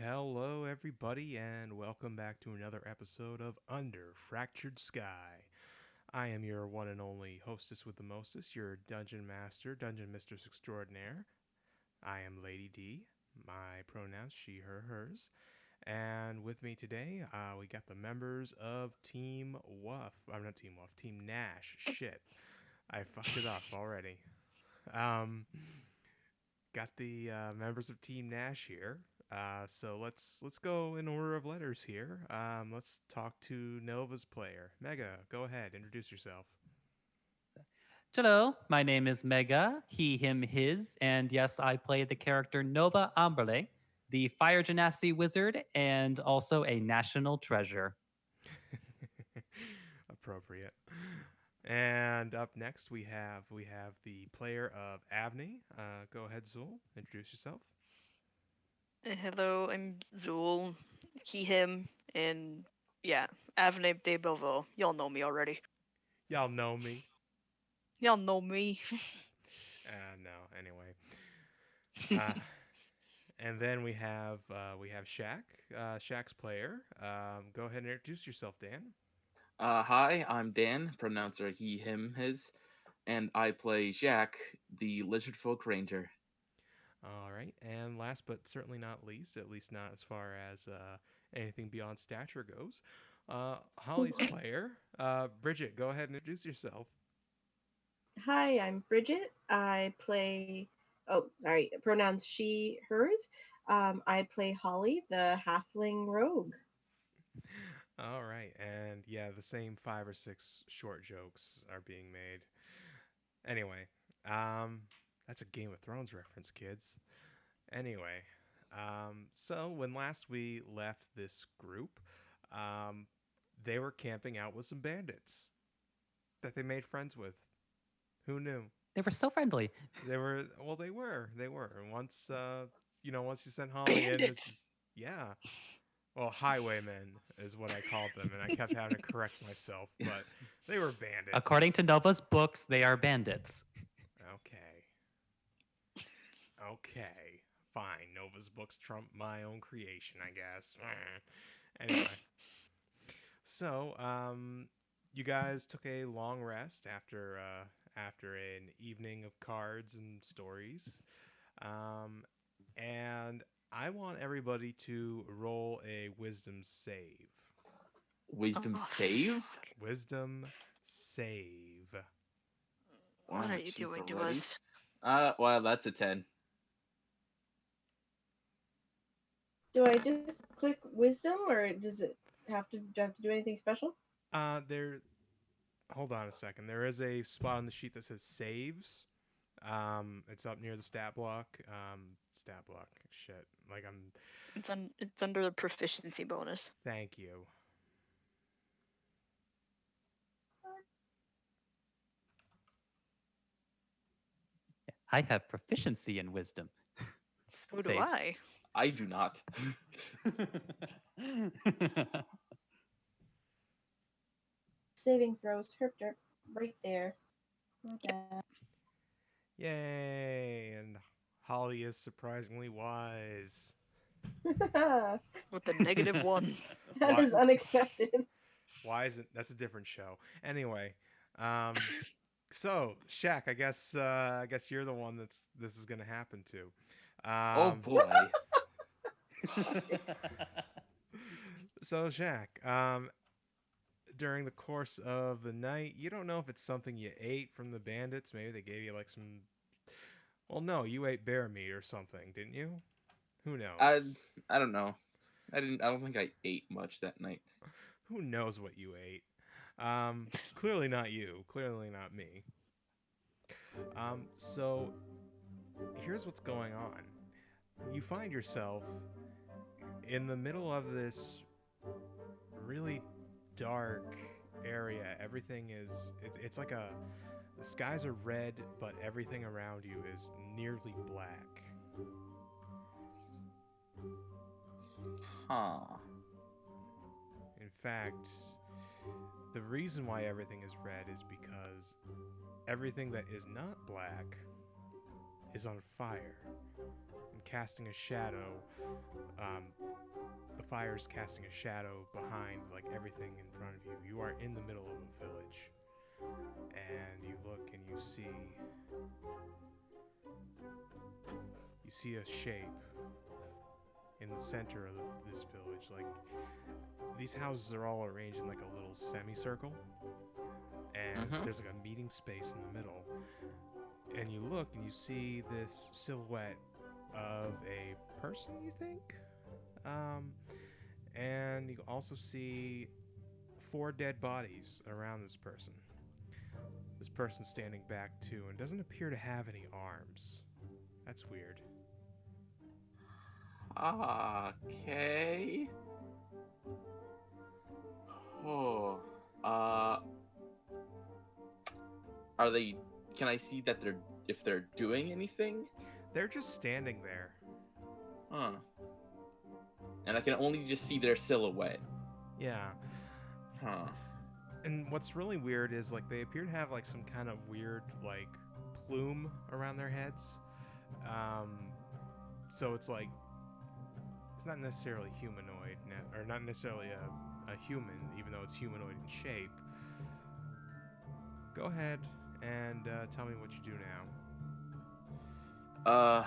Hello, everybody, and welcome back to another episode of Under Fractured Sky. I am your one and only hostess with the mostest, your dungeon master, dungeon mistress extraordinaire. I am Lady D. My pronouns she, her, hers. And with me today, we got the members of Team Wuff. I'm not Team Wuff, Team Nash. Shit. I fucked it up already. Um, got the members of Team Nash here. So let's go in order of letters here. Let's talk to Nova's player. Mega, go ahead, introduce yourself. Hello, my name is Mega, he, him, his, and yes, I play the character Nova Amberle, the Fire Genasi wizard, and also a national treasure. Appropriate. And up next we have the player of Abney. Go ahead, Zul. Introduce yourself. Hello, I'm Zool, he, him, and yeah, Avne de Belleville. Y'all know me already. Y'all know me. Y'all know me. No, anyway. Uh, and then we have Shaq. Shaq's player. Go ahead and introduce yourself, Dan. Hi, I'm Dan, pronouncer he, him, his, and I play Jack, the lizard folk ranger. All right, and last but certainly not least, at least not as far as anything beyond stature goes, Holly's player, Bridget. Go ahead and introduce yourself. Hi, I'm Bridget. I play, pronouns she, hers. I play Holly, the halfling rogue. All right, and yeah, the same 5 or 6 short jokes are being made. Anyway, um, that's a Game of Thrones reference, kids. Anyway, so when last we left this group, um, they were camping out with some bandits that they made friends with. Who knew? They were so friendly. They were well. They were. And once you sent Holly in, Bandits. yeah. Well, highwaymen is what I called them, and I kept having to correct myself, but they were bandits. According to Nova's books, they are bandits. Okay. Okay. Fine. Nova's books trump my own creation, I guess. Anyway. So, you guys took a long rest after an evening of cards and stories, and I want everybody to roll a wisdom save. Wisdom Oh, save? fuck. Wisdom save. What Wow, are you jeez, doing to already? us? Well, that's a 10. Do I just click wisdom, or do I have to do anything special? There. Hold on a second. There is a spot on the sheet that says saves. It's up near the stat block. Stat block. Shit. Like I'm. It's under the proficiency bonus. Thank you. I have proficiency in wisdom. So do Saves. I. I do not. Saving throws, herp derp, right there. Okay. Yay! And Holly is surprisingly wise. That With the -1. Why- is unexpected. Why isn't that's a different show? Anyway, um, so Shaq, I guess you're the one this is gonna happen to. Oh Um, boy. so Shaq, during the course of the night, you don't know if it's something you ate from the bandits. Maybe they gave you like some. Well, no, you ate bear meat or something, didn't you? Who I knows? I don't know. I don't think I ate much that night. Who knows what you ate? Clearly not you. Clearly not me. So here's what's going on. You find yourself in the middle of this really dark area. Everything is it's like the skies are red, but everything around you is nearly black. Huh. In fact, the reason why everything is red is because everything that is not black is on fire. I'm casting a shadow. The fire's casting a shadow behind like everything in front of you. You are in the middle of a village, and you look and you see a shape in the center of this village. Like, these houses are all arranged in like a little semicircle, and there's like a meeting space in the middle. And you look and you see this silhouette of a person, you think? And you also see 4 dead bodies around this person. This person standing back too, and doesn't appear to have any arms. That's weird. Okay. Oh. Are they? Can I see that if they're doing anything? They're just standing there. Huh. And I can only just see their silhouette. Yeah. Huh. And what's really weird is like they appear to have like some kind of weird like plume around their heads. So it's like it's not necessarily humanoid, or not necessarily a human, even though it's humanoid in shape. Go ahead and tell me what you do now.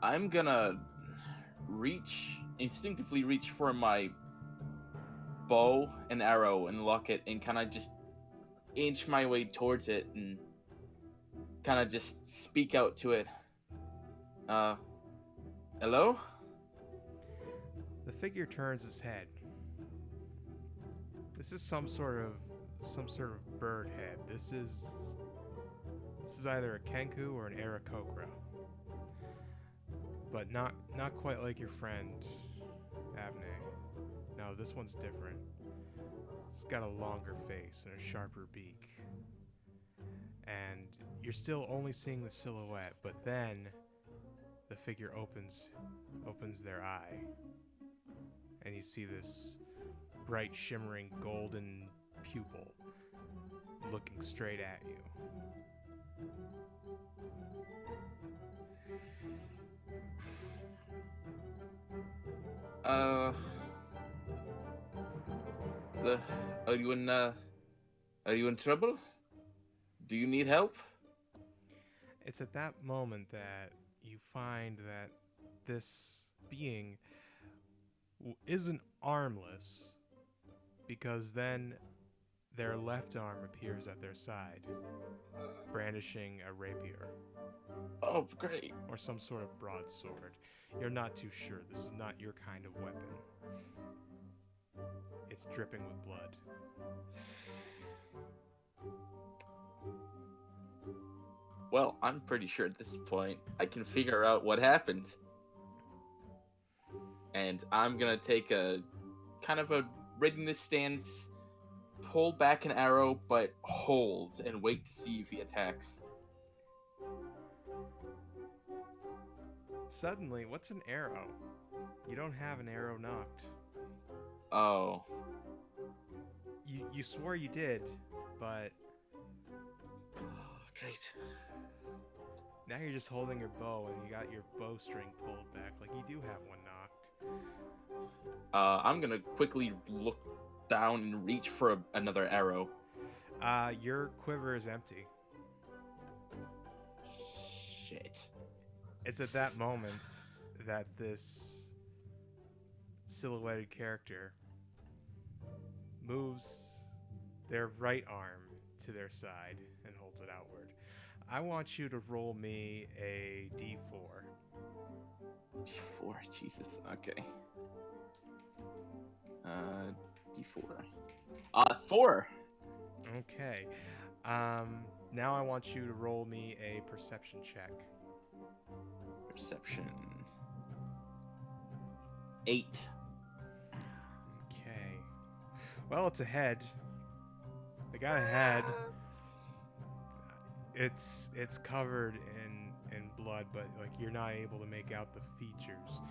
I'm gonna instinctively reach for my bow and arrow and lock it and kind of just inch my way towards it and kind of just speak out to it. Hello? The figure turns its head. This is some sort of bird head. This is either a Kenku or an Aarakocra. But not quite like your friend Avne. No, this one's different. It's got a longer face and a sharper beak. And you're still only seeing the silhouette, but then the figure opens their eye. And you see this bright, shimmering, golden pupil looking straight at you. Are you in trouble? Do you need help? It's at that moment that you find that this being isn't armless, because then their left arm appears at their side, brandishing a rapier. Oh, great. Or some sort of broadsword. You're not too sure. This is not your kind of weapon. It's dripping with blood. Well, I'm pretty sure at this point I can figure out what happened. And I'm gonna take a kind of a readiness stance, pull back an arrow, but hold and wait to see if he attacks. Suddenly, what's an arrow? You don't have an arrow knocked. Oh. You swore you did, but Great. now you're just holding your bow and you got your bowstring pulled back like you do have one knocked. I'm gonna quickly look down and reach for another arrow. Your quiver is empty. Shit. It's at that moment that this silhouetted character moves their right arm to their side and holds it outward. I want you to roll me a d4. D4, Jesus, okay. D4. 4. Okay. Now I want you to roll me a perception check. Perception. 8. Okay. Well, it's ahead. They got ahead. It's covered in blood, but like you're not able to make out the features.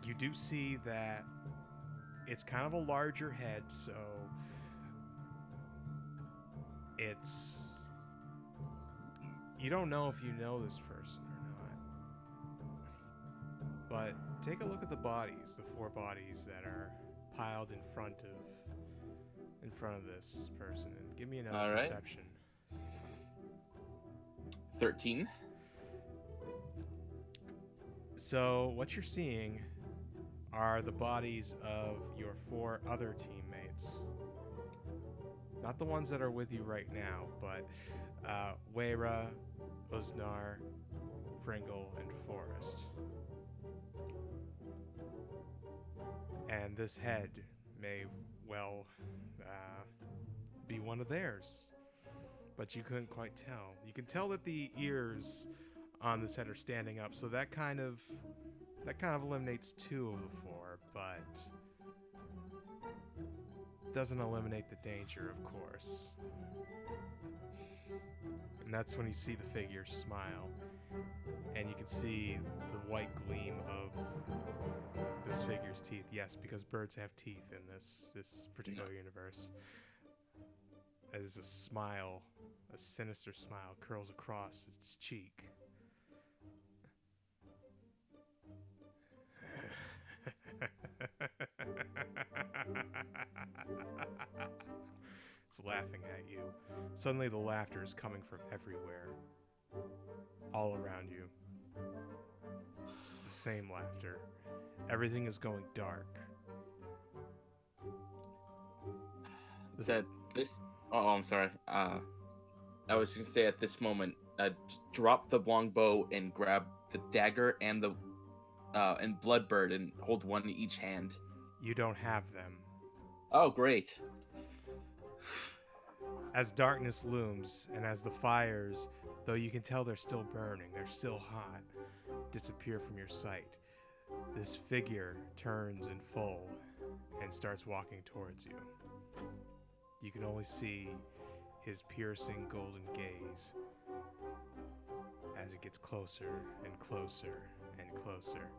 You do see that it's kind of a larger head, so it's, you don't know if you know this person or not. But take a look at the bodies, the 4 bodies that are piled in front of this person, and give me another All right. perception. 13. So what you're seeing are the bodies of your 4 other teammates. Not the ones that are with you right now, but Weira, Uznar, Fringle, and Forrest. And this head may well be one of theirs, but you couldn't quite tell. You can tell that the ears on this head are standing up, so that kind of eliminates 2 of the 4, but doesn't eliminate the danger, of course. And that's when you see the figure smile, and you can see the white gleam of this figure's teeth. Yes, because birds have teeth in this particular universe. As a smile, a sinister smile, curls across its cheek. It's laughing at you. Suddenly the laughter is coming from everywhere. All around you. It's the same laughter. Everything is going dark. Said this. Oh, I'm sorry. I was gonna say at this moment, just drop the longbow and grab the dagger and the and Bloodbird and hold one in each hand. You don't have them. Oh, great. As darkness looms, and as the fires, though you can tell they're still burning, they're still hot, disappear from your sight, this figure turns in full and starts walking towards you. You can only see his piercing golden gaze as it gets closer and closer and closer.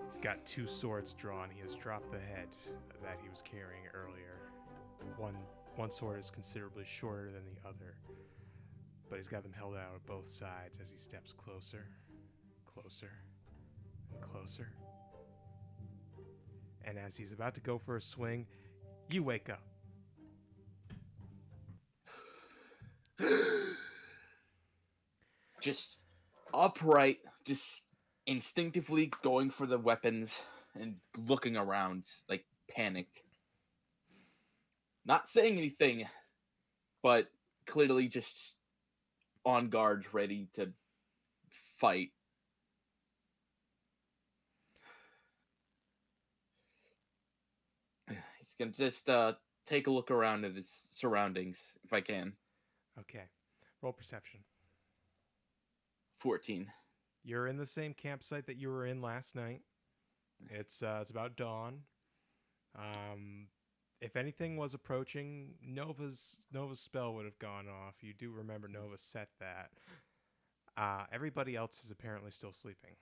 He's got 2 swords drawn. He has dropped the head that he was carrying earlier. One sword is considerably shorter than the other, but he's got them held out at both sides as he steps closer, closer, and closer. And as he's about to go for a swing, you wake up. Just upright, just instinctively going for the weapons and looking around, like panicked. Not saying anything, but clearly just on guard, ready to fight. He's gonna just take a look around at his surroundings, if I can. Okay. Roll perception. 14. You're in the same campsite that you were in last night. It's about dawn. If anything was approaching, Nova's spell would have gone off. You do remember Nova set that. Everybody else is apparently still sleeping.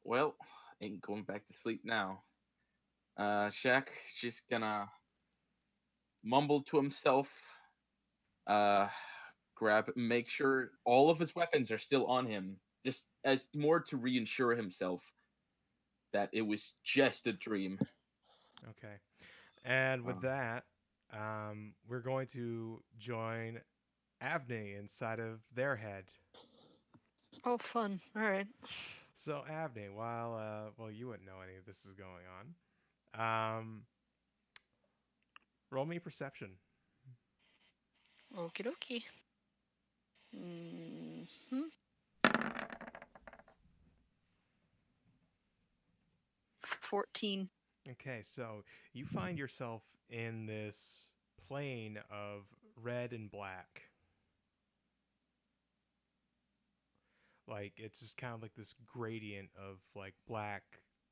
Well, ain't going back to sleep now. Shaq's just gonna mumble to himself, make sure all of his weapons are still on him, just as more to reassure himself that it was just a dream. Okay. And with that, we're going to join Avni inside of their head. Oh, fun. All right. So Avni, while you wouldn't know any of this is going on, roll me perception. Okie dokie. Mm-hmm. 14. Okay, so you find yourself in this plane of red and black. Like, it's just kind of like this gradient of like black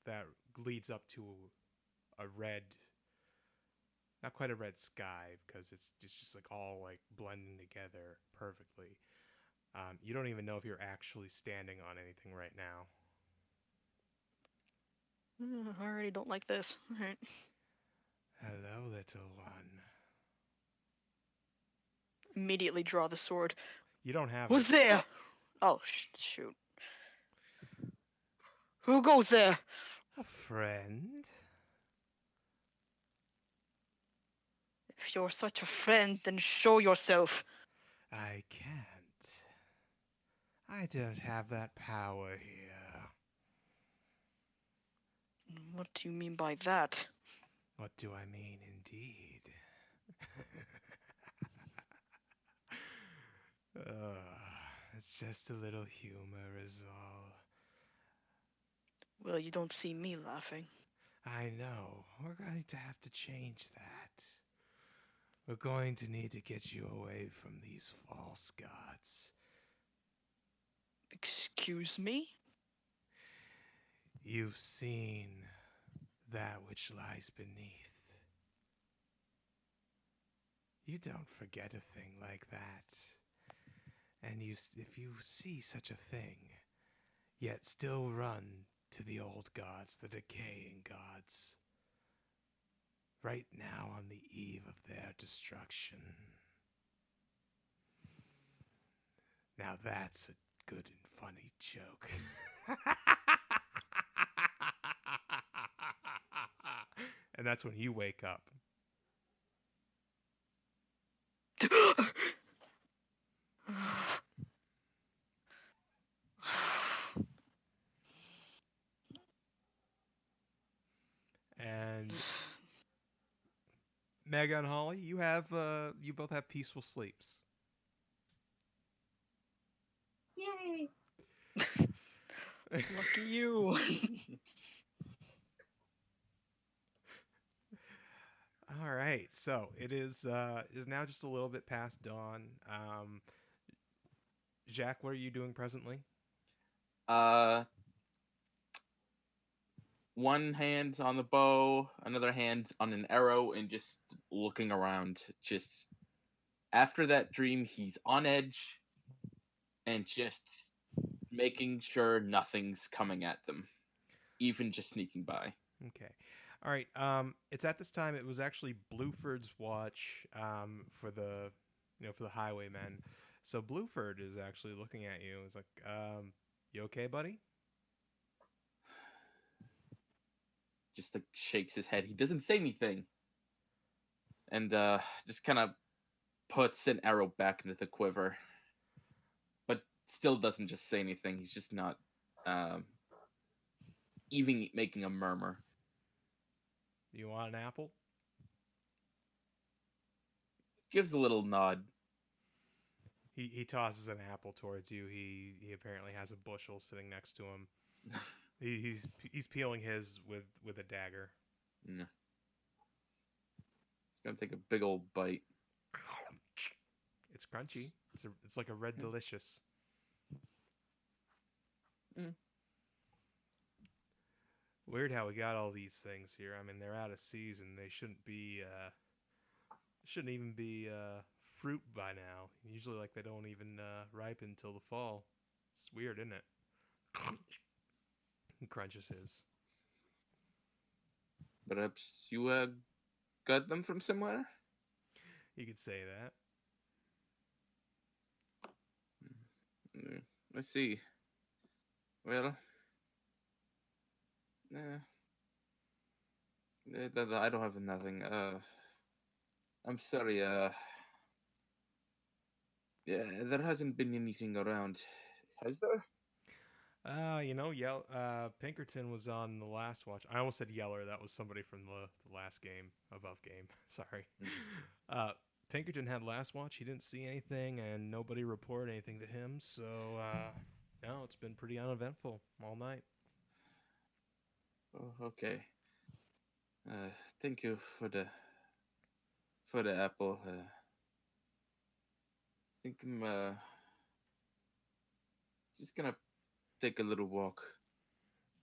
that leads up to a red, not quite a red sky, because it's just like all like blending together perfectly. You don't even know if you're actually standing on anything right now. I already don't like this. All right. Hello, little one. Immediately draw the sword. You don't have Who's it. there? Oh, shoot. Who goes there? A friend? If you're such a friend, then show yourself. I can't. I don't have that power here. What do you mean by that? What do I mean, indeed? It's just a little humor is all. Well, you don't see me laughing. I know. We're going to have to change that. We're going to need to get you away from these false gods. Excuse me? You've seen that which lies beneath. You don't forget a thing like that. And if you see such a thing, yet still run to the old gods, the decaying gods, right now on the eve of their destruction. Now that's a good and funny joke. And that's when you wake up. And Mega and Holly, you both have peaceful sleeps. Yay! Lucky you. All right, so it is now just a little bit past dawn. Jack, what are you doing presently? One hand on the bow, another hand on an arrow, and just looking around. Just after that dream, he's on edge and just making sure nothing's coming at them, even just sneaking by. Okay. All right. It's at this time. It was actually Blueford's watch for the highwaymen. So Blueford is actually looking at you. He's like, "You okay, buddy?" Just like shakes his head. He doesn't say anything, and just kind of puts an arrow back into the quiver, but still doesn't just say anything. He's just not even making a murmur. You want an apple? Gives a little nod. He tosses an apple towards you. He apparently has a bushel sitting next to him. He's peeling his with a dagger. He's gonna take a big old bite. It's crunchy. It's like a red delicious. Mm. Weird how we got all these things here. I mean, they're out of season. They shouldn't even be fruit by now. Usually, like, they don't even ripen till the fall. It's weird, isn't it? He crunches his. Perhaps you got them from somewhere? You could say that. I see. Well, I don't have nothing. I'm sorry. Yeah, there hasn't been anything around, has there? Pinkerton was on the last watch. I almost said Yeller. That was somebody from the last game, above game. Sorry. Pinkerton had last watch. He didn't see anything, and nobody reported anything to him. So, no, it's been pretty uneventful all night. Oh, okay. Thank you for the apple. I think I'm just gonna take a little walk,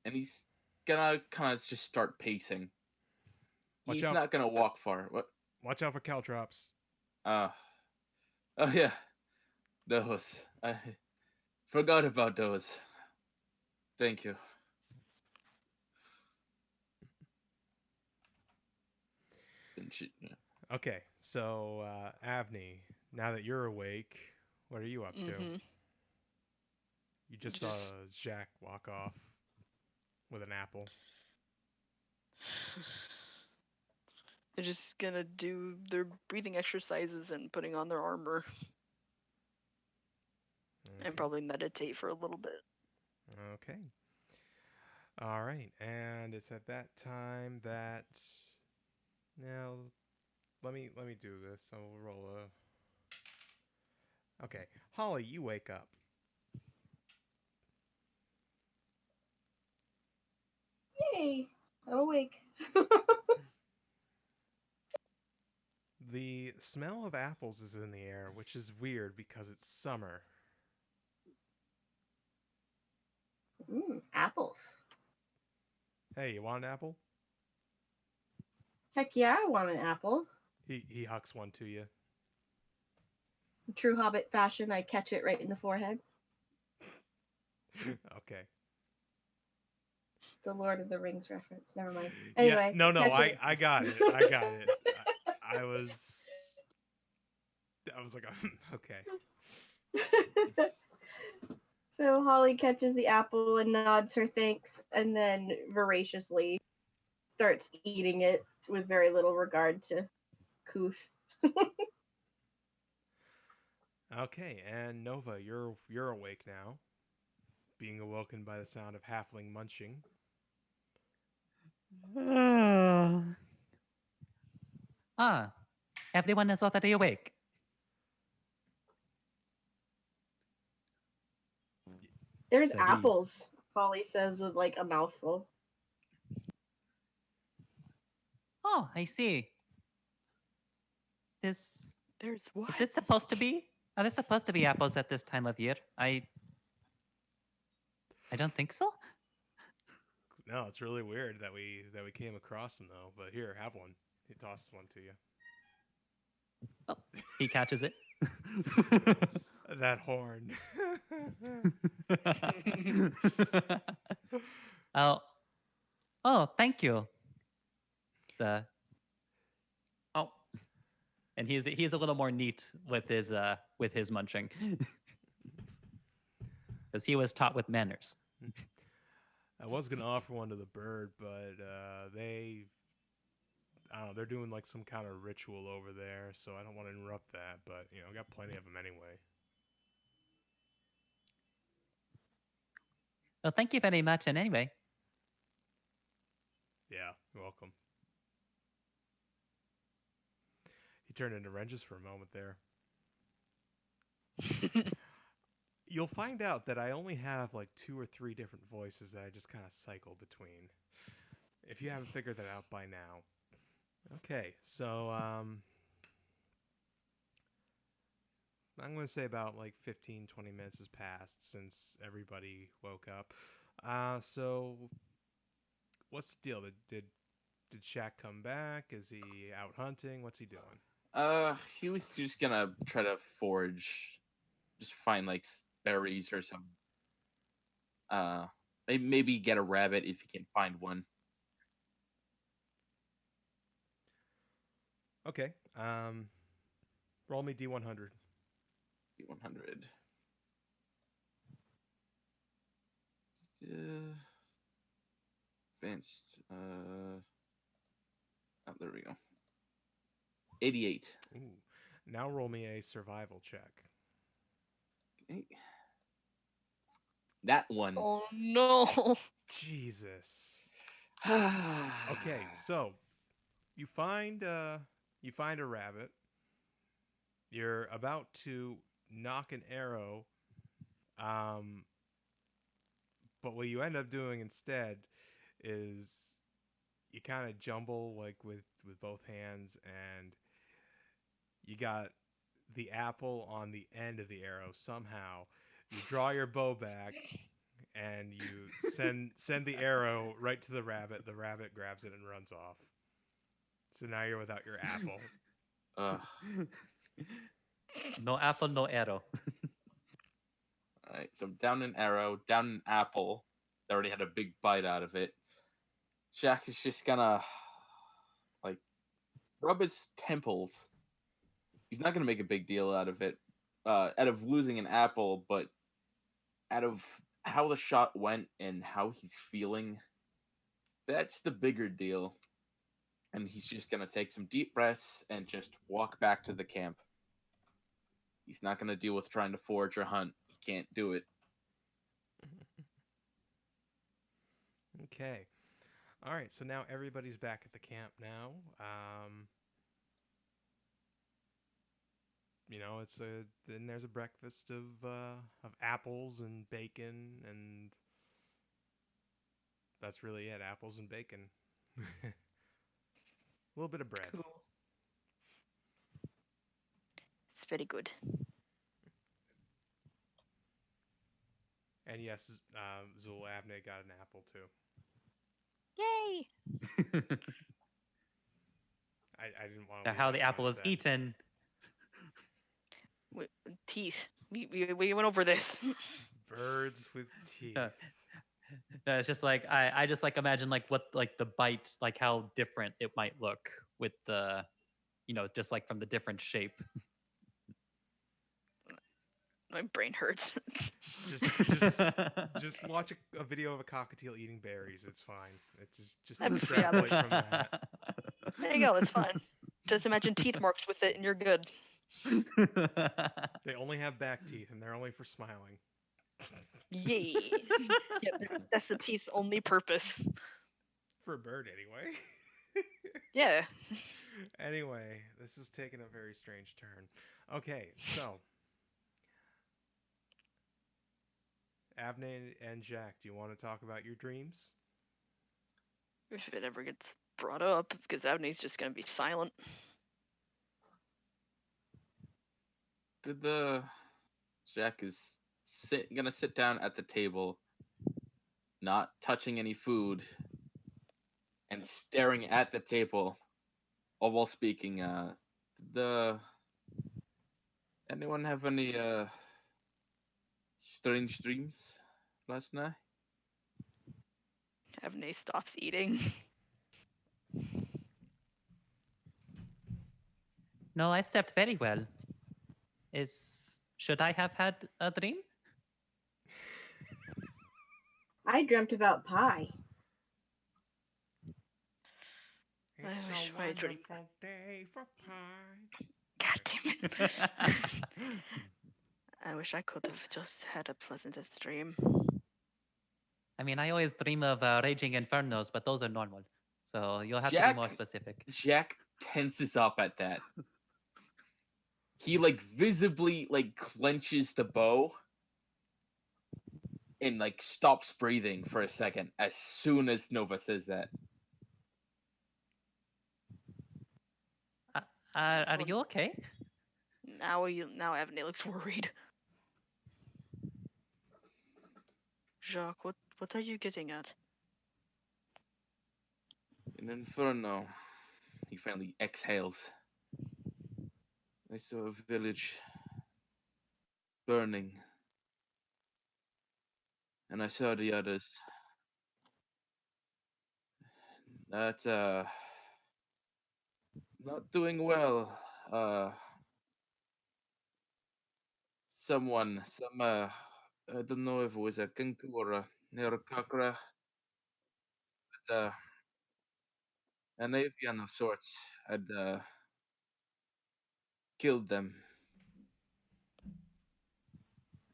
and he's gonna kind of just start pacing. Watch He's out. not gonna walk far. What? Watch out for caltrops. Oh yeah, those. I forgot about those. Thank you. Okay, so Avni, now that you're awake, What are you up to? Mm-hmm. You just Just- saw Jack walk off with an apple. They're just gonna do their breathing exercises and putting on their armor Okay. and probably meditate for a little bit. Okay. All right, and it's at that time that now let me do this. I'll roll a. Okay, Holly, you wake up. Yay! I'm awake. The smell of apples is in the air, which is weird because it's summer. Apples. Hey, you want an apple? Heck yeah, I want an apple. He hucks one to you. In true Hobbit fashion, I catch it right in the forehead. Okay. It's a Lord of the Rings reference. Never mind. Yeah, Anyway, no, catch it. I got it. I got it. I was like, okay. So Holly catches the apple and nods her thanks, and then voraciously starts eating it with very little regard to Kuth. Okay, and Nova, you're awake now, being awoken by the sound of halfling munching. Everyone is already awake. There's So he- apples, Holly says with like a mouthful. Oh, I see. This There's what? is it supposed to be? Are there supposed to be apples at this time of year? I don't think so. No, it's really weird that we came across them though. But here, have one. He tosses one to you. Oh, he catches it. That horn. oh, thank you. It's, oh, and he's a little more neat with his munching, because he was taught with manners. I was gonna offer one to the bird, but I don't know, they're doing like some kind of ritual over there, so I don't want to interrupt that. But I got plenty of them anyway. Well, thank you very much. And anyway, Yeah, you're welcome. He turned into Regis for a moment there. You'll find out that I only have like 2 or 3 different voices that I just kind of cycle between. If you haven't figured that out by now. Okay, so I'm going to say about like 15, 20 minutes has passed since everybody woke up. So what's the deal? Did Shaq come back? Is he out hunting? What's he doing? He was just gonna try to forage, just find like berries or some. Maybe get a rabbit if he can find one. Okay. Roll me D100. 100. Advanced. Oh, there we go. 88. Ooh. Now roll me a survival check. Okay. That one. Oh no! Jesus. Okay, so you find a rabbit. You're about to knock an arrow, but what you end up doing instead is you kind of jumble like with both hands, and you got the apple on the end of the arrow somehow. You draw your bow back, and you send the arrow right to the rabbit. The rabbit grabs it and runs off. So now you're without your apple. no apple, no arrow. All right, so down an arrow, down an apple. They already had a big bite out of it. Jack is just gonna like rub his temples. He's not gonna make a big deal out of it, out of losing an apple, but out of how the shot went and how he's feeling, that's the bigger deal. And he's just gonna take some deep breaths and just walk back to the camp. He's not gonna deal with trying to forage or hunt. He can't do it. Okay. All right. So now everybody's back at the camp now. It's then there's a breakfast of apples and bacon, and that's really it. Apples and bacon. A little bit of bread. Cool. It's very good. And yes, Zul Abne got an apple too. Yay! I didn't want to. How the apple is eaten. Teeth. We went over this. Birds with teeth. No, it's just like I just like imagine like what like the bite, like how different it might look with the, just like from the different shape. My brain hurts. Just watch a video of a cockatiel eating berries. It's fine. It's just I'm- extrapolate from that. There you go. It's fine. Just imagine teeth marks with it, and you're good. They only have back teeth, and they're only for smiling. Yay! Yep, that's the teeth's only purpose. For a bird, anyway. Yeah. Anyway, this is taking a very strange turn. Okay, so Avne and Jack, do you want to talk about your dreams? If it ever gets brought up, because Avney's just gonna be silent. Jack is gonna sit down at the table, not touching any food, and staring at the table, all while speaking. Anyone have any strange dreams last night? Avney stops eating. No, I slept very well. Should I have had a dream? I dreamt about pie. I It's wish a my dream- wonderful day for pie. God damn it. I wish I could have just had a pleasantest dream. I mean, I always dream of raging infernos, but those are normal. So you'll have to be Jack- more specific. Jack tenses up at that. He visibly clenches the bow and stops breathing for a second as soon as Nova says that. Are you okay? Now Avney looks worried. Jacques, what are you getting at? An inferno. He finally exhales. I saw a village burning. And I saw the others. That, not doing well. I don't know if it was a Kenku or a Nerakakra, but, an avian of sorts had, killed them.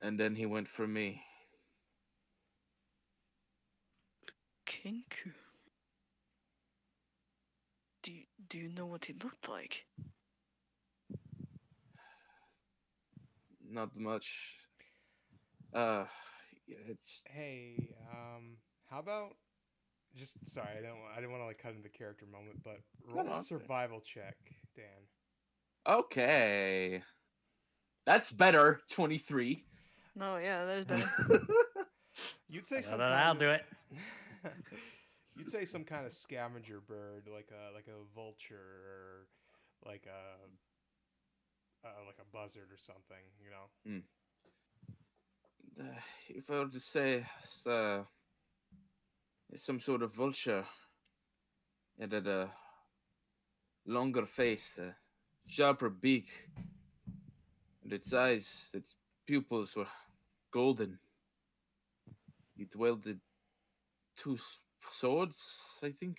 And then he went for me. Kinku. Do you know what he looked like? Not much. It's Hey, how about sorry, I didn't want to cut into the character moment, but roll no, a okay. survival check, Dan. okay. That's better. 23. No, yeah, there's better. You'd say Well, some then kind I'll of, do it. You'd say some kind of scavenger bird, like a vulture or like a buzzard or something, If I were to say it's some sort of vulture, it had a longer face, a sharper beak, but its eyes, its pupils were golden. It wielded two swords, I think.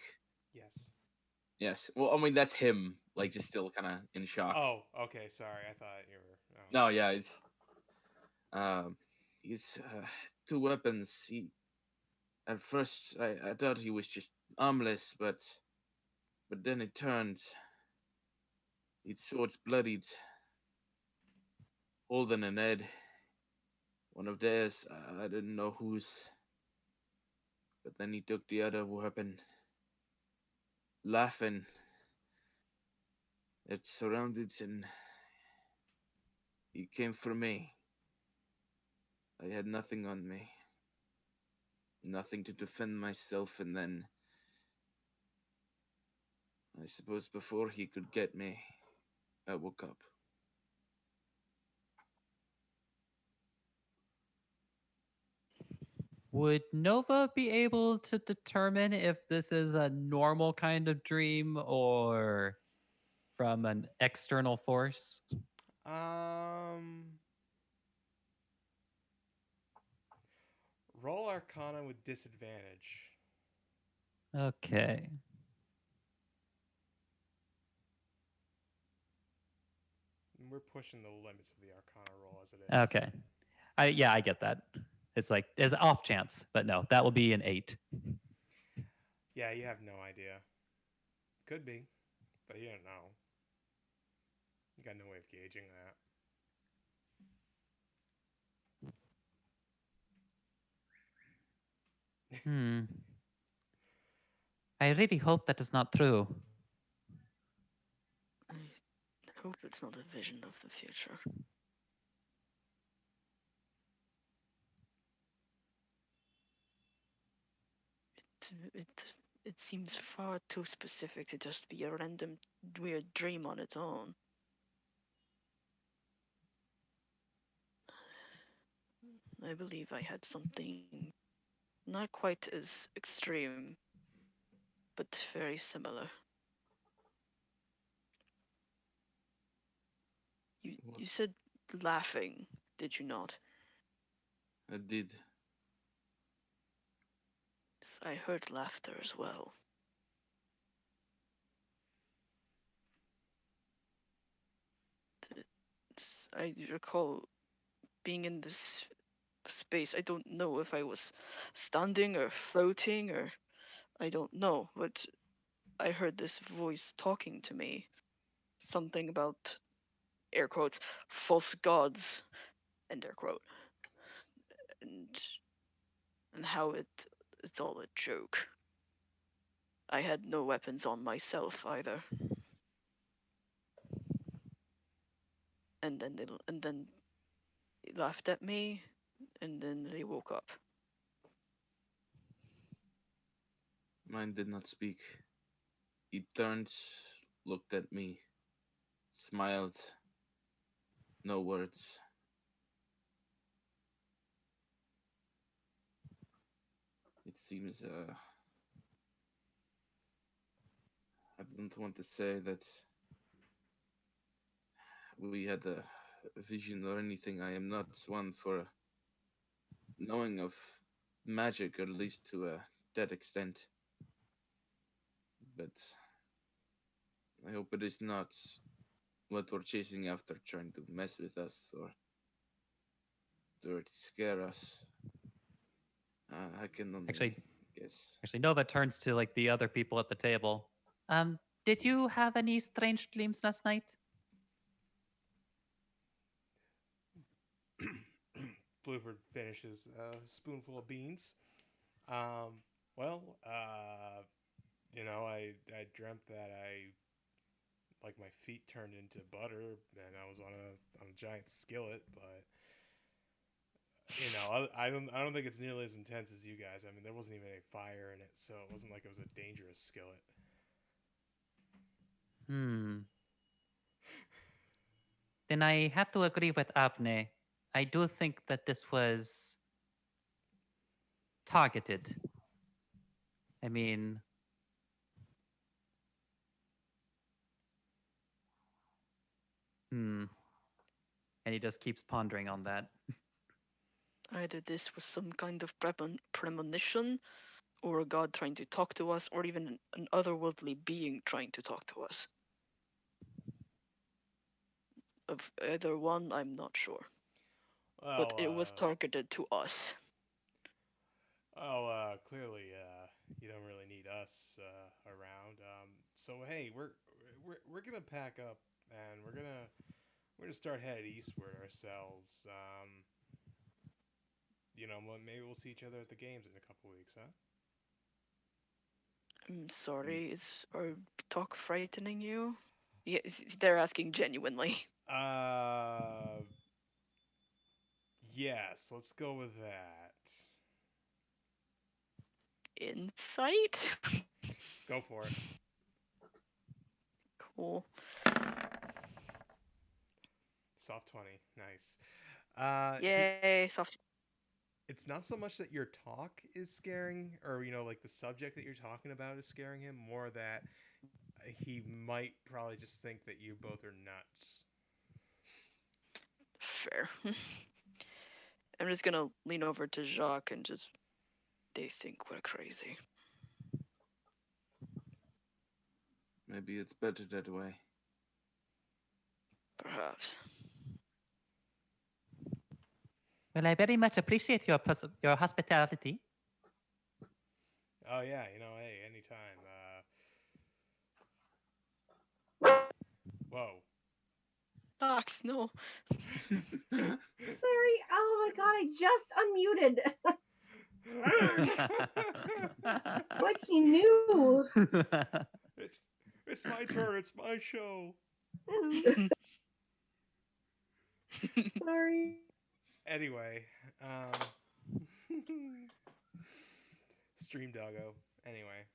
Yes. Yes. Well, I mean that's him, like just still kind of in shock. Oh, okay. Sorry, I thought you were. Oh. No, yeah, um, he's two weapons. At first I thought he was just armless, but then it turned. Its swords bloodied. Holden and Ed. One of theirs, I didn't know whose. But then he took the other weapon, laughing. It surrounded and he came for me. I had nothing on me. Nothing to defend myself, and then I suppose before he could get me, I woke up. Would Nova be able to determine if this is a normal kind of dream or from an external force? Roll Arcana with disadvantage. Okay. We're pushing the limits of the Arcana roll as it is. Okay. I get that. It's like there's an off chance, but no, that will be an 8. Yeah, you have no idea. Could be, but you don't know. You got no way of gauging that. I really hope that is not true. I hope it's not a vision of the future. It seems far too specific to just be a random weird dream on its own. I believe I had something not quite as extreme, but very similar. You said laughing, did you not? I did. I heard laughter as well. I recall being in this space. I don't know if I was standing or floating or I don't know, but I heard this voice talking to me. Something about, air quotes, false gods, end air quote. And how it's all a joke. I had no weapons on myself either. And then they laughed at me, and then they woke up. Mine did not speak. He turned, looked at me, smiled. No words. It seems, I don't want to say that we had a vision or anything. I am not one for knowing of magic, at least to that extent. But I hope it is not what we're chasing after, trying to mess with us or to scare us. I can only guess. Actually, Nova turns to like the other people at the table. Did you have any strange dreams last night? Bluford finishes a spoonful of beans. I dreamt that like my feet turned into butter and I was on a giant skillet, but I don't think it's nearly as intense as you guys. I mean, there wasn't even any fire in it, so it wasn't like it was a dangerous skillet. Then I have to agree with Avne. I do think that this was targeted. I mean, And he just keeps pondering on that. Either this was some kind of premonition, or a god trying to talk to us, or even an otherworldly being trying to talk to us. Of either one, I'm not sure. But it was targeted to us. Clearly, you don't really need us around. So hey, we're gonna pack up and we're gonna start headed eastward ourselves. Maybe we'll see each other at the games in a couple weeks, huh? I'm sorry, is our talk frightening you? Yes, they're asking genuinely. Yes, let's go with that. Insight? Go for it. Cool. Soft 20. Nice. Yay, soft. It's not so much that your talk is scaring, or, like the subject that you're talking about is scaring him, more that he might probably just think that you both are nuts. Fair. I'm just gonna lean over to Jacques and just... They think we're crazy. Maybe it's better that way. Perhaps. Well, I very much appreciate your hospitality. Oh, yeah, hey, anytime. Whoa. Ox, no. Sorry. Oh my god, I just unmuted. It's like he knew. It's my turn. It's my show. Sorry. Anyway, Stream Doggo. Anyway,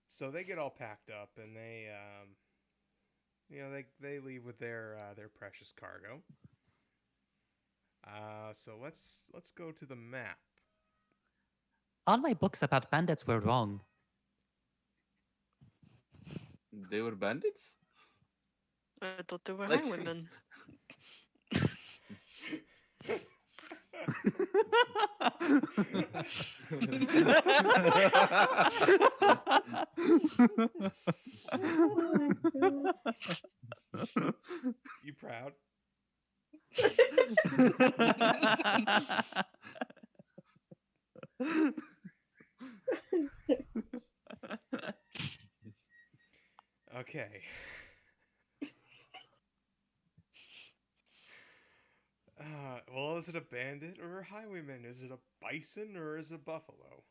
so they get all packed up and they leave with their precious cargo. So let's go to the map. All my books about bandits were wrong. They were bandits? I thought they were Like- highwaymen. Oh my god. You proud? Okay. Well, is it a bandit or a highwayman? Is it a bison or is it a buffalo?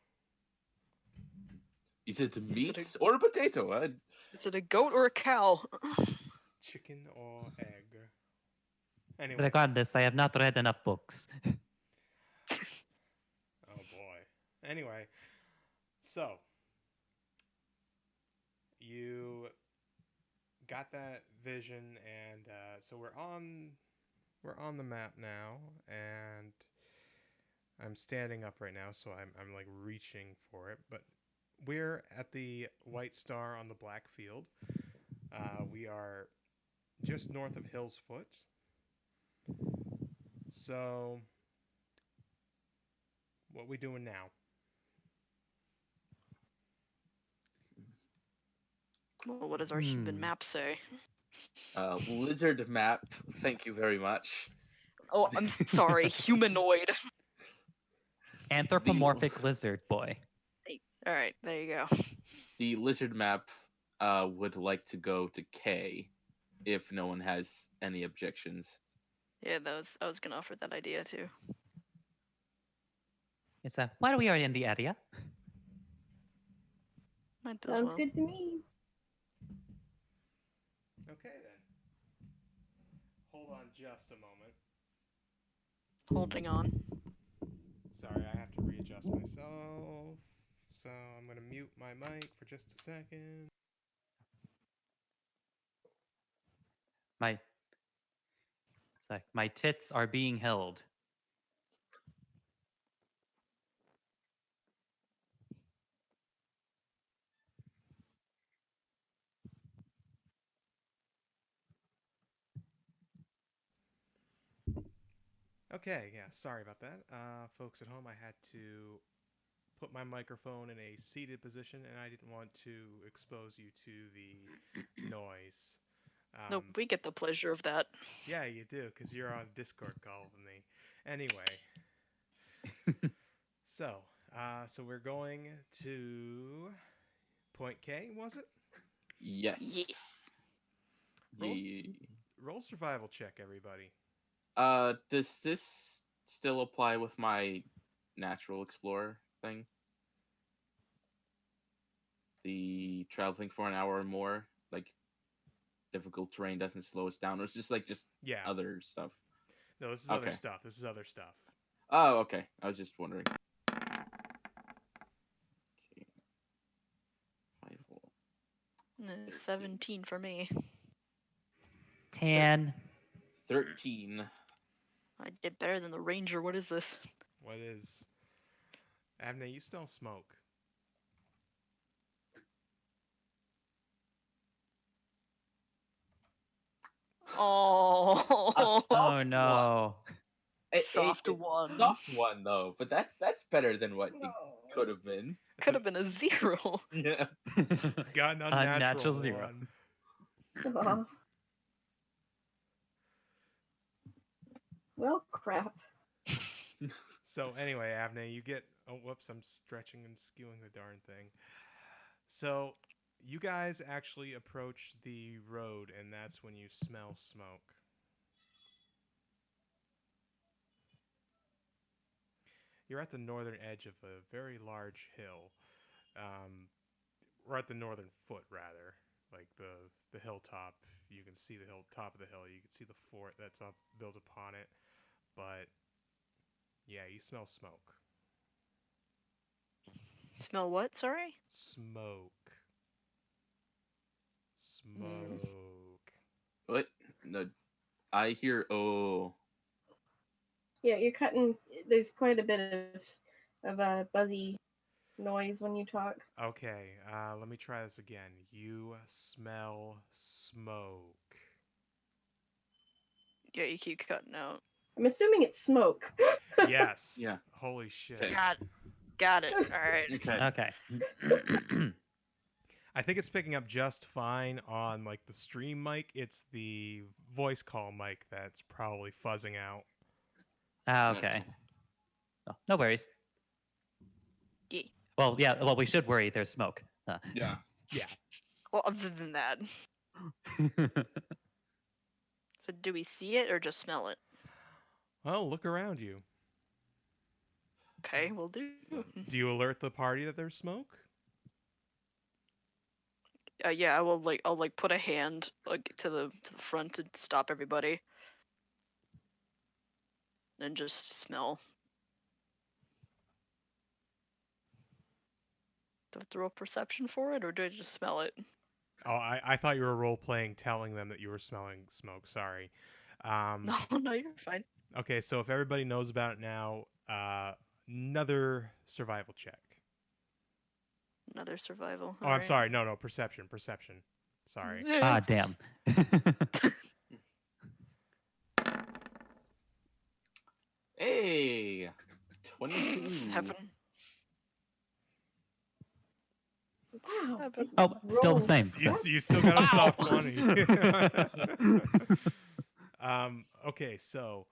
Is it meat a- or a potato? Is it a goat or a cow? Chicken or egg? Anyway. Regardless, I have not read enough books. Oh boy. Anyway, so you got that vision, and so we're on the map now, and I'm standing up right now, so I'm like reaching for it, but we're at the White Star on the Black Field. We are just north of Hill's Foot. So, what we doing now? Well, what does our human map say? Lizard map. Thank you very much. Oh, I'm sorry, humanoid. Anthropomorphic lizard boy. All right, there you go. The lizard map would like to go to K, if no one has any objections. Yeah, I was gonna offer that idea too. It's while we are in the area. Might as Sounds well. good to me. Okay then. Hold on just a moment. Holding on. Sorry, I have to readjust myself. So I'm gonna mute my mic for just a second. My tits are being held. Okay, yeah, sorry about that. Folks at home, I had to put my microphone in a seated position, and I didn't want to expose you to the noise. No, we get the pleasure of that. Yeah, you do, because you're on a Discord call with me. Anyway, so we're going to Point K, was it? Yes. Yes. Roll, Ye- roll survival check, everybody. Does this still apply with my natural explorer thing? The traveling for an hour or more, like difficult terrain doesn't slow us down, or it's just Yeah. other stuff. No, this is other Okay. stuff. This is other stuff. Oh, okay. I was just wondering. Okay. 17 for me. 10. 13. I did better than the ranger. What is this? What is... Abney, you still smoke. Oh, Oh no. soft one. Soft one though, but that's better than what it No. could have been. It's Could have been a 0. Yeah. got an Unnatural unnatural 0. one. Aw. Well, crap. So anyway, Avne, you get... Oh, whoops, I'm stretching and skewing the darn thing. So you guys actually approach the road, and that's when you smell smoke. You're at the northern edge of a very large hill. Or at the northern foot, rather. Like the hilltop. You can see the top of the hill. You can see the fort that's up built upon it. But yeah, you smell smoke. Smell what? Sorry? Smoke. Smoke. What? No, I hear Yeah, you're cutting. There's quite a bit of a buzzy noise when you talk. Okay, let me try this again. You smell smoke. Yeah, you keep cutting out. I'm assuming it's smoke. Yes. Yeah. Holy shit. Okay. Got it. All right. Okay. Okay. I think it's picking up just fine on like the stream mic. It's the voice call mic that's probably fuzzing out. Okay. Oh, no worries. Yeah. Well, yeah. Well, we should worry. There's smoke. Yeah. Yeah. Well, other than that. So do we see it or just smell it? Well, look around you. Okay, we'll do. Do you alert the party that there's smoke? Yeah, I'll put a hand like to the front to stop everybody. And just smell. Do I have to roll perception for it, or do I just smell it? Oh, I thought you were role playing, telling them that you were smelling smoke. Sorry. No, no, you're fine. Okay, so if everybody knows about it now, another survival check. Another survival. Oh, I'm sorry. No, perception. Sorry. Ah, damn. Hey, 22. 7. Wow. 7. Oh, still the Roll. same. You still got a soft Wow. 20. Okay, so,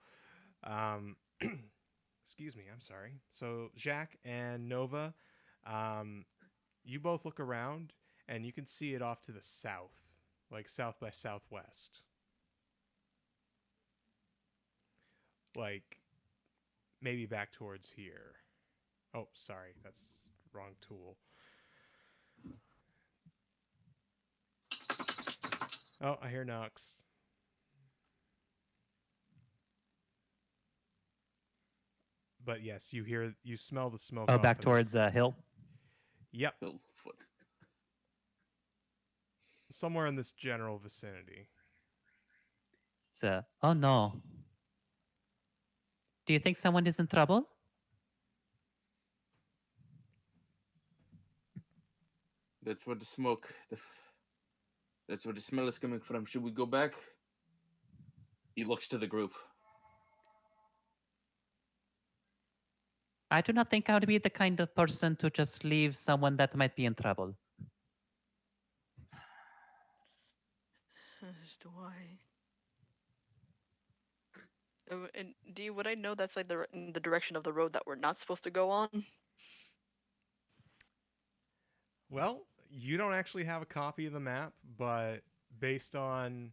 excuse me, I'm sorry. So, Jacques and Nova, you both look around, and you can see it off to the south, like south by southwest. Like, maybe back towards here. Oh, sorry, that's wrong tool. Oh, I hear Nox. But yes, you smell the smoke. Oh, off back of towards this. hill. Yep, Foot. somewhere in this general vicinity. So, oh no. Do you think someone is in trouble? That's where the smoke. That's where the smell is coming from. Should we go back? He looks to the group. I do not think I would be the kind of person to just leave someone that might be in trouble. As do I. Oh, and would I know that's like in the direction of the road that we're not supposed to go on? Well, you don't actually have a copy of the map, but based on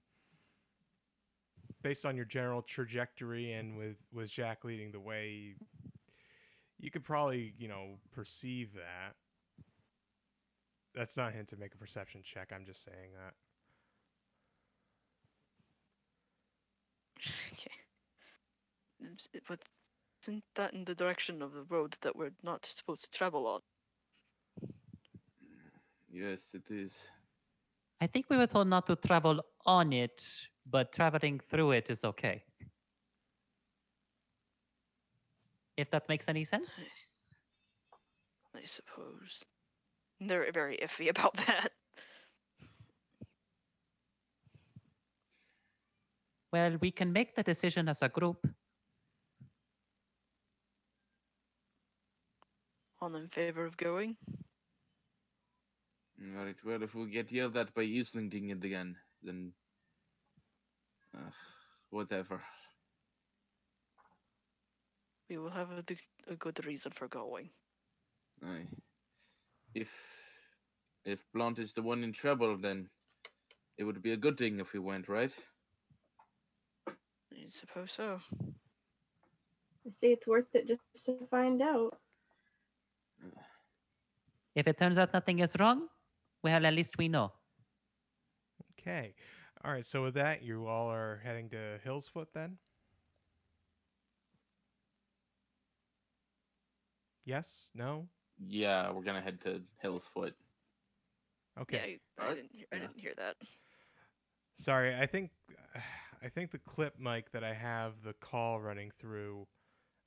your general trajectory and with Jack leading the way, you could probably, perceive that. That's not a hint to make a perception check. I'm just saying that. Okay. But isn't that in the direction of the road that we're not supposed to travel on? Yes, it is. I think we were told not to travel on it, but traveling through it is okay. If that makes any sense? I suppose. They're very iffy about that. Well, we can make the decision as a group. All in favor of going? Right, well, if we get yelled at by Islingding again, then... whatever. We will have a good reason for going. Aye. If Blunt is the one in trouble, then it would be a good thing if we went, right? I suppose so. I say it's worth it just to find out. If it turns out nothing is wrong, well, at least we know. Okay. All right. So with that, you all are heading to Hillsfoot then? Yes? No? Yeah, we're gonna head to Hillsfoot. Okay. Yeah, I Alright. didn't hear that. Sorry, I think the clip mic that I have the call running through,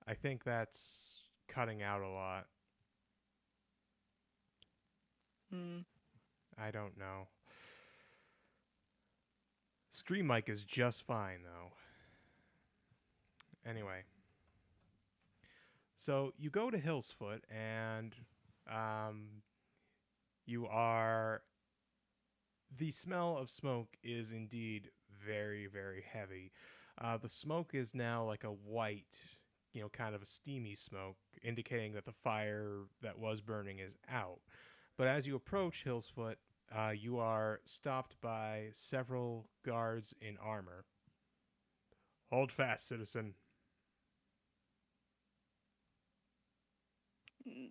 I think that's cutting out a lot. Hmm. I don't know. Stream mic is just fine though. Anyway. So you go to Hillsfoot and you are... The smell of smoke is indeed very, very heavy. The smoke is now like a white, kind of a steamy smoke, indicating that the fire that was burning is out. But as you approach Hillsfoot, you are stopped by several guards in armor. Hold fast, citizen.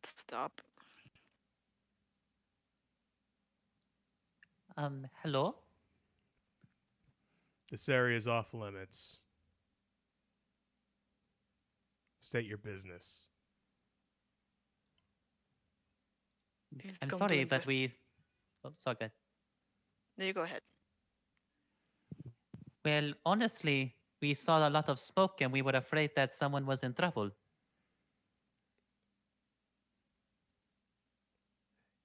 Stop. Hello? This area is off limits. State your business. We've I'm come sorry, to but we... Oh, sorry, go ahead. No, you go ahead. Well, honestly, we saw a lot of smoke and we were afraid that someone was in trouble.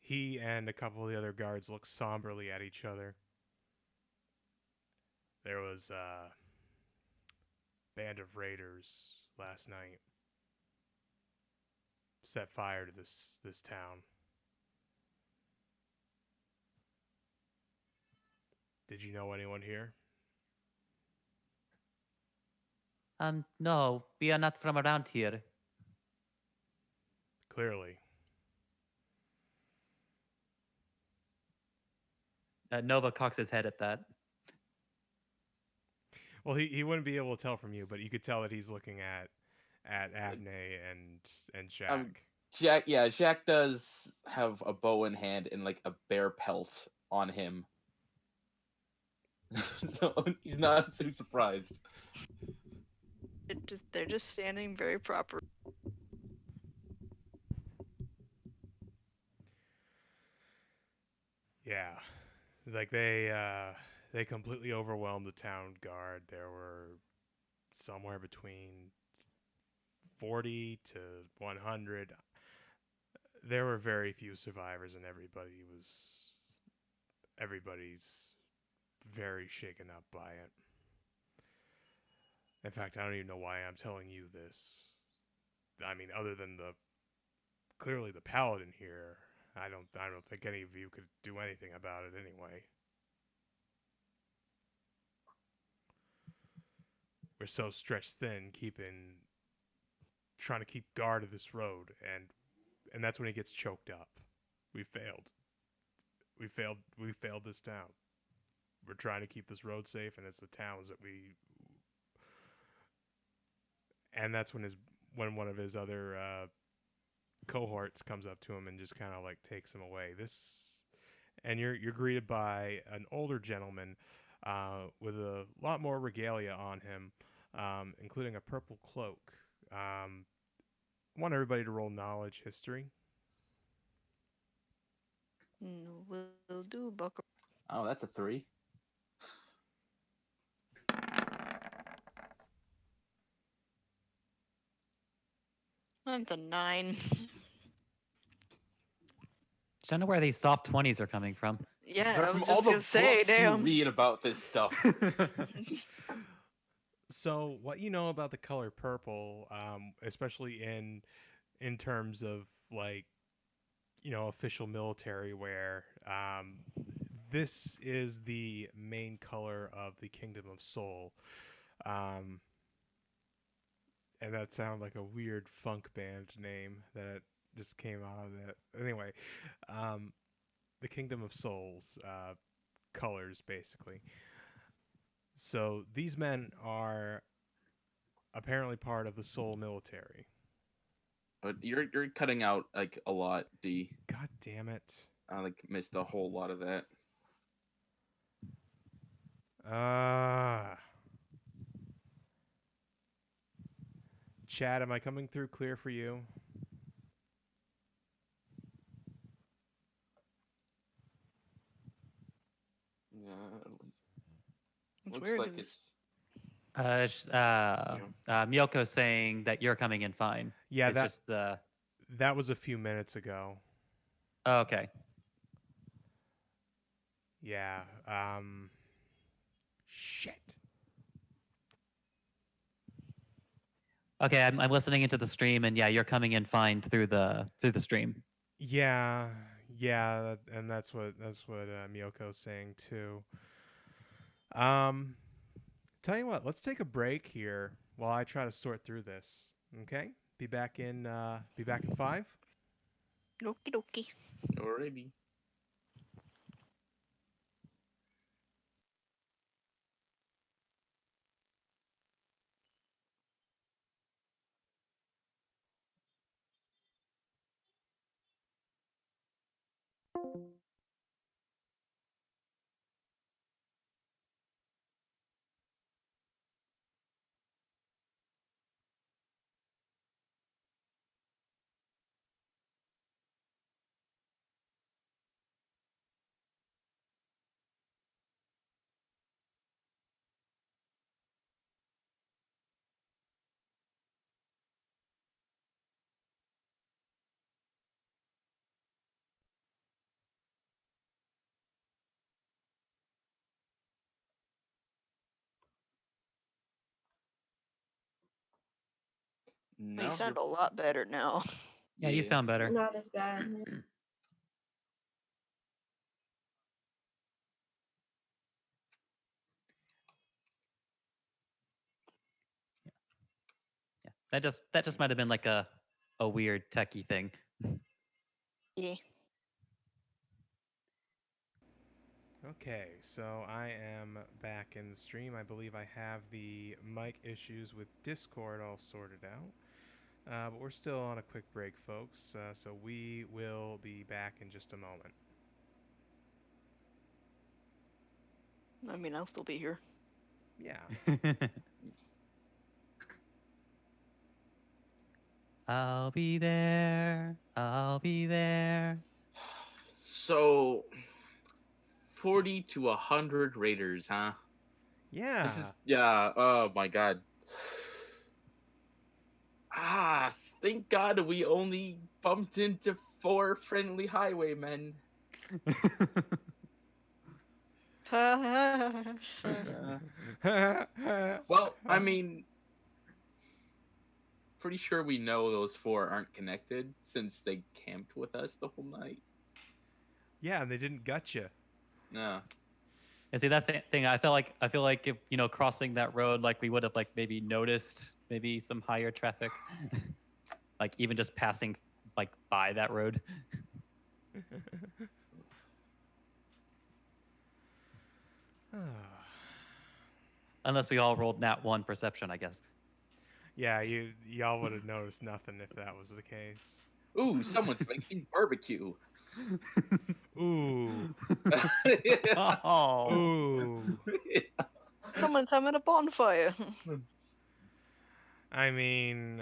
He and a couple of the other guards look somberly at each other. There was a band of raiders last night. Set fire to this town. Did you know anyone here? No, we are not from around here. Clearly. Nova cocks his head at that. Well, he wouldn't be able to tell from you, but you could tell that he's looking at Avne and Jack. Jack does have a bow in hand and like a bear pelt on him. So he's not too surprised. They're just standing very proper. Yeah. Like they completely overwhelmed the town guard. There were somewhere between 40 to 100. There were very few survivors, and everybody's very shaken up by it. In fact, I don't even know why I'm telling you this. I mean, other than clearly the paladin here, I don't think any of you could do anything about it anyway. We're so stretched thin, trying to keep guard of this road, and that's when he gets choked up. We failed. We failed this town. We're trying to keep this road safe, and it's the towns that we. And that's when one of his other cohorts comes up to him and just kind of like takes him away. And you're greeted by an older gentleman with a lot more regalia on him, including a purple cloak. I want everybody to roll knowledge history. Will do, Bucker. Oh, that's a 3. And a 9. Don't know where these soft 20s are coming from. Yeah, They're I was from all just the gonna say, books you damn. read about this stuff. So, what you know about the color purple, especially in terms of like, official military wear, this is the main color of the Kingdom of Soul, and that sounded like a weird funk band name that just came out of that. Anyway, the Kingdom of Souls colors, basically. So these men are apparently part of the Soul military. But you're cutting out like a lot, D. God damn it. I like missed a whole lot of that. Chad, am I coming through clear for you? Yeah, It's looks weird. like 'cause it's Miyoko saying that you're coming in fine. Yeah, It's just the. that was a few minutes ago. Oh, okay. Yeah. Shit. Okay, I'm listening into the stream, and yeah, you're coming in fine through the stream. Yeah, and that's what Miyoko's saying too. Tell you what, let's take a break here while I try to sort through this. Okay, be back in 5. Okie dokie. already. You sound a lot better now. Yeah, you sound better. Not as bad. Yeah, that just might have been like a weird techie thing. Yeah. Okay, so I am back in the stream. I believe I have the mic issues with Discord all sorted out. But we're still on a quick break, folks. So we will be back in just a moment. I mean, I'll still be here. Yeah. I'll be there. I'll be there. So 40 to 100 raiders, huh? Yeah. Yeah. Oh my god. Thank God we only bumped into 4 friendly highwaymen. Well, I mean, pretty sure we know those 4 aren't connected since they camped with us the whole night. Yeah, and they didn't gut you. No. And see, that's the thing. I feel like if crossing that road, like we would have like maybe noticed maybe some higher traffic, like even just passing like by that road. Unless we all rolled nat 1 perception, I guess. Yeah, y'all would have noticed nothing if that was the case. Ooh, someone's making barbecue. Ooh. Oh. Ooh. Someone's having a bonfire. I mean,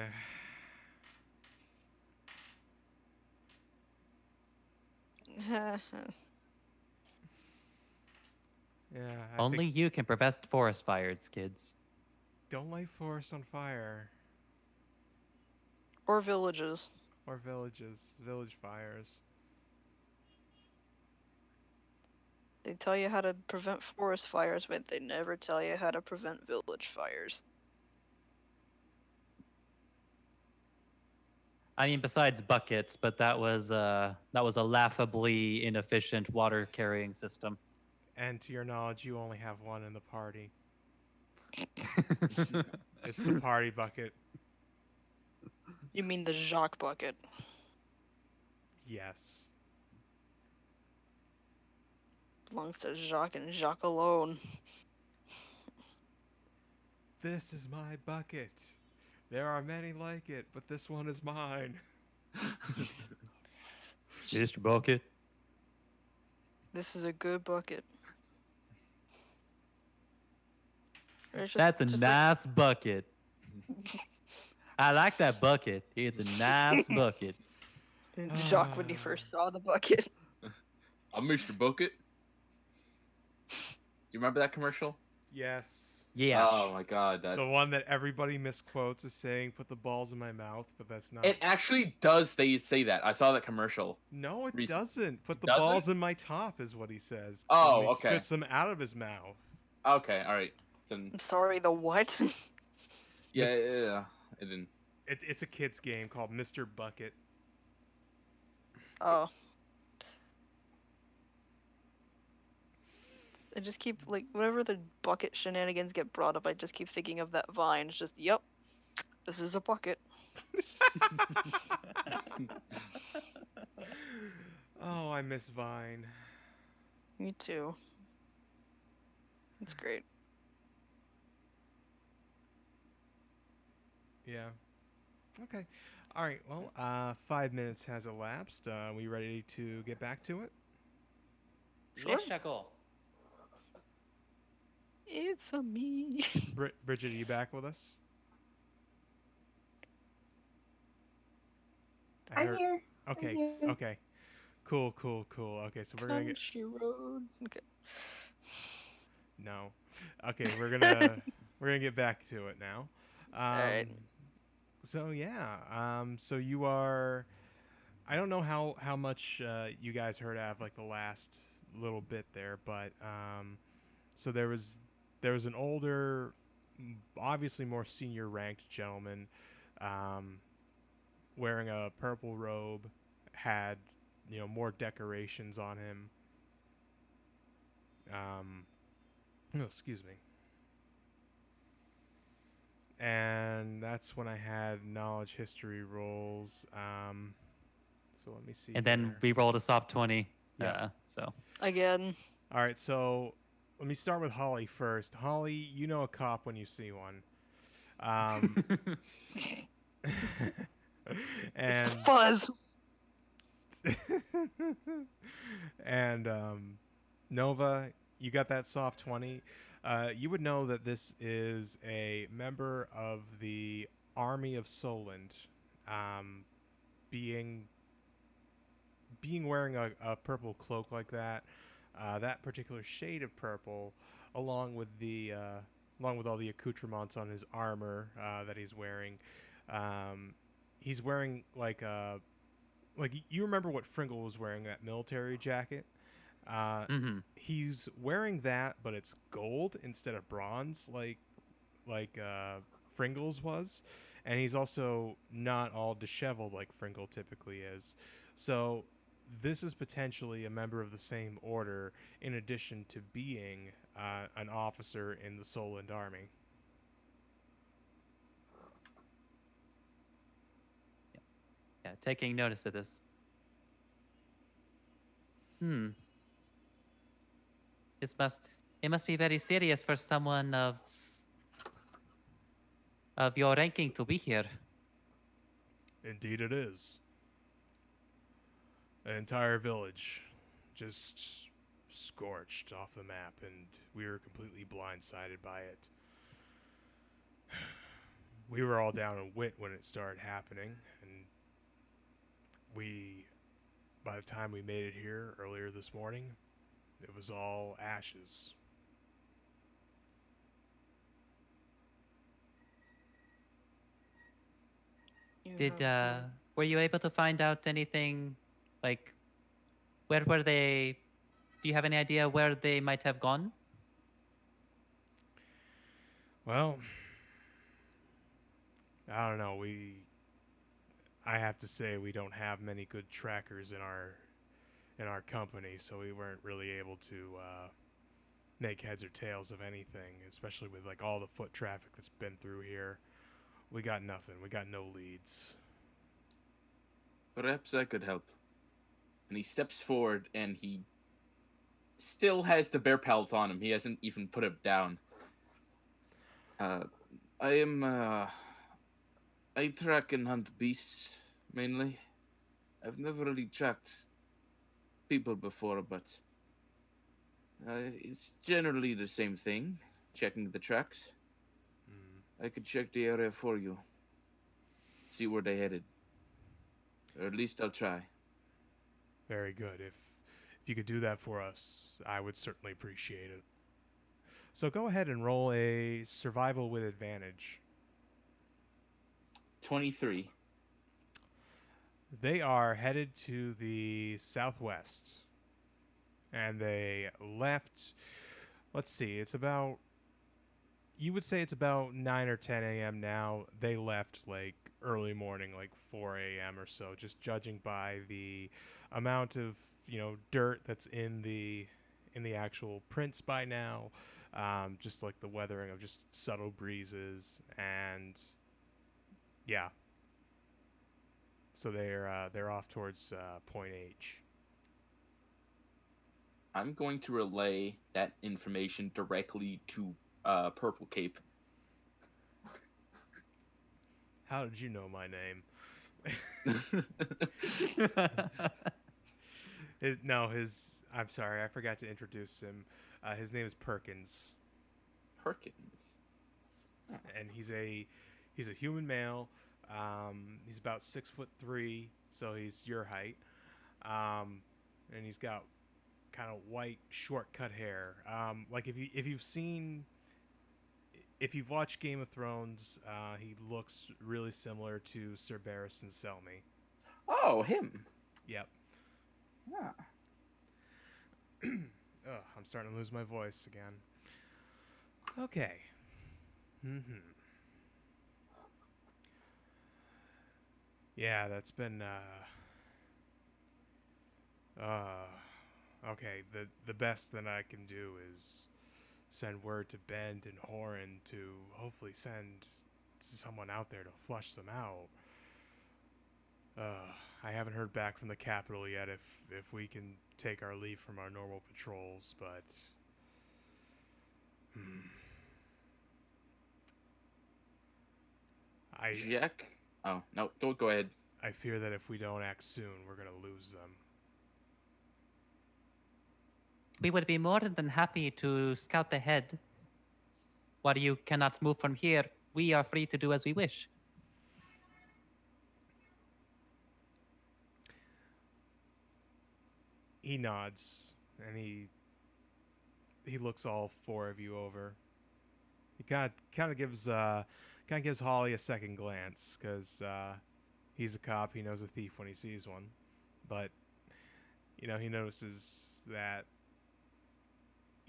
yeah. Only you can prevent forest fires, kids. Don't light forests on fire Or villages. or village fires. They tell you how to prevent forest fires, but they never tell you how to prevent village fires. I mean, besides buckets, but that was a laughably inefficient water carrying system. And to your knowledge, you only have one in the party. It's the party bucket. You mean the Jacques bucket? Yes. Belongs to Jacques and Jacques alone. This is my bucket. There are many like it, but this one is mine. Mr. Bucket. This is a good bucket. That's a nice bucket. I like that bucket. It's a nice bucket. Jacques when he first saw the bucket. I'm Mr. Bucket. You remember that commercial? Yes. Yeah. Oh my god, that The one that everybody misquotes is saying, "Put the balls in my mouth," but that's not. it actually does. They say that. I saw that commercial. No, it Recent- doesn't. Put the Doesn't? balls in my top is what he says. Oh, when he okay. Spits them out of his mouth. Okay, all right. Then I'm sorry, the what? yeah, Mis- yeah. It didn't. It's a kid's game called Mr. Bucket. Oh. I just keep, like, whenever the bucket shenanigans get brought up, I just keep thinking of that vine. It's just, yep, this is a bucket. Oh, I miss Vine. Me too. It's great. Yeah. Okay. All right. Well, 5 minutes has elapsed. We ready to get back to it? Sure. Shekel. It's a me. Bridget, are you back with us? I'm here. Okay. here. Okay. Cool. Okay, so we're gonna get. Country road. Okay. No. Okay, we're gonna get back to it now. Alright. So yeah. So you are. I don't know how much you guys heard of like the last little bit there, but so there was an older, obviously more senior ranked gentleman, wearing a purple robe, had more decorations on him. Oh, excuse me. And that's when I had knowledge history rolls. So let me see. And then here. we rolled a soft 20. Yeah. So Again. All right, so let me start with Holly first. Holly, you know a cop when you see one. And Fuzz. and Nova, you got that soft 20. You would know that this is a member of the Army of Soland, being wearing a purple cloak like that, that particular shade of purple, along with all the accoutrements on his armor that he's wearing. He's wearing like you remember what Fringle was wearing, that military jacket. He's wearing that, but it's gold instead of bronze, like Fringle's was, and he's also not all disheveled like Fringle typically is. So this is potentially a member of the same order, in addition to being an officer in the Solent Army. Yeah, taking notice of this. It must be very serious for someone of your ranking to be here. Indeed, it is. An entire village just scorched off the map, and we were completely blindsided by it. We were all down in Wit when it started happening, and by the time we made it here earlier this morning, it was all ashes. Were you able to find out anything, like, where were they? Do you have any idea where they might have gone? Well, I don't know. I have to say we don't have many good trackers in our company, so we weren't really able to make heads or tails of anything, especially with like all the foot traffic that's been through here. We got nothing. We got no leads. Perhaps I could help. And he steps forward, and he still has the bear pelt on him. He hasn't even put it down. I track and hunt beasts, mainly. I've never really tracked people before, but it's generally the same thing, checking the tracks. I could check the area for you, see where they headed. Or at least I'll try. Very good. If you could do that for us, I would certainly appreciate it. So go ahead and roll a survival with advantage. 23. They are headed to the southwest. And they left, let's see, you would say it's about 9 or 10 a.m. now. They left like early morning, like 4 a.m. or so, just judging by the amount of, dirt that's in the actual prints by now. Just like the weathering of just subtle breezes, and yeah. So they're off towards Point H. I'm going to relay that information directly to Purple Cape. How did you know my name? I'm sorry, I forgot to introduce him. His name is Perkins. Perkins. And he's a human male. He's about 6'3", so he's your height. And he's got kind of white, short-cut hair. Like if you've watched Game of Thrones, he looks really similar to Sir Barristan Selmy. Oh, him. Yep. Yeah. I'm starting to lose my voice again. Okay. Yeah, that's been okay. The best that I can do is send word to Bend and Horan to hopefully send someone out there to flush them out. I haven't heard back from the capital yet if we can take our leave from our normal patrols, but Jack? Oh, no, go ahead. I fear that if we don't act soon, we're going to lose them. We would be more than happy to scout ahead. While you cannot move from here, we are free to do as we wish. He nods, and he looks all four of you over. He kind of gives Holly a second glance, because he's a cop. He knows a thief when he sees one, but he notices that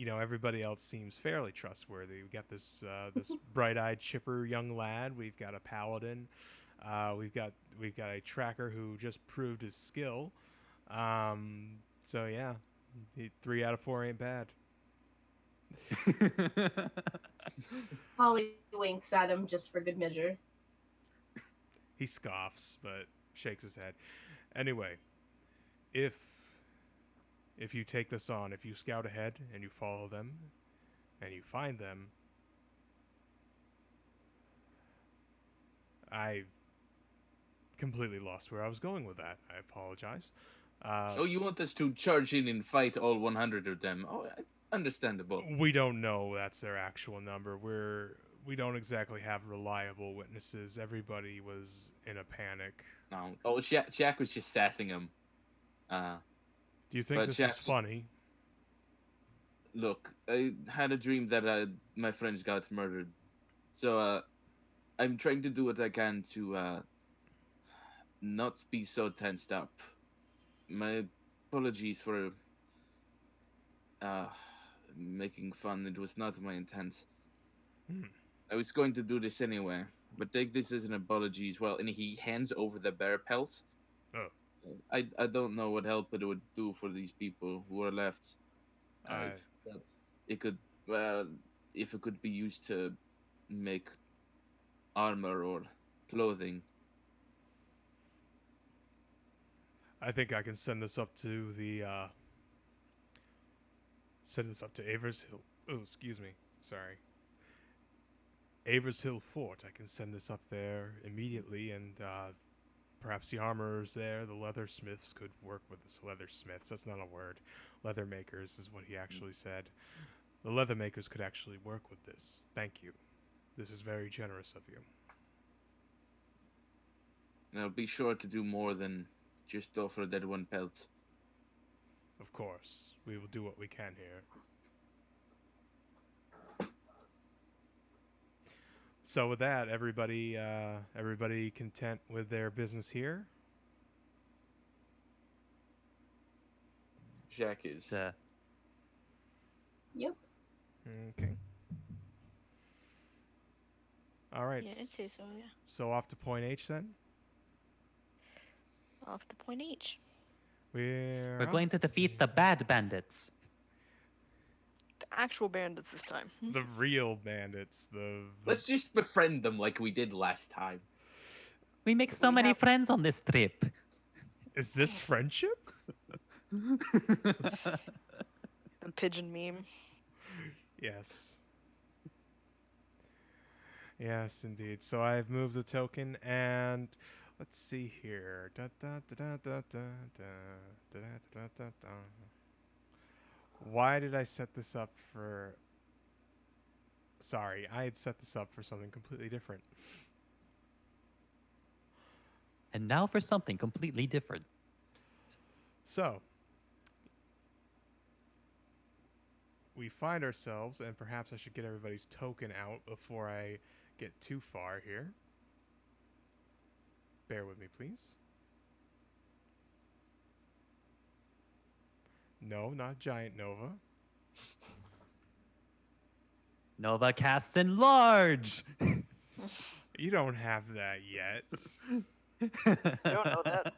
you know, everybody else seems fairly trustworthy. We got this this bright-eyed, chipper young lad. We've got a paladin. We've got a tracker who just proved his skill. So yeah, 3 out of 4 ain't bad. Holly winks at him just for good measure. He scoffs, but shakes his head. Anyway, if you take this on, if you scout ahead and you follow them and you find them, I completely lost where I was going with that. I apologize. Oh, you want us to charge in and fight all 100 of them? Oh, understandable. We don't know that's their actual number. We don't exactly have reliable witnesses. Everybody was in a panic. No. Oh, Jack was just sassing him. Do you think But this Jack- is funny? Look, I had a dream that my friends got murdered. So, I'm trying to do what I can to not be so tensed up. My apologies for making fun. It was not my intent. Hmm. I was going to do this anyway, but take this as an apology as well. And he hands over the bear pelt. Oh. I don't know what help it would do for these people who are left. It could, well, if it could be used to make armor or clothing. I think I can send this up to the Avers Hill. Oh, excuse me. Sorry. Avers Hill Fort. I can send this up there immediately, and perhaps the armorers there, the leathersmiths, could work with this. Leathersmiths, that's not a word. Leather makers is what he actually said. The leather makers could actually work with this. Thank you. This is very generous of you. Now be sure to do more than just offer that one pelt. Of course, we will do what we can here. So with that, everybody content with their business here? Jack is. Yep. Okay. All right. Yeah, I'd say so, yeah. So off to Point H then? Off to Point H. We're going to defeat the bad bandits. The actual bandits this time. the real bandits. The Let's just befriend them like we did last time. We make so We many have- friends on this trip. Is this friendship? The pigeon meme. Yes. Yes, indeed. So I've moved the token, and let's see here. Da, da, da, da, da, da, da, da, da, da, da. Why did I set this up for... Sorry, I had set this up for something completely different. And now for something completely different. So, we find ourselves, and perhaps I should get everybody's token out before I get too far here. Bear with me, please. No, not Giant Nova. Nova casts enlarge. You don't have that yet. You don't know that.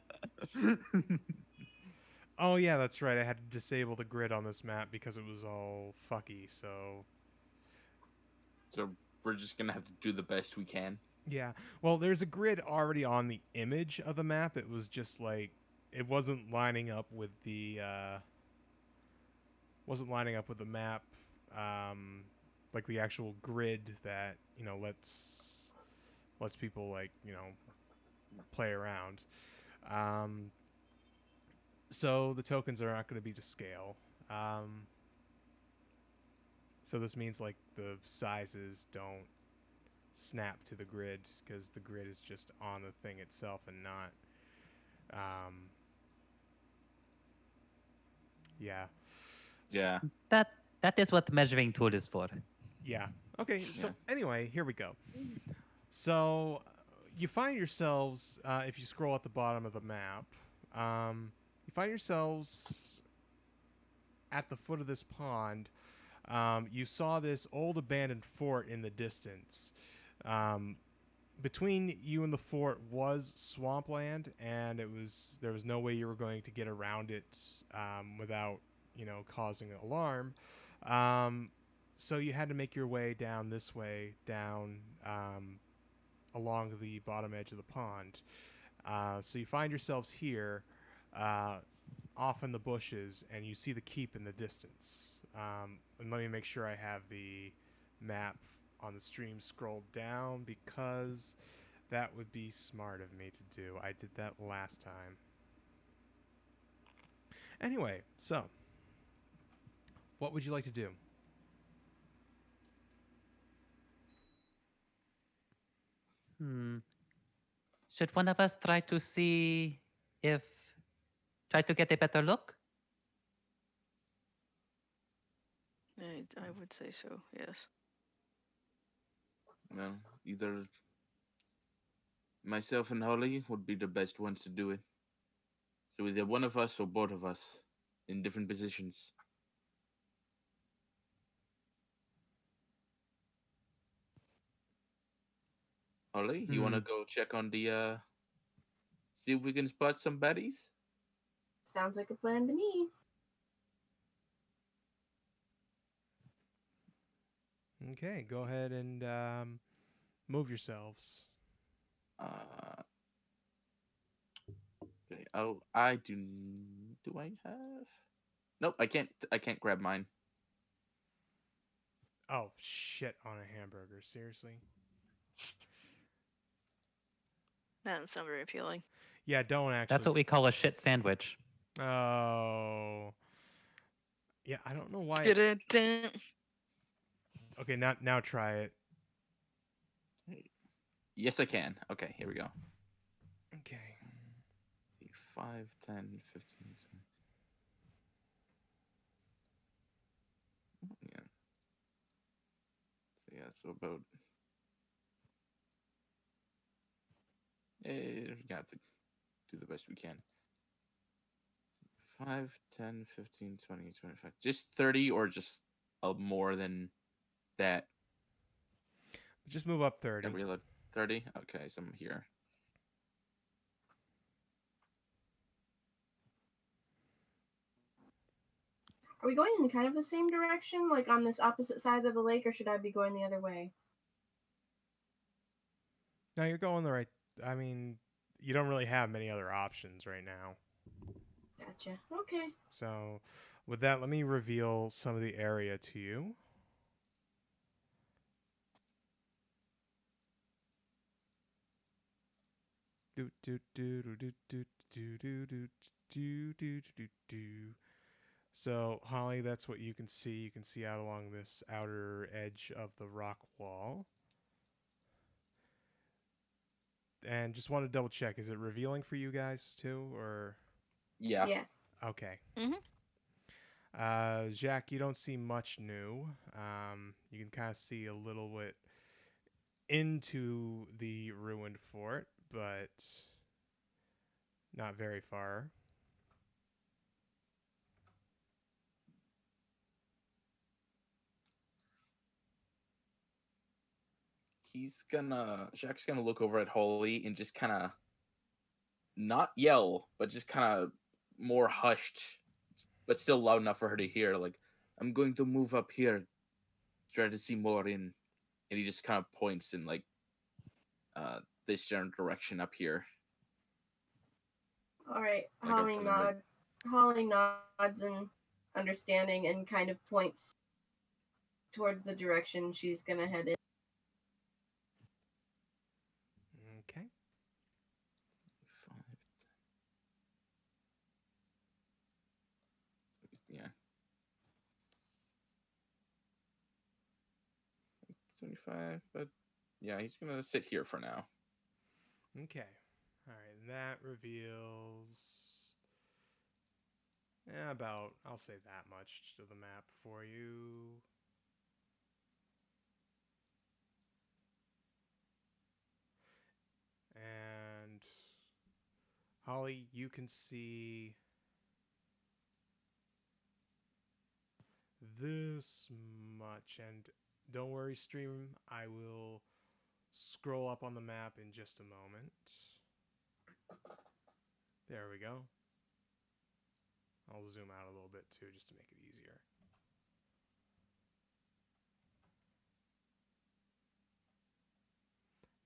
Oh, yeah, that's right. I had to disable the grid on this map because it was all fucky, so... So we're just gonna have to do the best we can. Yeah. Well, there's a grid already on the image of the map. It was just like... It wasn't lining up with the, map, like the actual grid that, you know, lets people, like, you know, play around. So the tokens are not going to be to scale. So this means, like, the sizes don't snap to the grid because the grid is just on the thing itself and not... yeah. Yeah. That is what the measuring tool is for. Yeah. Okay. So Yeah. anyway, here we go. So you find yourselves, if you scroll at the bottom of the map, you find yourselves at the foot of this pond, You saw this old abandoned fort in the distance. Between you and the fort was swampland, and there was no way you were going to get around it without causing an alarm. So you had to make your way down this way, down along the bottom edge of the pond. So you find yourselves here, off in the bushes, and you see the keep in the distance. And let me make sure I have the map on the stream scrolled down, because that would be smart of me to do. I did that last time. Anyway, so what would you like to do? Should one of us try to see if try to get a better look? I would say so, yes. Well, either myself and Holly would be the best ones to do it. So either one of us or both of us in different positions. Holly, you want to go check on the, see if we can spot some baddies? Sounds like a plan to me. Okay, go ahead and move yourselves. Okay. Oh, I do. Do I have? Nope, I can't. I can't grab mine. Oh, shit on a hamburger. Seriously? That doesn't sound very appealing. Yeah, don't actually. That's what we call a shit sandwich. Oh. Yeah, I don't know why. Dun-dun-dun. Okay, now try it. Yes, I can. Okay, here we go. Okay. 5, 10, 15, 20. Yeah. So, yeah, so about. We have to do the best we can. 5, 10, 15, 20, 25. Just 30 or just more than that? Just move up 30. 30? Okay, so I'm here. Are we going in kind of the same direction, like on this opposite side of the lake, or should I be going the other way? No, you're going the right. I mean, you don't really have many other options right now. Gotcha. Okay. So, with that, let me reveal some of the area to you. Do do do do do do do do do do do do do. So, Holly, that's what you can see. You can see out along this outer edge of the rock wall. And just want to double check, is it revealing for you guys too, or? Yeah. Yes. Okay. Mm-hmm. Jack, you don't see much new. You can kind of see a little bit into the ruined fort, but not very far. Jack's gonna look over at Holly and just kind of not yell, but just kind of more hushed, but still loud enough for her to hear. Like, I'm going to move up here, try to see more in, and he just kind of points in like this general direction up here. All right. Like up from the mid- Holly nods in understanding and kind of points towards the direction she's gonna head in. Okay. 5, 10. Yeah. 25, but yeah, he's gonna sit here for now. Okay. All right. And that reveals about, I'll say that much to the map for you. And Holly, you can see this much. And don't worry, stream, I will scroll up on the map in just a moment. There we go. I'll zoom out a little bit too, just to make it easier.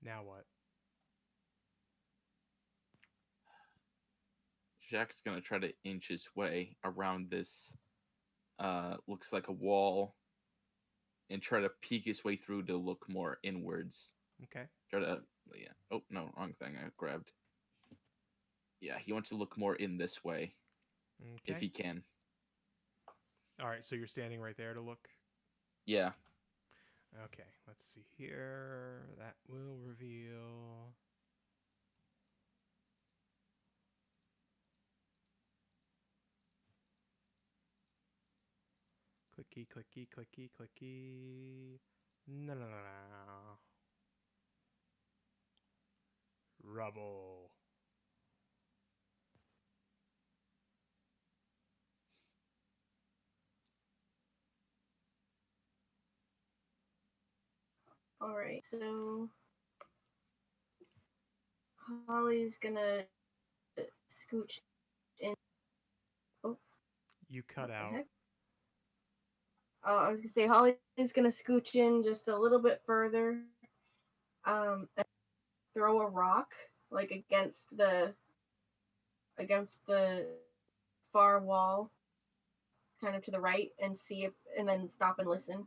Now what? Jack's gonna try to inch his way around this looks like a wall and try to peek his way through to look more inwards. Okay. Try to oh no, wrong thing I grabbed. Yeah, he wants to look more in this way if Okay. he can. All right, so you're standing right there to look? Yeah. Okay, let's see here. That will reveal. Clicky, clicky, clicky, clicky. No, no, no, no. Rubble. All right, so Holly's gonna scooch in. Oh, You cut what the out. heck? Oh, I was gonna say Holly's gonna scooch in just a little bit further, and throw a rock like against the far wall, kind of to the right, and see if, and then stop and listen,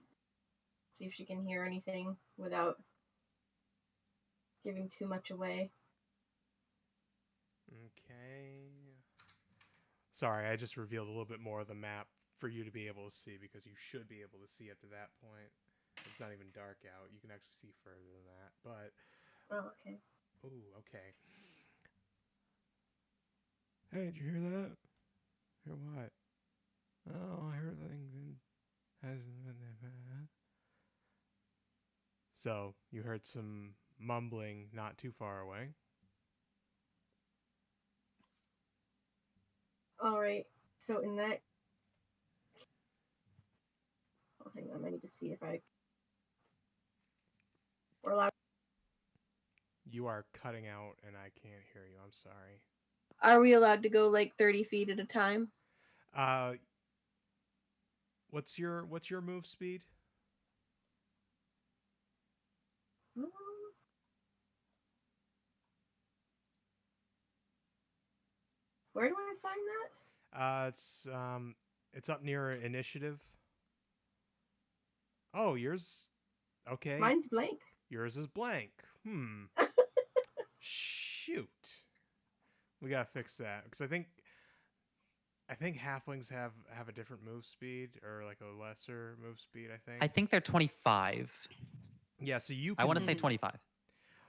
see if she can hear anything without giving too much away. Okay. Sorry, I just revealed a little bit more of the map for you to be able to see, because you should be able to see up to that point. It's not even dark out. You can actually see further than that. But Oh, okay. ooh, okay. Hey, did you hear that? Hear what? Oh, I heard things hasn't been that bad. So you heard some mumbling not too far away. All right. So in that, oh, hang on. I need to see if we're allowed. You are cutting out, and I can't hear you. I'm sorry. Are we allowed to go like 30 feet at a time? What's your move speed? Where do I find that? It's up near initiative. Oh, yours. Okay. Mine's blank. Yours is blank. Shoot. We gotta fix that, because I think halflings have a different move speed, or like a lesser move speed. I think they're 25. Yeah. So you. I want to say 25.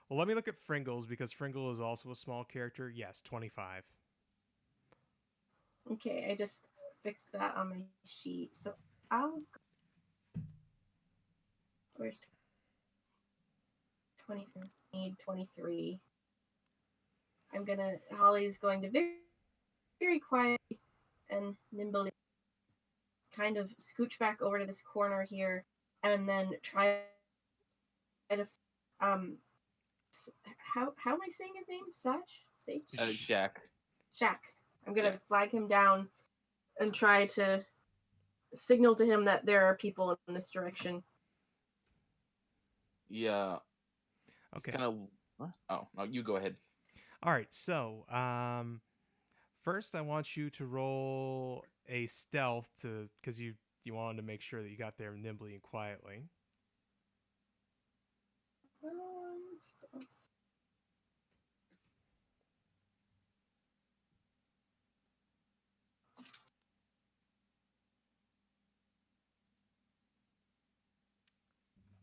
Well, let me look at Fringle's, because Fringle is also a small character. Yes, 25. Okay, I just fixed that on my sheet. So I'll. Where's 23? Need 23. Holly's going to very, very quietly and nimbly kind of scooch back over to this corner here, and then try to, how am I saying his name? Sage? Jack. Shaq. I'm gonna flag him down and try to signal to him that there are people in this direction. Yeah. Okay. Kind of. Oh no, you go ahead. All right. So, first I want you to roll a stealth because you wanted to make sure that you got there nimbly and quietly. Stealth.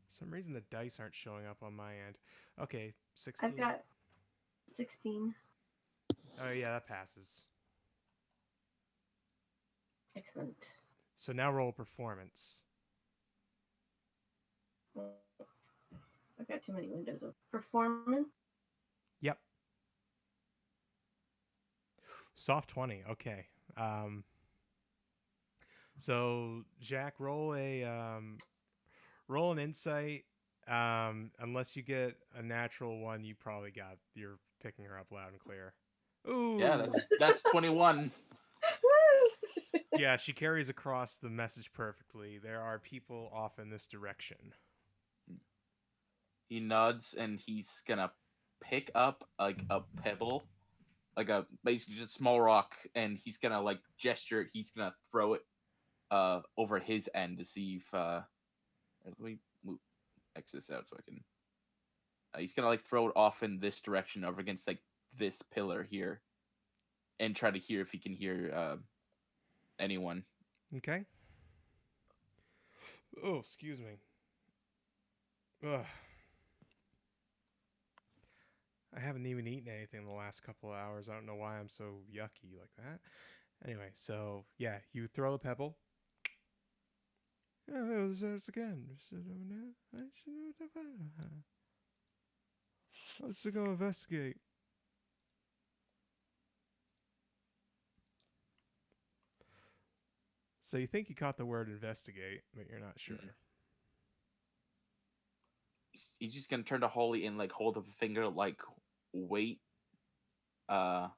For some reason the dice aren't showing up on my end. Okay, 16. I've got 16. Oh yeah, that passes. Excellent. So now roll performance. I've got too many windows of performance. Yep. Soft 20. Okay. So Jack, roll an insight. Unless you get a natural one, you're picking her up loud and clear. Yeah, Ooh. that's 21. Yeah, she carries across the message perfectly. There are people off in this direction. He nods and he's gonna pick up like a pebble, like a basically just a small rock, and he's gonna like gesture. He's gonna throw it over his end to see if let me move X this out so I can. He's gonna like throw it off in this direction over against like this pillar here, and try to hear if he can hear anyone. Okay. Oh, excuse me. Ugh. I haven't even eaten anything in the last couple of hours. I don't know why I'm so yucky like that. Anyway, so yeah, you throw the pebble. Yeah, there's again. Let's go investigate. So you think you caught the word investigate, but you're not sure. He's just gonna turn to Holly and like hold up a finger, like wait. Yeah,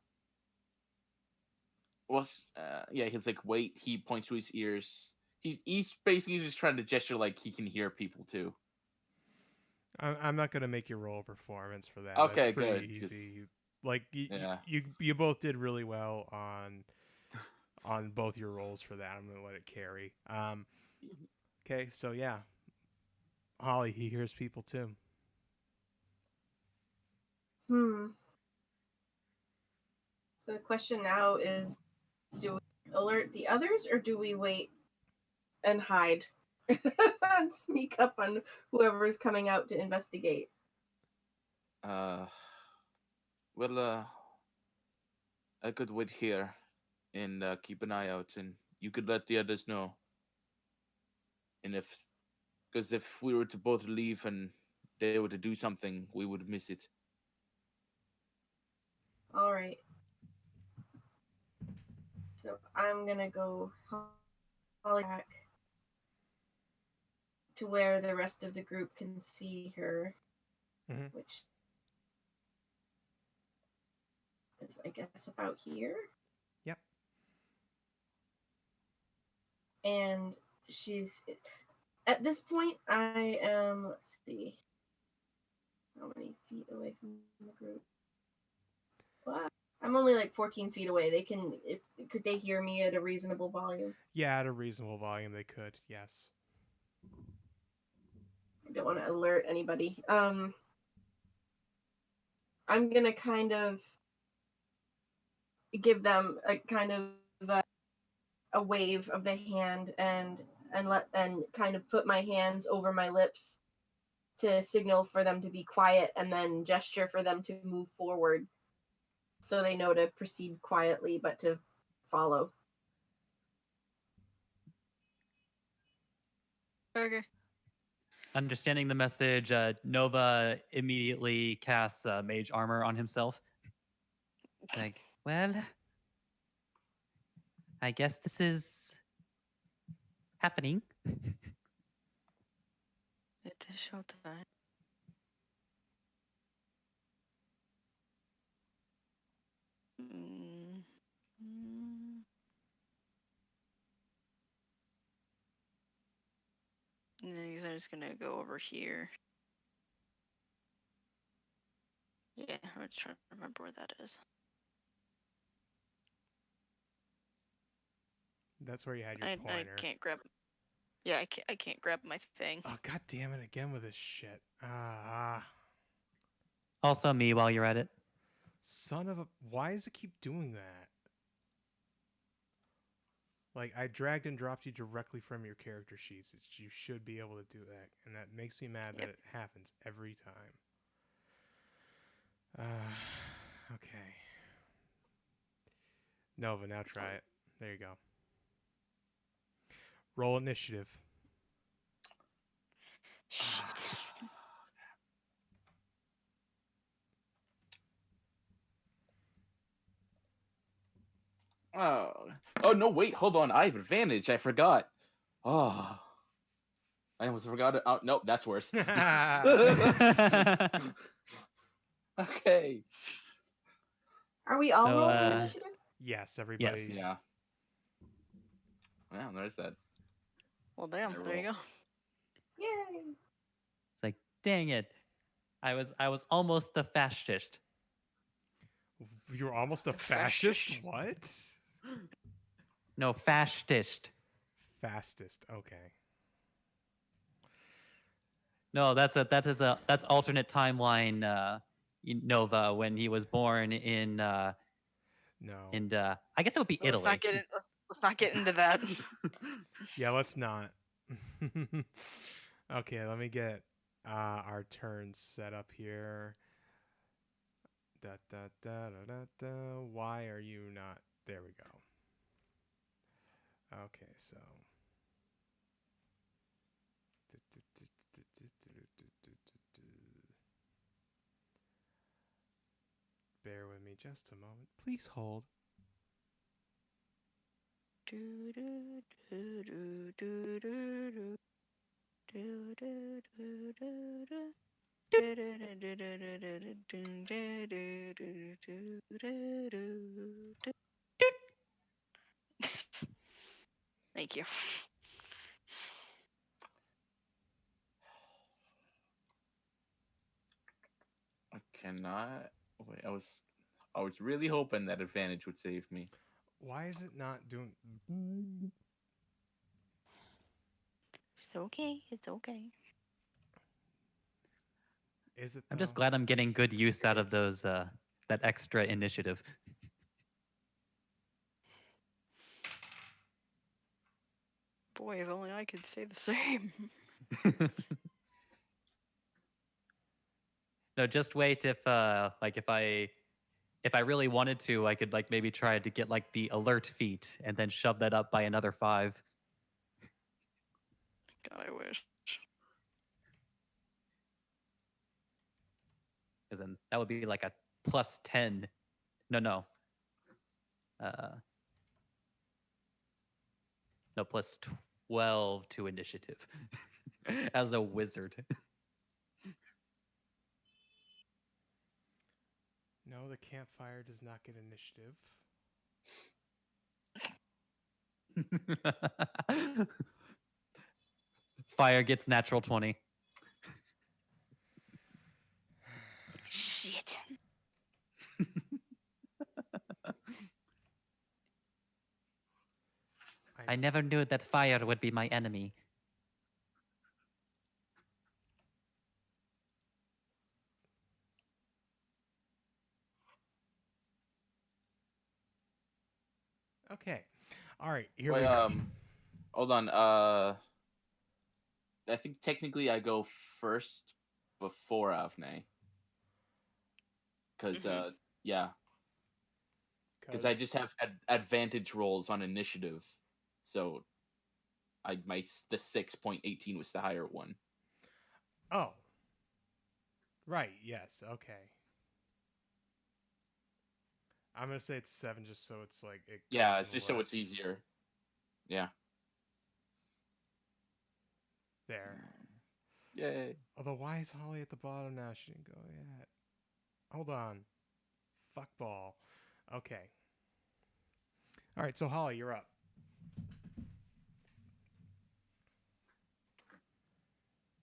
he's like wait. He points to his ears. He's basically just trying to gesture like he can hear people too. I'm not gonna make you roll a performance for that. Okay, That's pretty good, 'cause- easy. Like Yeah. you both did really well on both your rolls for that. I'm gonna let it carry. Okay, so yeah, Holly, he hears people too. So the question now is, do we alert the others or do we wait and hide and sneak up on whoever is coming out to investigate? Well, I could wait here and keep an eye out, and you could let the others know. And because if we were to both leave and they were to do something, we would miss it. All right. So I'm gonna go back to where the rest of the group can see her, which is, I guess, about here. Yep. And she's at this point. I am. Let's see. How many feet away from the group? Wow. I'm only like 14 feet away. Could they hear me at a reasonable volume? Yeah, at a reasonable volume, they could. Yes. I don't want to alert anybody. I'm gonna kind of give them a kind of a wave of the hand and kind of put my hands over my lips to signal for them to be quiet, and then gesture for them to move forward so they know to proceed quietly but to follow. Okay. Understanding the message, Nova immediately casts mage armor on himself. Like, well, I guess this is happening. It is showtime. And then I'm just gonna go over here. Yeah, I'm just trying to remember where that is. That's where you had your I pointer. can't grab. Yeah, I can't grab my thing. Oh, god damn it again with this shit. Also me while you're at it. Son of a... Why does it keep doing that? Like, I dragged and dropped you directly from your character sheets. You should be able to do that. And that makes me mad that it happens every time. Okay. Nova, now try it. There you go. Roll initiative. Shit. Oh no! Wait, hold on. I have advantage. I forgot. Oh, I almost forgot it. Oh nope, that's worse. Okay. Are we all So, rolling initiative? Yes, everybody. Yes. Yeah. Yeah, there's that. Well, damn. I There you roll. go. Yay! It's like, dang it. I was almost a fascist. You're almost a The fascist? fascist. What? No, fascist. Fastest. Okay. No, that's alternate timeline. Nova when he was born in No. I guess it would be Let's Italy. not get in, let's not get into that. Yeah, let's not. Okay, let me get our turns set up here. Da, da, da, da, da, da. Why are you not? There we go. Okay, so. Bear with me just a moment. Please hold. Thank you. I cannot. Wait, I was really hoping that advantage would save me. Why is it not doing? It's okay. It's okay. Is it? I'm just though? glad I'm getting good use It out of is. those that extra initiative. Boy, if only I could say the same. No, just wait if if I really wanted to, I could like maybe try to get like the alert feat and then shove that up by another 5. God, I wish. Because then that would be like a plus 10. No. Uh, no, plus 12 to initiative as a wizard. No, the campfire does not get initiative. Fire gets natural 20. Shit. I never knew that fire would be my enemy. Okay. All right. Here Wait, we go. hold on. I think technically I go first before Avne. Because yeah, because I just have advantage rolls on initiative, so the 6.18 was the higher one. Oh. Right. Yes. Okay. I'm gonna say it's 7, just so it's like it. Yeah, goes it's to the just so it's list. easier. Yeah. There. Yay. Although, why is Holly at the bottom now? She didn't go yet. Hold on. Fuck ball. Okay. All right. So Holly, you're up.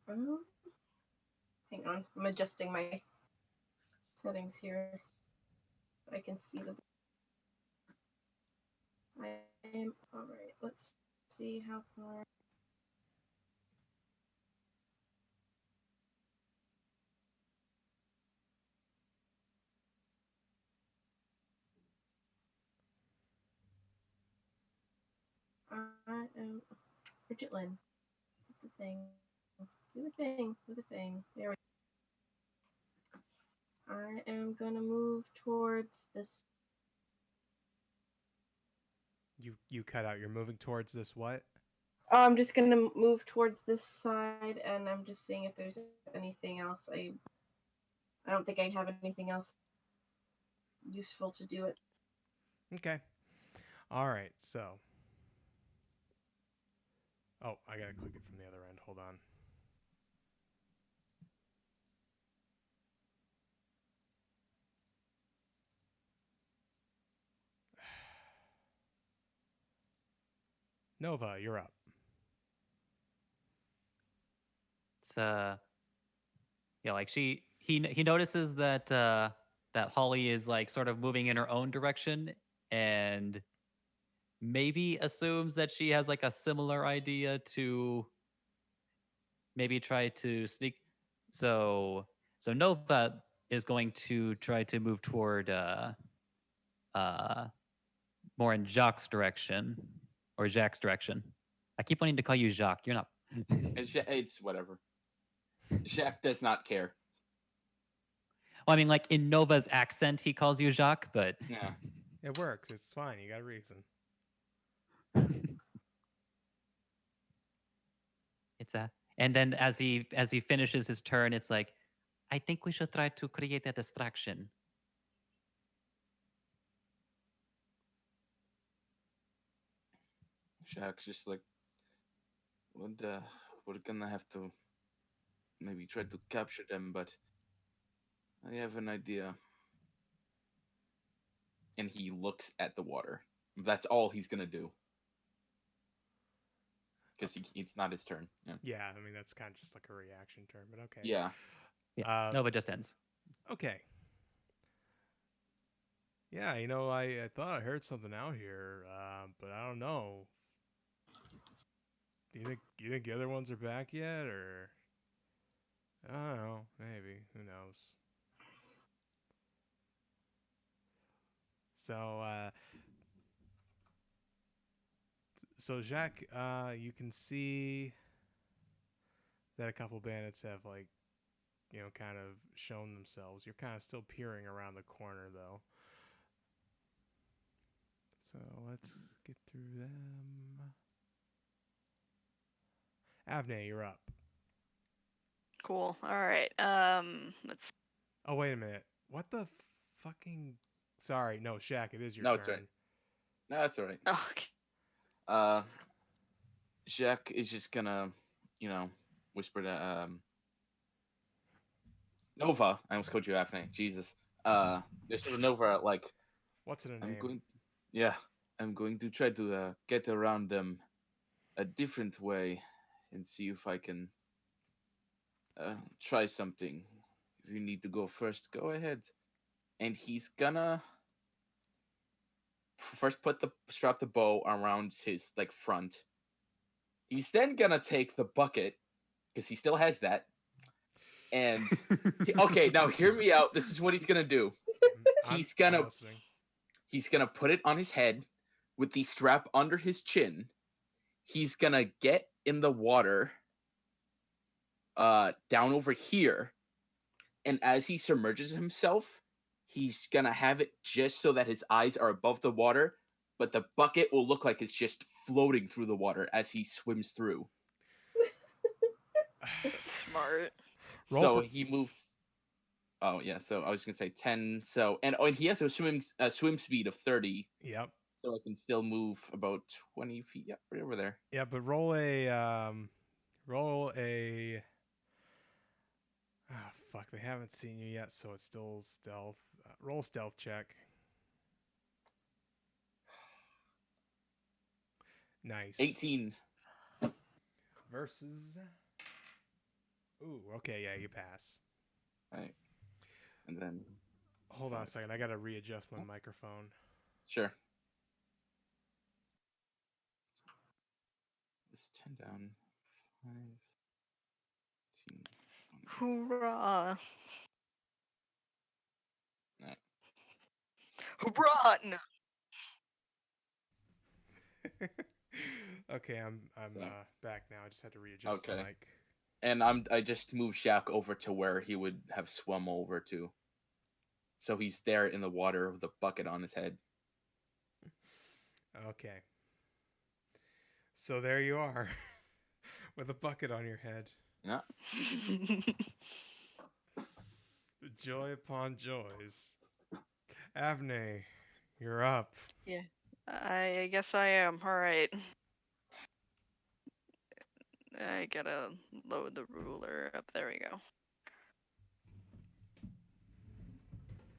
Hang on, I'm adjusting my settings here. I can see the. I am all right. Let's see how far. I am Bridget Lynn. Do the thing. Do the thing. Do the thing. There we go. I am gonna move towards this. You cut out. You're moving towards this what? Oh, I'm just gonna move towards this side, and I'm just seeing if there's anything else. I don't think I have anything else useful to do it. Okay. All right, so. Oh, I gotta click it from the other end. Hold on. Nova, you're up. It's yeah, like he notices that that Holly is like sort of moving in her own direction and maybe assumes that she has like a similar idea to maybe try to sneak. So Nova is going to try to move toward uh more in Jacques' direction or Jacques' direction. I keep wanting to call you Jacques. You're not. It's whatever. Jack does not care. Well, I mean, like in Nova's accent, he calls you Jacques, but Yeah. It works. It's fine. You got a reason. it's a. And then as he finishes his turn, it's like, I think we should try to create a distraction. Jack's just like, we're gonna have to maybe try to capture them, but I have an idea. And he looks at the water. That's all he's gonna do. Because it's not his turn. Yeah. Yeah, I mean that's kind of just like a reaction turn, but okay. Yeah. Yeah, Nova just ends. Okay. Yeah, you know, I thought I heard something out here, but I don't know. Do you think the other ones are back yet, or I don't know, maybe, who knows? So, Jacques, you can see that a couple bandits have like, kind of shown themselves. You're kind of still peering around the corner though. So let's get through them. Avne, you're up. Cool. All right. Let's. Oh, wait a minute. What the fucking... Sorry, no, Shaq, it is your No, turn. it's right. No, that's all right. Oh, okay. Jack is just gonna, whisper to Nova. I almost called you Afne. Jesus. There's Nova like, What's in a name? I'm going to try to get around them a different way and see if I can try something. If you need to go first, go ahead. And he's gonna first strap the bow around his like front. He's then gonna take the bucket because he still has that. And okay, now hear me out. This is what he's gonna do. I'm listening. He's gonna put it on his head with the strap under his chin. He's gonna get in the water down over here, and as he submerges himself, he's gonna have it just so that his eyes are above the water, but the bucket will look like it's just floating through the water as he swims through. Smart. He moves. Oh yeah, so I was gonna say 10. So and he has a swim speed of 30. Yep. So I can still move about 20 feet. Yep, right over there. Yeah, but roll a ah, fuck, they haven't seen you yet, so it's still stealth. Roll stealth check. Nice. 18. Versus... Ooh, okay, yeah, you pass. Right. And then... Hold on a second, I gotta readjust my microphone. Sure. It's 10 down. 5... 10... Hoorah! Right. Hoorah! No. Okay, I'm back now. I just had to readjust the mic. And I just moved Shaq over to where he would have swum over to. So he's there in the water with a bucket on his head. Okay. So there you are, with a bucket on your head. Yeah. Joy upon joys. Avne, you're up. Yeah. I guess I am. Alright. I gotta load the ruler up. There we go.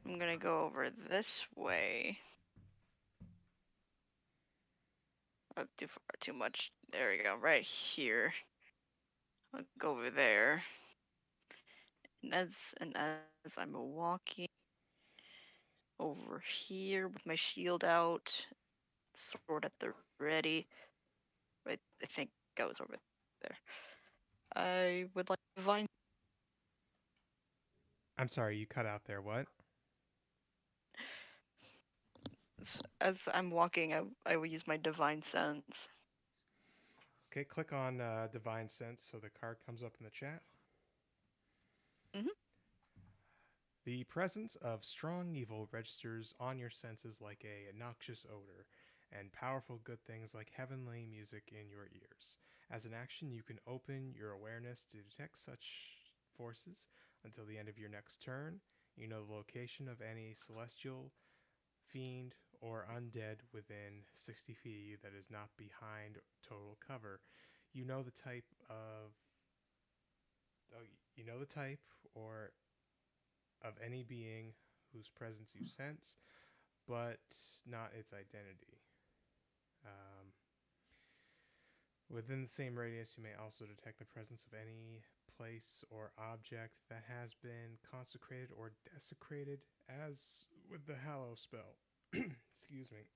I'm gonna go over this way. Up too far, too much. There we go. Right here. I'll go over there. And as I'm walking over here with my shield out, sword at the ready. I think I was over there. I would like divine. I'm sorry, you cut out there. What? As I'm walking, I will use my divine sense. Okay, click on Divine Sense so the card comes up in the chat. Mhm. The presence of strong evil registers on your senses like a noxious odor, and powerful good things like heavenly music in your ears. As an action, you can open your awareness to detect such forces until the end of your next turn. You know the location of any celestial, fiend, or undead within 60 feet of you that is not behind total cover. You know the type of you know the type or of any being whose presence you sense, but not its identity. Um, Within the same radius, you may also detect the presence of any place or object that has been consecrated or desecrated, as with the Hallow spell. Excuse me.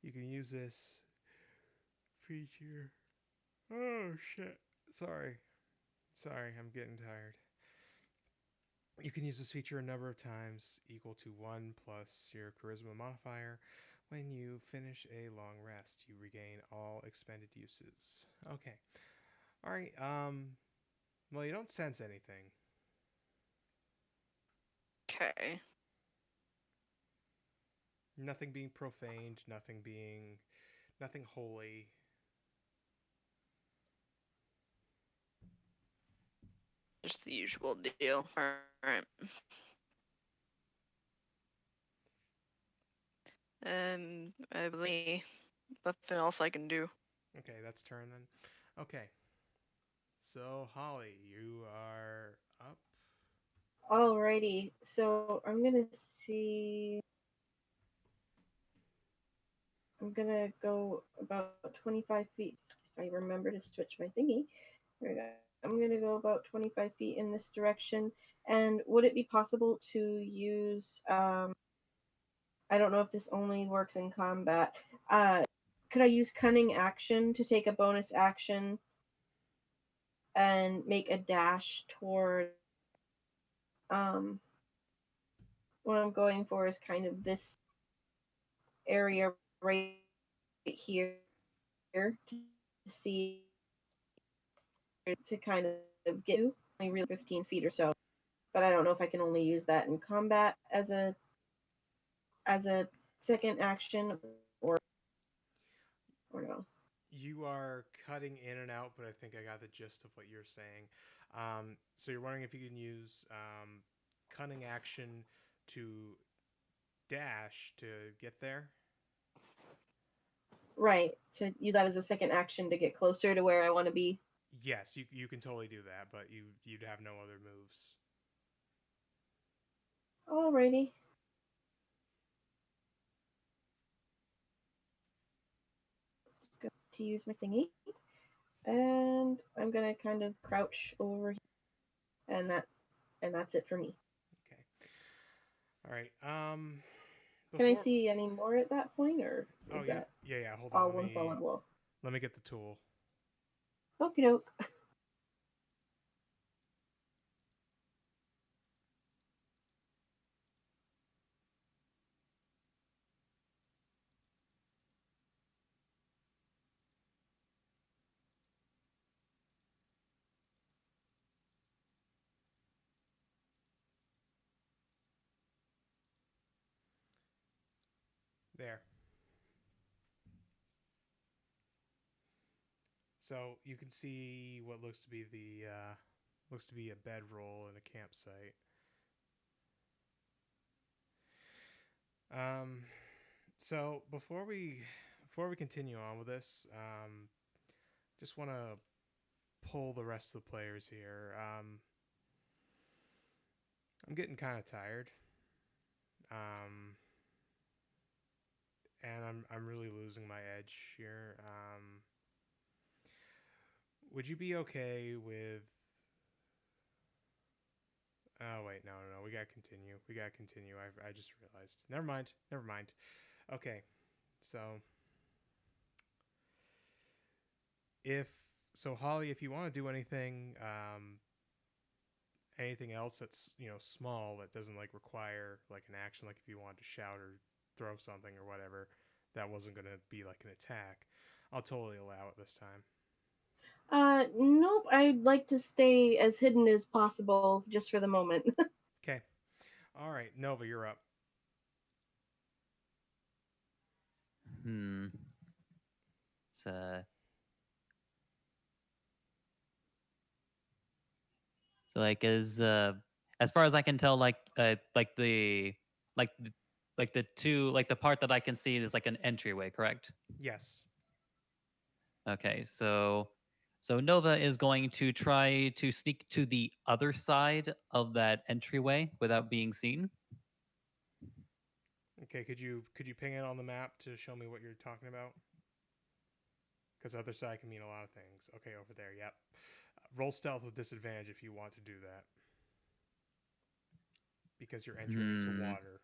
You can use this feature. Oh, shit. Sorry. Sorry, I'm getting tired. You can use this feature a number of times, equal to 1 plus your charisma modifier. When you finish a long rest, you regain all expended uses. Okay. Alright, well, you don't sense anything. Okay. Nothing being profaned, nothing holy. Just the usual deal. Alright. I believe nothing else I can do. Okay, that's turn then. Okay. So, Holly, you are up. Alrighty, so I'm gonna see. I'm gonna go about 25 feet. If I remember to switch my thingy. There we go. I'm gonna go about 25 feet in this direction. And would it be possible to use? I don't know if this only works in combat. Could I use cunning action to take a bonus action and make a dash toward? What I'm going for is kind of this area right here to see to kind of get to only really 15 feet or so. But I don't know if I can only use that in combat as a second action or no. You are cutting in and out, but I think I got the gist of what you're saying. So you're wondering if you can use cunning action to dash to get there? Right, to use that as a second action to get closer to where I want to be. Yes, you can totally do that, but you'd have no other moves. Alrighty. Let's go to use my thingy. And I'm gonna kind of crouch over here. And that's it for me. Okay. All right. Can I Before. see any more at that point, or Oh is yeah, that yeah. Hold on. all one solid wall? Let me get the tool. Okie doke. There. So you can see what looks to be a bedroll in a campsite. So before we continue on with this, just want to pull the rest of the players here. I'm getting kind of tired, um, and I'm really losing my edge here. Would you be okay with? Oh wait, no. We gotta continue. I just realized. Never mind. Okay, so if Holly, if you want to do anything, anything else that's small that doesn't like require like an action, like if you wanted to shout or throw something or whatever, that wasn't gonna be like an attack, I'll totally allow it this time. Nope. I'd like to stay as hidden as possible just for the moment. Okay. All right, Nova, you're up. Hmm. It's so like as far as I can tell, like the two like the part that I can see is like an entryway, correct? Yes. Okay, so Nova is going to try to sneak to the other side of that entryway without being seen. Okay, could you ping it on the map to show me what you're talking about? Because other side can mean a lot of things. Okay, over there. Yep. Roll stealth with disadvantage if you want to do that, because you're entering into water.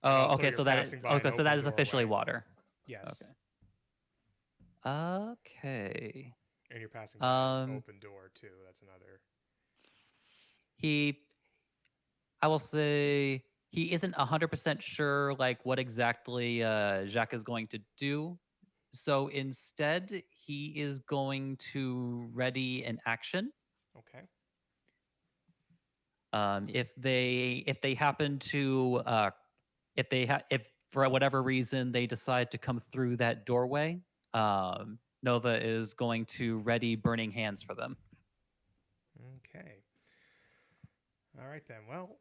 And Oh, also okay. you're So that is passing by an okay. So that open is officially doorway. water. Yes. Okay. Okay. And you're passing by an Um, open door too. That's another. I will say he isn't 100% sure like what exactly Jacques is going to do. So instead, he is going to ready an action. Okay. If they happen to if for whatever reason they decide to come through that doorway, Nova is going to ready burning hands for them. Okay. All right then. Well,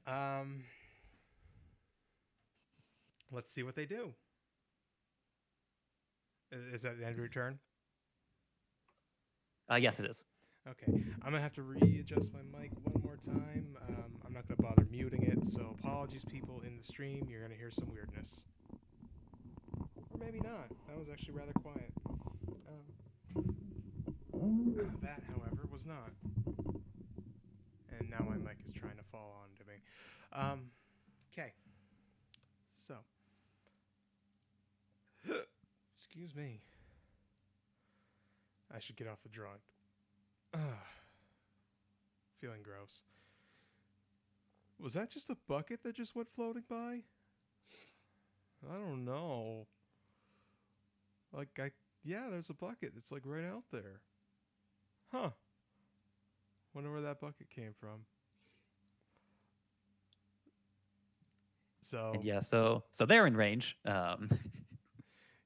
let's see what they do. Is that the end of your turn? Yes, it is. Okay. I'm gonna have to readjust my mic one more time. I'm not gonna bother muting it, so apologies, people in the stream. You're gonna hear some weirdness, or maybe not. That was actually rather quiet. That, however, was not. And now my mic is trying to fall onto me. Okay. So, excuse me. I should get off the drug. Feeling gross. Was that just a bucket that just went floating by? I don't know. Yeah, there's a bucket. It's like right out there. Huh. Wonder where that bucket came from. So And yeah, so they're in range.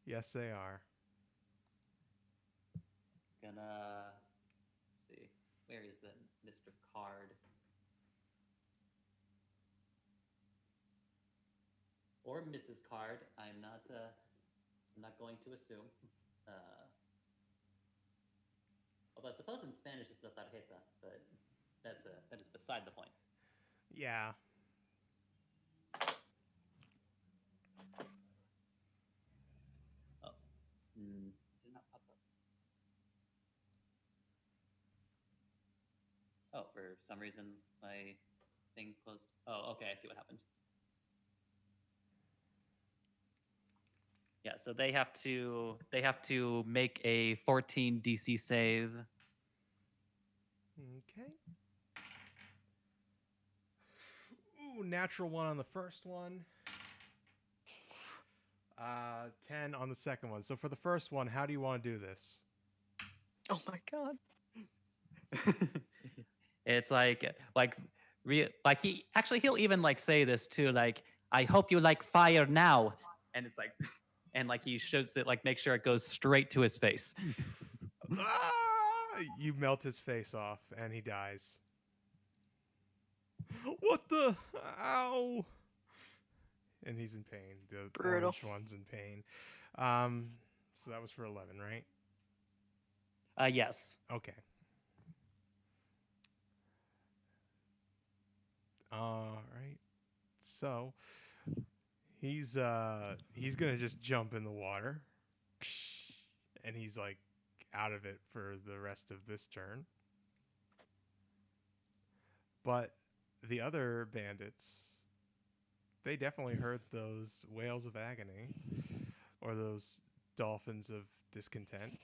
yes, they are. Gonna see, where is that Mr. Card? Or Mrs. Card. I'm not going to assume. Although I suppose in Spanish it's la tarjeta, but that is beside the point. Yeah. Oh, did not pop up. Oh, for some reason my thing closed. Oh, okay, I see what happened. Yeah, so they have to make a 14 DC save. Okay. Ooh, natural 1 on the first one. 10 on the second one. So for the first one, how do you want to do this? Oh my god. It's like he'll even like say this too, like, I hope you like fire now. And it's like and like he shoots it, like make sure it goes straight to his face. You melt his face off and he dies. What the? Ow. and he's in pain. The Brutal. orange one's in pain. So that was for 11, right? Yes. Okay. All right. So he's gonna just jump in the water, and he's like out of it for the rest of this turn. But the other bandits, they definitely heard those wails of agony, or those dolphins of discontent.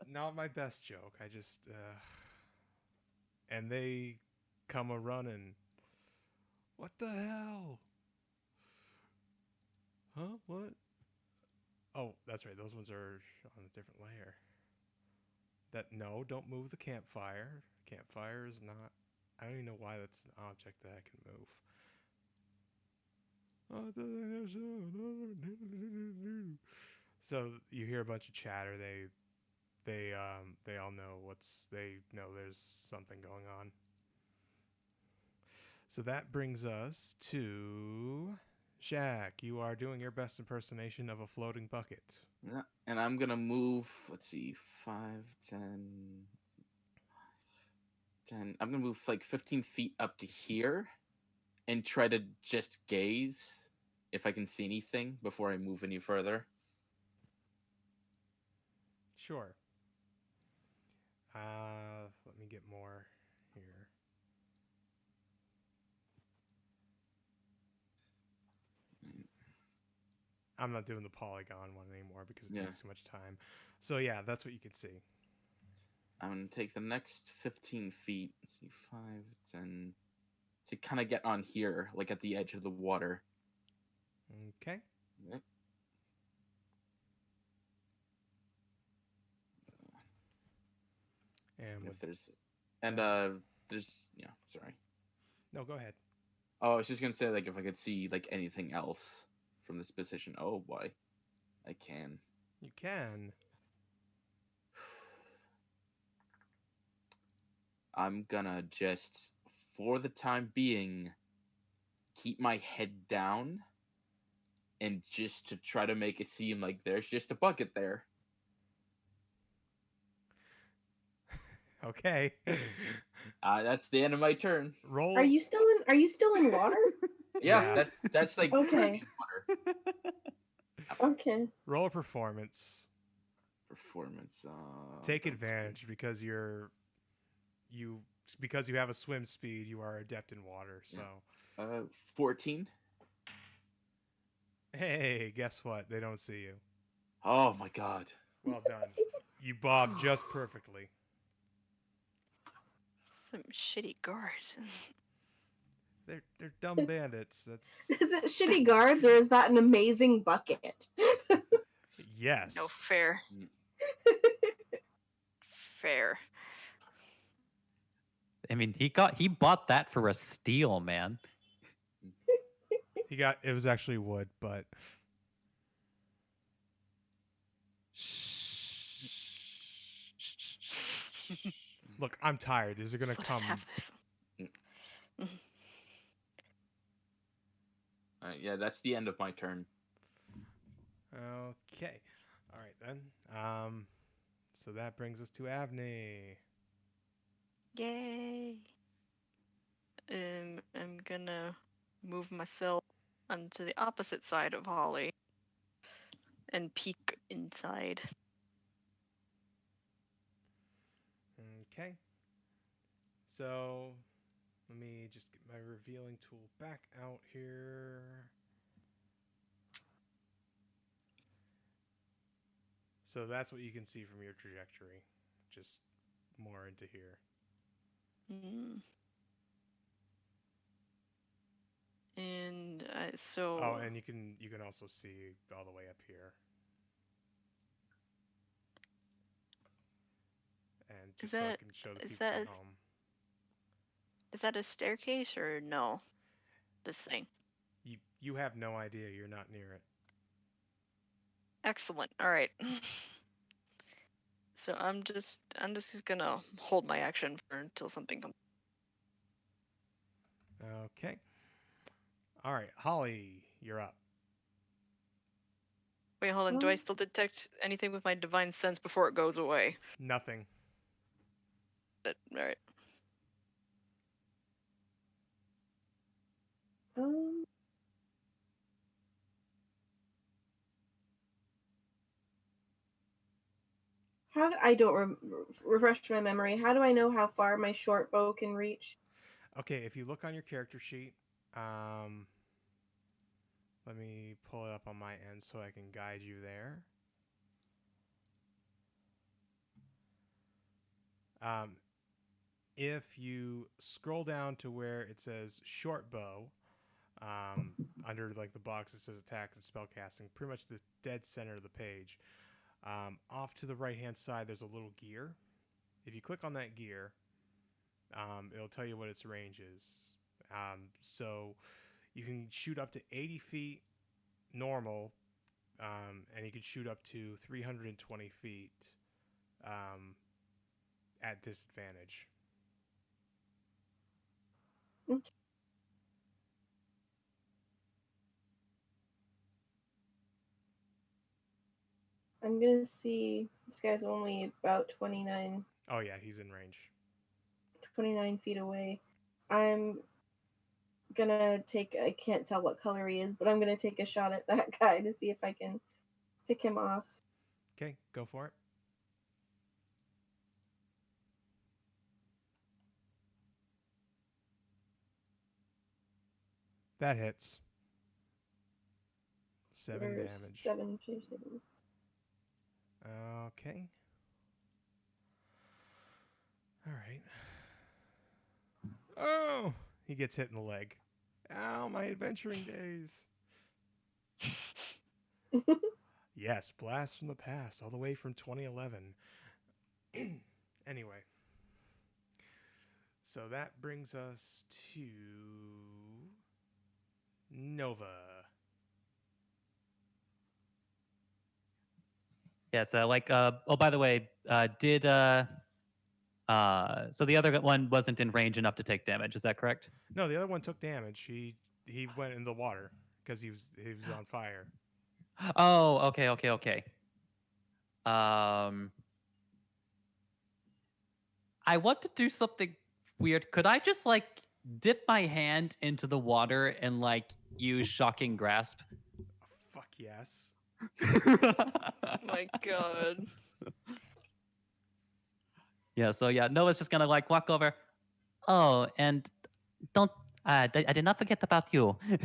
Not my best joke. I just and they come a running. What the hell? Huh? What? Oh, that's right. Those ones are on a different layer. No, don't move the campfire. Campfire is not. I don't even know why that's an object that I can move. So you hear a bunch of chatter. They all know they know there's something going on. So that brings us to Shaq. You are doing your best impersonation of a floating bucket. Yeah, and I'm gonna move. Let's see, 5, 10, 10. I'm gonna move like 15 feet up to here, and try to just gaze if I can see anything before I move any further. Sure. Let me get more here. I'm not doing the polygon one anymore because it takes too much time. So yeah, that's what you can see. I'm gonna take the next 15 feet. Let's see, 5, 10, to kind of get on here, like at the edge of the water. Okay. Yep. And If with there's, sorry. no, go ahead. Oh, I was just gonna say, like, if I could see like anything else from this position. Oh boy, I can. You can. I'm gonna just, for the time being, keep my head down, and just to try to make it seem like there's just a bucket there. Okay. That's the end of my turn. Roll. Are you still in water? Yeah. That's like Okay. water. Okay. Roll a performance. Performance. Take that's advantage because because you have a swim speed, you are adept in water. So. 14. Hey, guess what? They don't see you. Oh my god. Well done. You bob just perfectly. Some shitty guards. They're dumb bandits. That's Is it shitty guards or is that an amazing bucket? yes. No, fair. Fair. I mean, he bought that for a steal, man. It was actually wood, but look, I'm tired. These are gonna Let us come. have this. Yeah, that's the end of my turn. Okay. All right then. So that brings us to Avni. Yay. I'm gonna move myself onto the opposite side of Holly and peek inside. Okay. So let me just get my revealing tool back out here. So that's what you can see from your trajectory. Just more into here. And so. Oh, and you can also see all the way up here. And just so I can show the people at home. Is that a staircase or no? This thing. You have no idea. You're not near it. Excellent. All right. So I'm just gonna hold my action until something comes. Okay. All right, Holly, you're up. Wait, hold on. Do I still detect anything with my divine sense before it goes away? Nothing. All right. Um, I don't refresh my memory. How do I know how far my short bow can reach? Okay, if you look on your character sheet, let me pull it up on my end so I can guide you there. If you scroll down to where it says short bow, under like the box that says attacks and spellcasting, pretty much the dead center of the page, off to the right hand side, there's a little gear. If you click on that gear, it'll tell you what its range is. So you can shoot up to 80 feet normal, and you can shoot up to 320 feet at disadvantage. Okay. I'm gonna see. This guy's only about 29 Oh yeah, he's in range. 29 feet away. I'm gonna take. I can't tell what color he is, but I'm gonna take a shot at that guy to see if I can pick him off. Okay, go for it. That hits. 7 Or damage. 7. Okay. All right. Oh, he gets hit in the leg. Ow, my adventuring days. Yes, blast from the past, all the way from 2011. Anyway. So that brings us to Nova. Yeah, it's like oh, by the way, so the other one wasn't in range enough to take damage, is that correct? No, the other one took damage. He went in the water because he was on fire. Oh, okay. I want to do something weird. Could I just like dip my hand into the water and like use shocking grasp? Fuck yes. My God. Yeah, so yeah, Noah's just gonna like walk over. Oh, and don't I did not forget about you. Where's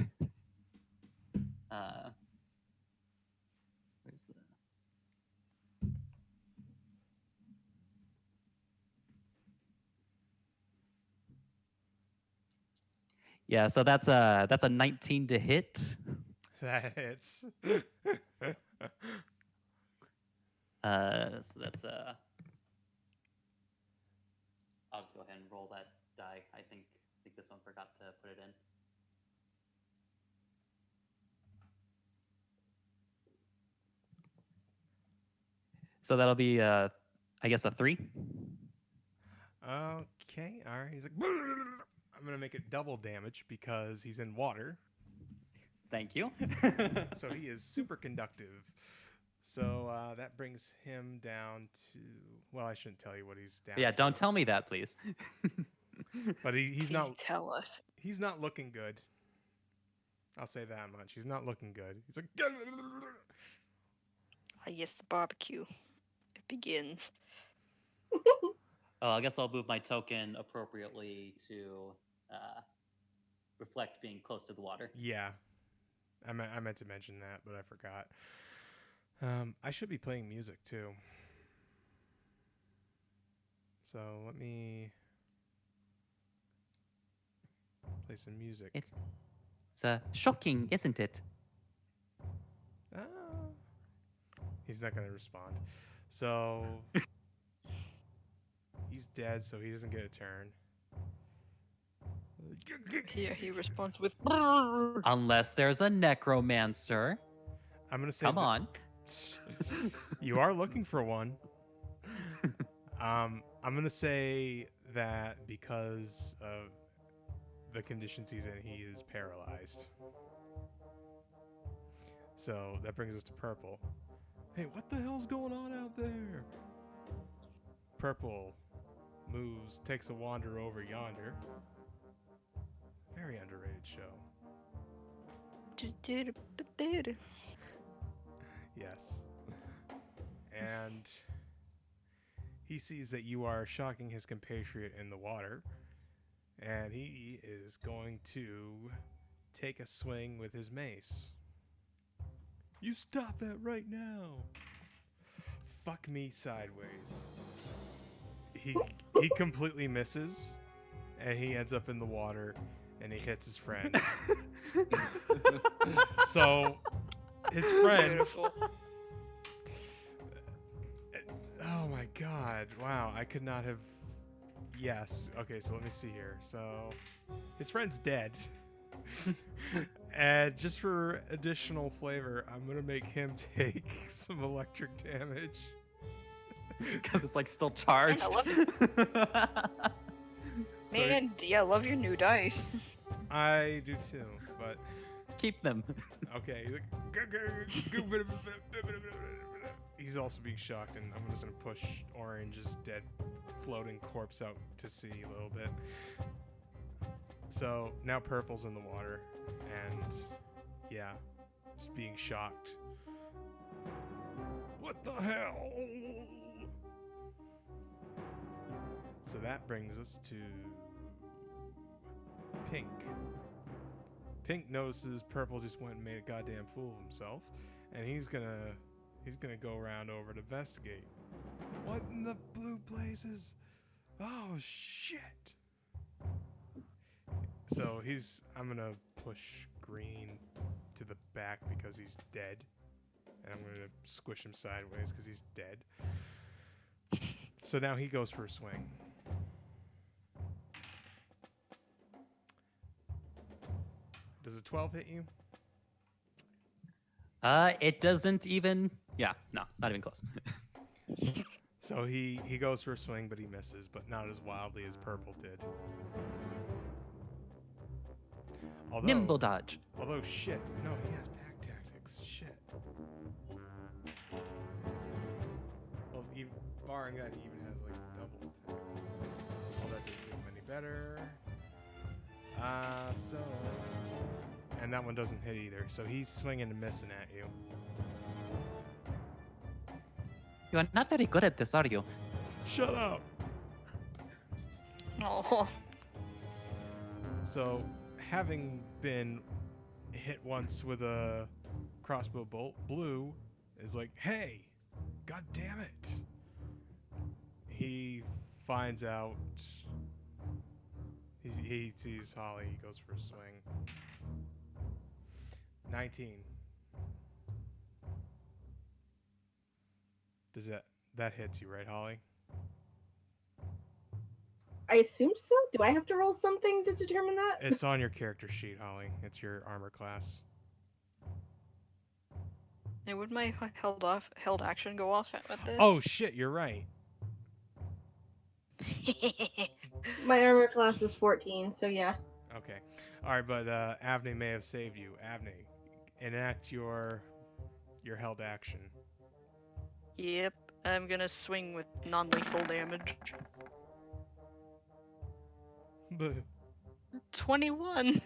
the... Yeah, so that's a 19 to hit. That hits. So that's I'll just go ahead and roll that die. I think this one forgot to put it in. So that'll be I guess a 3. Okay, all right. He's like, I'm gonna make it double damage because he's in water. Thank you. So he is super conductive. So that brings him down to. Well, I shouldn't tell you what he's down. Yeah, to. don't tell me that, please. But he's Please not. tell us. He's not looking good. I'll say that much. He's not looking good. He's like. Ah, yes, the barbecue. It begins. Oh, I guess I'll move my token appropriately to reflect being close to the water. Yeah, I meant to mention that, but I forgot. I should be playing music too. So let me play some music. It's shocking, isn't it? He's not going to respond. So he's dead, so he doesn't get a turn. Yeah, he responds with. Unless there's a necromancer. I'm going to say. Come on. You are looking for one. I'm going to say that because of the conditions he's in, he is paralyzed. So that brings us to Purple. Hey, what the hell's going on out there? Purple moves, takes a wander over yonder. Very underrated show. Yes. And he sees that you are shocking his compatriot in the water, and he is going to take a swing with his mace. You stop that right now. Fuck me sideways. He completely misses, and he ends up in the water, and he hits his friend. So his friend. Beautiful. Oh my god! Wow, I could not have. Yes. Okay, so let me see here. So his friend's dead. And just for additional flavor, I'm gonna make him take some electric damage. Because it's like still charged. I love So Man, yeah, I love your new dice. I do too, but Keep them. okay. He's also being shocked, and I'm just gonna push Orange's dead, floating corpse out to sea a little bit. So now Purple's in the water, and yeah, just being shocked. What the hell? So that brings us to Pink. Pink notices Purple just went and made a goddamn fool of himself, and he's gonna go around over to investigate. What in the blue blazes? Oh shit! So I'm gonna push Green to the back because he's dead, and I'm gonna squish him sideways because he's dead. So now he goes for a swing. Does a 12 hit you? It doesn't even. Yeah, no, not even close. So he goes for a swing, but he misses, but not as wildly as Purple did. Nimble dodge. Although shit, no, he has pack tactics. Shit. Well, even, barring that, he even has like double attacks. Well, that doesn't do him any better. And that one doesn't hit either. So he's swinging and missing at you. You are not very good at this, are you? Shut up. Oh, So, having been hit once with a crossbow bolt, Blue is like, "Hey, god damn it!" He finds out. He sees Holly. He goes for a swing. 19. Does that hits you, right, Holly? I assume so. Do I have to roll something to determine that? It's on your character sheet, Holly. It's your armor class. yeah, would my held action go off at this? Oh shit, you're right. My armor class is 14, so yeah. Okay. All right, but Avne may have saved you. Avne, enact your held action. Yep, I'm gonna swing with non-lethal damage. But 21.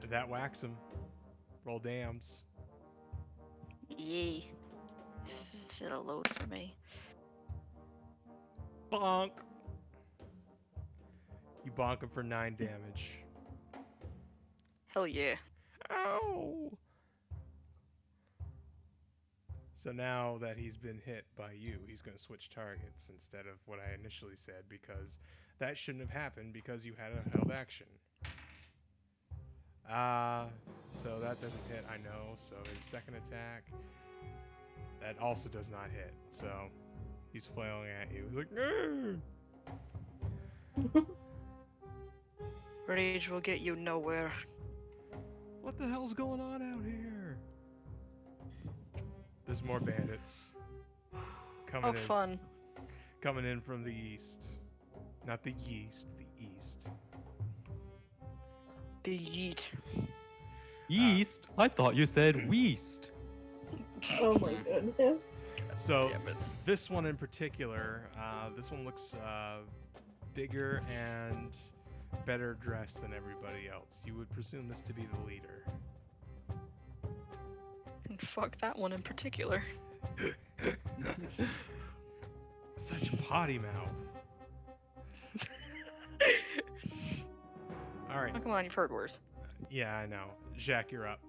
that whacks him. Roll dams. Yay. Fit a load for me. Bonk. You bonk him for 9 damage. Hell yeah. Ow! So now that he's been hit by you, he's going to switch targets instead of what I initially said, because that shouldn't have happened because you had a held action. So that doesn't hit, I know. So his second attack, that also does not hit. So he's flailing at you. He's like, "Grr!" Rage will get you nowhere. What the hell's going on out here? There's more bandits coming Oh, fun. coming in from the east. Not the yeast, the east. The yeet. Yeast? I thought you said weast. Oh my goodness. So Damn it. this one in particular, this one looks bigger and better dressed than everybody else. You would presume this to be the leader. And fuck that one in particular. Such potty mouth. All right. Oh, come on, you've heard worse. Yeah, I know. Jack, you're up.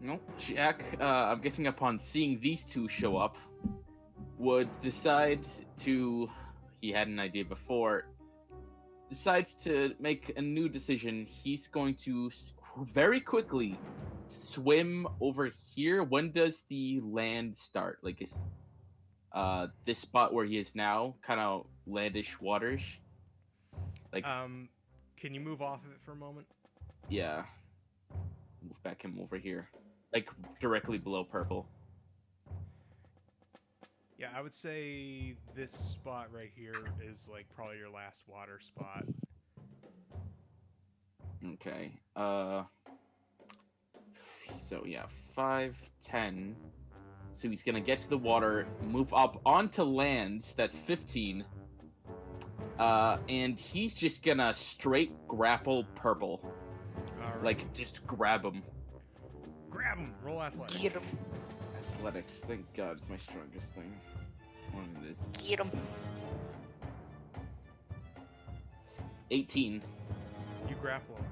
No, Jack, I'm guessing upon seeing these two show up, would decide to. He had an idea before. Decides to make a new decision. He's going to very quickly swim over here. When does the land start? Like, is this spot where he is now kind of landish waters? Like, Can you move off of it for a moment? yeah. Move back him over here. Like, directly below purple. Yeah, I would say this spot right here is like probably your last water spot. Okay. So yeah, 5, 10. So he's gonna get to the water, move up onto land. That's 15. And he's just gonna straight grapple purple. All right. Like, just grab him. Grab him. Roll athletics. Get him. Athletics, thank God, is my strongest thing. One of this. Get him. 18. You grapple him.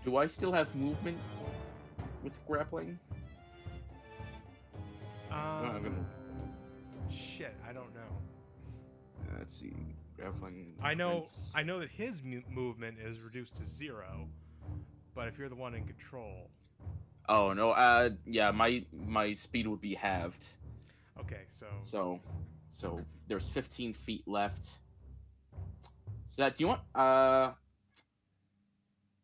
Do I still have movement with grappling? I'm gonna- Shit, I don't know. Let's see. Grappling. I know defense. that his movement is reduced to 0, but if you're the one in control, Oh no. Yeah. My speed would be halved. okay, So there's 15 feet left. So that, do you want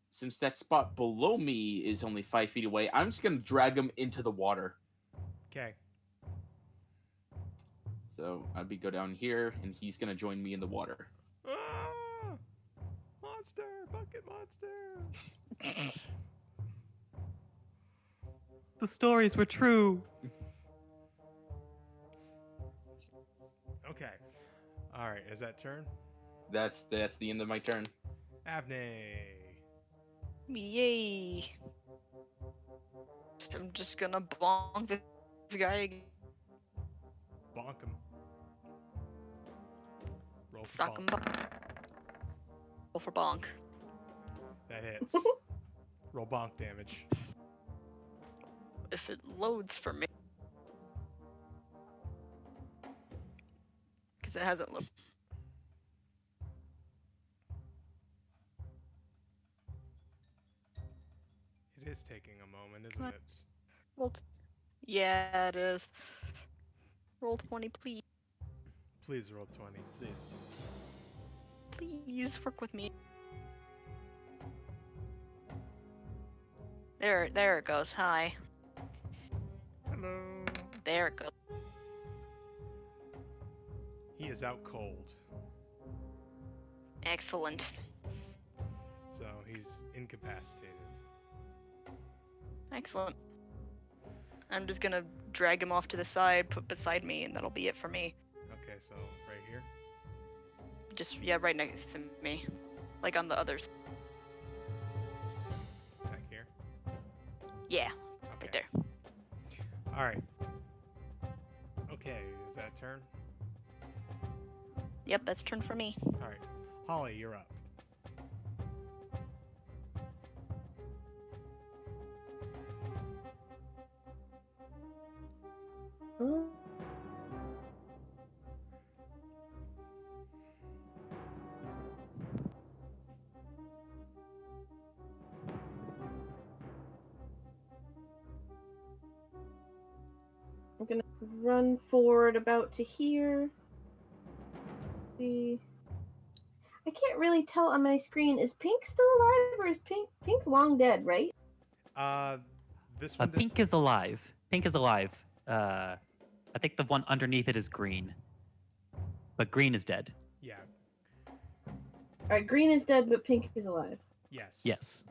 since that spot below me is only 5 feet away, I'm just gonna drag him into the water. okay. So I'd be go down here, and he's gonna join me in the water. Ah! Monster, bucket monster. The stories were true. Okay. All right, is that turn? That's the end of my turn. Avne. Yay. I'm just gonna bonk this guy again. Bonk him. Roll for Suck him bonk. up. Roll for bonk. That hits. Roll bonk damage. If it loads for me. Because it hasn't looked. It is taking a moment, isn't it? Roll yeah, it is. Roll 20, please. Please roll 20, please. Please work with me. There it goes. Hi. Hello. There it goes. He is out cold, Excellent. so he's incapacitated. Excellent. I'm just gonna drag him off to the side, put beside me, and that'll be it for me. Okay, so right here. Just, yeah, right next to me. Like on the others. Back here. Yeah, Okay. right there. All right. Okay, is that turn? Yep, that's turn for me. All right. Holly, you're up. Huh? I'm gonna run forward about to here. See. I can't really tell on my screen. Is Pink still alive, or is Pink's long dead, right? This one. Pink is alive. Pink is alive. I think the one underneath it is green. But green is dead. Yeah. Alright, green is dead, but Pink is alive. Yes. Yes.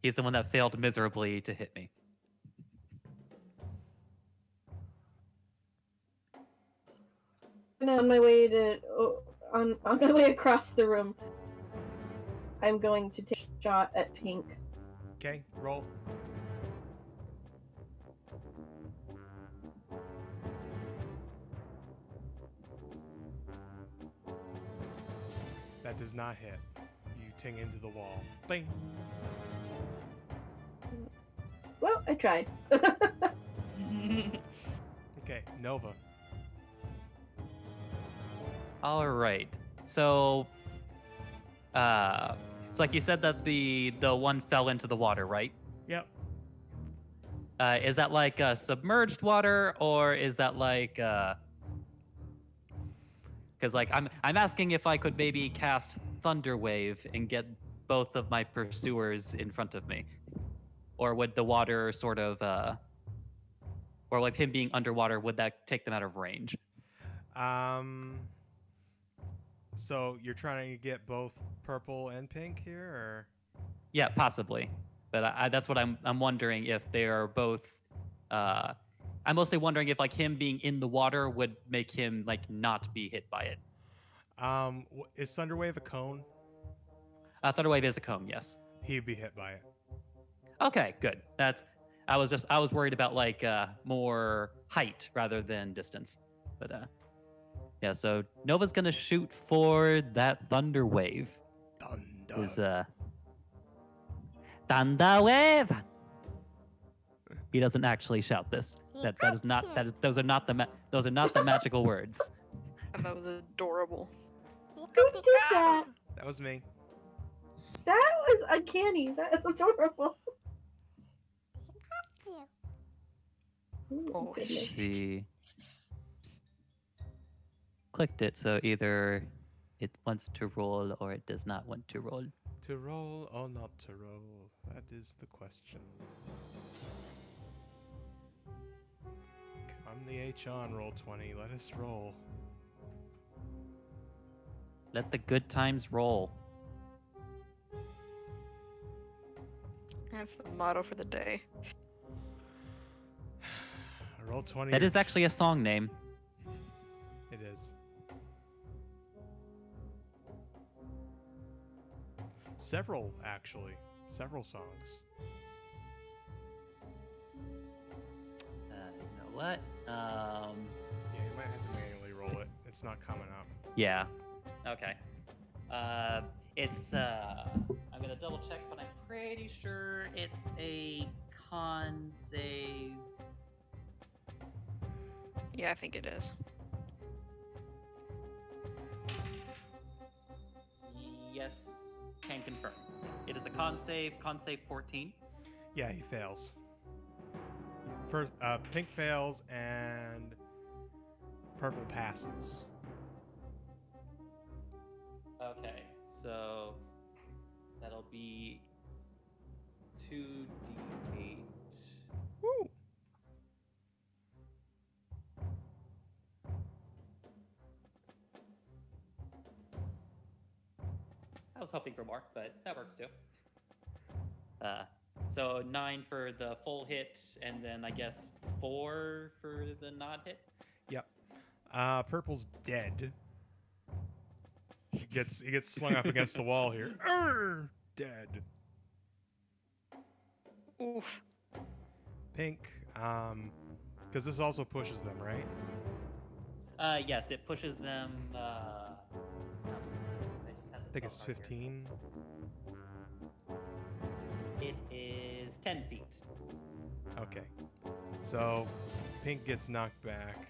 He's the one that failed miserably to hit me. And on my way to on my way across the room, I'm going to take a shot at Pink. Okay, roll. That does not hit. You ting into the wall. Bing. Well, I tried. Okay, Nova. All right. So, it's like you said that the one fell into the water, right? Yep. Is that like submerged water, or is that like? Because like I'm asking if I could maybe cast Thunder Wave and get both of my pursuers in front of me, or would the water sort of, or like him being underwater, would that take them out of range? So you're trying to get both purple and pink here, or? Yeah, possibly. But that's what I'm wondering if they are both. I'm mostly wondering if like him being in the water would make him like not be hit by it. Is Thunderwave a cone? Thunder Wave is a cone, yes. He'd be hit by it. Okay, good. I was worried about like more height rather than distance. But yeah, so Nova's gonna shoot for that Thunder Wave. Thunder. Is Thunder Wave. He doesn't actually shout this. Those are not the magical words. And that was adorable. Who did that? That was me. That was uncanny. That is adorable. Oh, goodness. See. Clicked it, so either it wants to roll or it does not want to roll. To roll or not to roll? That is the question. Come the H on roll 20. Let us roll. Let the good times roll. That's the motto for the day. Roll 20. That is actually a song name. It is. Several, actually. Several songs. You know what? Yeah, you might have to manually roll it. It's not coming up. Yeah. Okay. It's I'm gonna double check, but I'm pretty sure it's a con save. Yeah, I think it is. Yes, can confirm. It is a con save 14. Yeah, he fails. First, pink fails and purple passes. Okay, so that'll be 2d8. Woo! I was hoping for more, but that works too. So 9 for the full hit, and then I guess 4 for the not hit. Yep. Purple's dead. He gets slung up against the wall here. Arr! Dead. Oof. Pink, because this also pushes them, right? Yes, it pushes them. I think it's 15. It is 10 feet. Okay. So, Pink gets knocked back.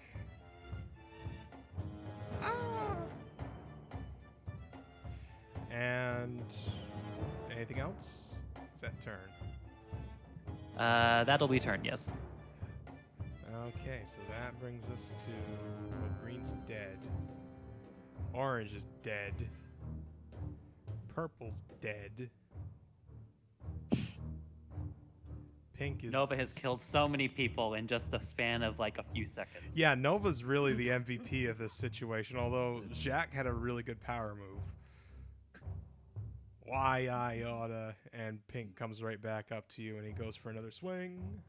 And anything else? Is that turn? That'll be turn, yes. Okay, so that brings us to well, green's dead. Orange is dead. Purple's dead. Pink is... Nova has killed so many people in just the span of like a few seconds. Yeah, Nova's really the MVP of this situation, although Jack had a really good power move. Why I oughta, and Pink comes right back up to you, and he goes for another swing.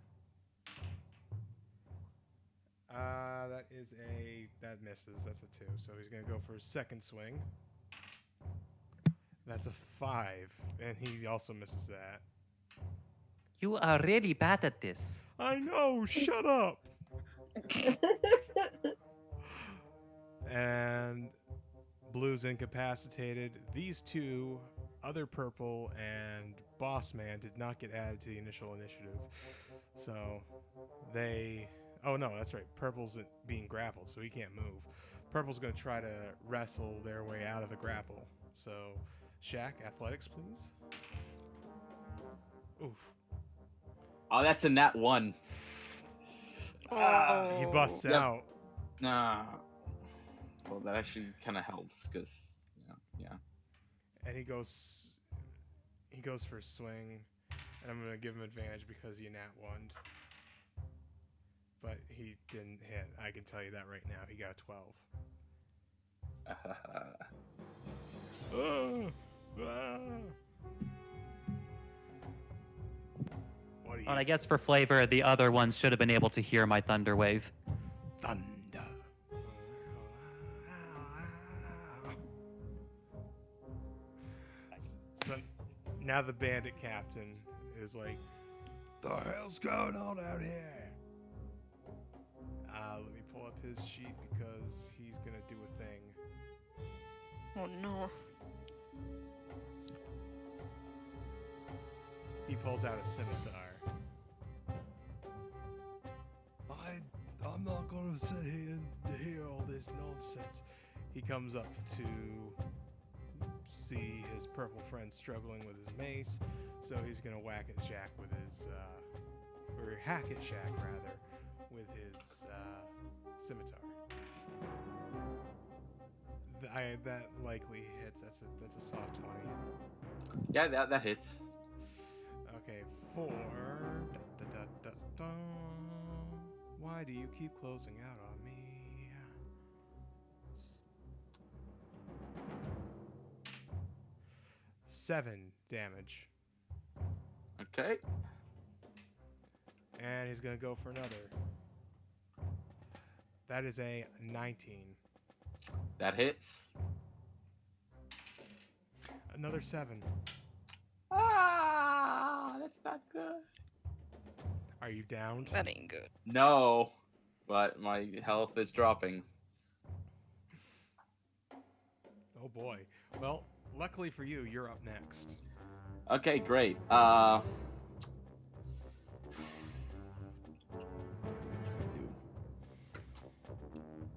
That misses. That's a 2. So he's gonna go for his second swing. That's a 5, and he also misses that. You are really bad at this. I know. Shut up. And Blue's incapacitated. These two, other Purple and Boss Man, did not get added to the initial initiative. So they... Oh, no, that's right. Purple's being grappled, so he can't move. Purple's going to try to wrestle their way out of the grapple. So, Shaq, athletics, please. Oof. Oh, that's a nat 1. He busts Yep. out. Nah. Well, that actually kind of helps, because, yeah. And he goes for a swing, and I'm going to give him advantage because he nat 1'd. But he didn't hit. I can tell you that right now. He got a 12. What do you... And I guess for flavor, the other ones should have been able to hear my thunder wave. Thunder. So now the bandit captain is like, the hell's going on out here? Let me pull up his sheet because he's gonna do a thing. Oh no. He pulls out a scimitar. I'm not gonna sit here and hear all this nonsense. He comes up to see his purple friend struggling with his mace, so he's gonna whack at Jack with his, or hack at Shaq rather, with his scimitar. That likely hits. That's a soft 20. Yeah, that hits. Okay, 4. Why do you keep closing out on me? 7 damage. Okay. And he's gonna go for another. That is a 19. That hits. Another 7. Ah, that's not good. Are you downed? That ain't good. No, but my health is dropping. Oh boy. Well, luckily for you, you're up next. Okay, great. I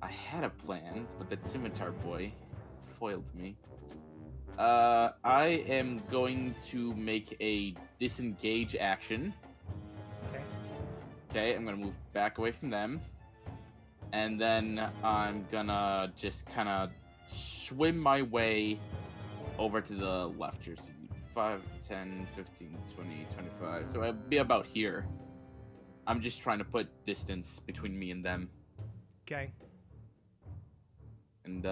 had a plan, but that scimitar boy foiled me. I am going to make a disengage action. Okay. Okay, I'm gonna move back away from them. And then I'm gonna just kind of swim my way over to the left here. So 5, 10, 15, 20, 25. So I'll be about here. I'm just trying to put distance between me and them. Okay. And,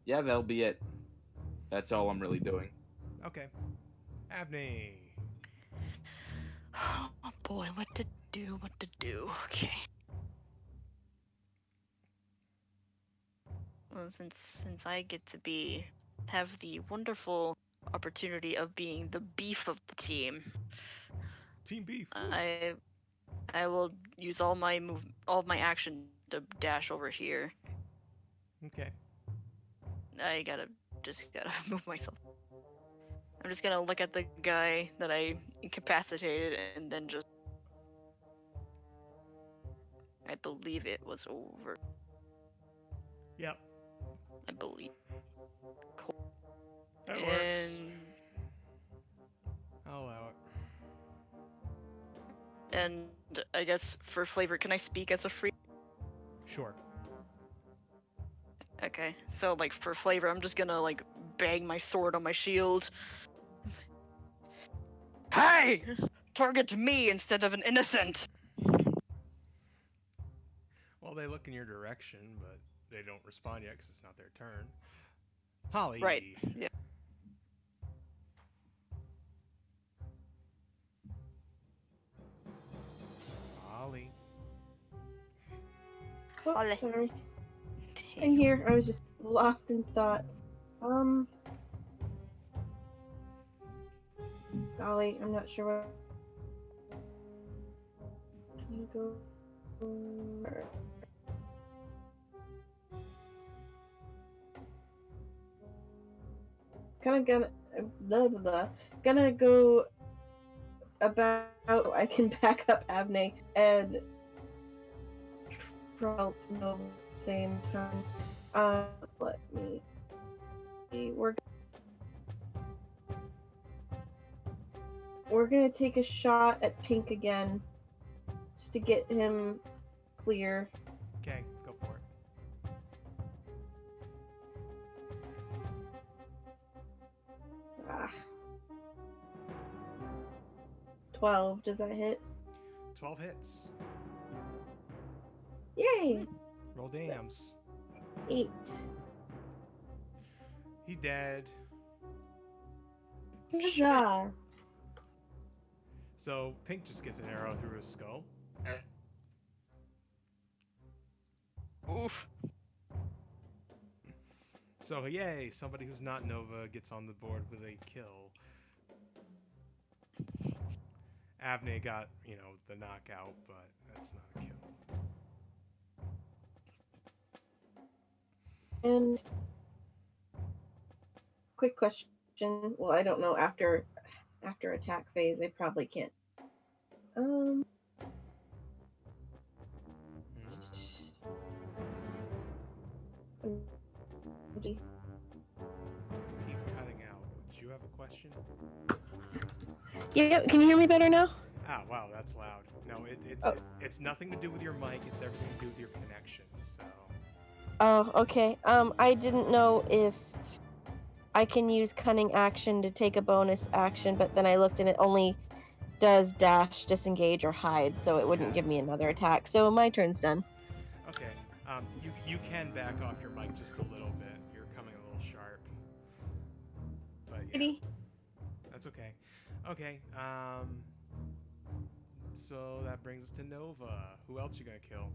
yeah, that'll be it. That's all I'm really doing. Okay. Abney. Oh boy, what to do? Okay. Well, since I get to have the wonderful opportunity of being the beef of the team, Team Beef. I will use all of my action to dash over here. Okay. I just gotta move myself. I'm just gonna look at the guy that I incapacitated and then just... I believe it was over. Yep. I believe. Cool. That works. And I'll allow it. and I guess for flavor, can I speak as a free? Sure. Okay, so like for flavor, I'm just gonna like bang my sword on my shield. Hey! Target me instead of an innocent! Well, they look in your direction, but they don't respond yet because it's not their turn. Holly. Right. Yeah. Holly. Oh, Ollie. sorry. I'm here. I was just lost in thought. Golly, I'm not sure what. I'm gonna go. Blah, blah, blah. Gonna go about. I can back up Avne and help no same time. Let me see. We're gonna take a shot at Pink again, just to get him clear. Okay, go for it. Ah. 12. Does that hit? 12 hits. Yay! Roll dams. 8. He's dead. Huzzah! So Pink just gets an arrow through his skull. Oof. So yay, somebody who's not Nova gets on the board with a kill. Avne got, the knockout, but that's not a kill. And quick question. Well, I don't know. After attack phase, I probably can't. Keep cutting out. Did you have a question? Yeah, can you hear me better now? Ah, wow, that's loud. No, it's nothing to do with your mic. It's everything to do with your connection. So. Oh, okay. I didn't know if I can use cunning action to take a bonus action, but then I looked and it only does dash, disengage, or hide, so it wouldn't give me another attack. So my turn's done. Okay. You can back off your mic just a little bit. You're coming a little sharp. But yeah, Kitty? that's okay. Okay. So that brings us to Nova. Who else you gonna kill?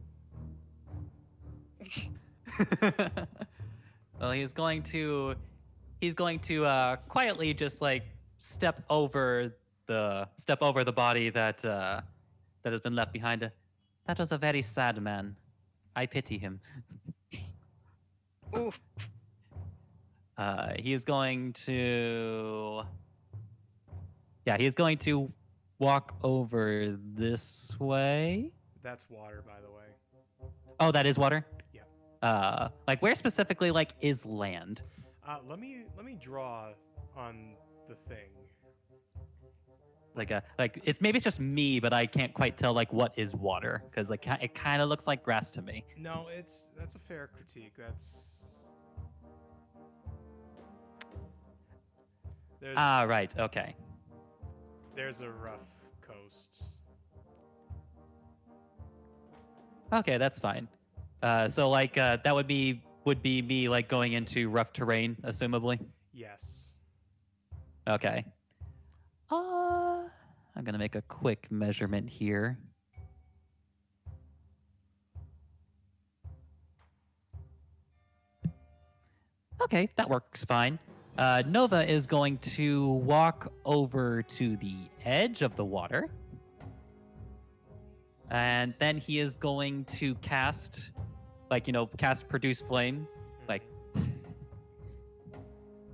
Well, he's going to quietly just like step over the body that has been left behind. That was a very sad man. I pity him. Oof. He is going to walk over this way. That's water, by the way. Oh, that is water? Yeah. Like where specifically is land? Let me draw on the thing. Like it's just me, but I can't quite tell what is water because it kind of looks like grass to me. No, that's a fair critique. There's Right. Okay. there's a rough coast. Okay, that's fine. So that would be me going into rough terrain, assumably. Yes. Okay. I'm gonna make a quick measurement here. Okay, that works fine. Nova is going to walk over to the edge of the water. And then he is going to cast, cast Produce Flame.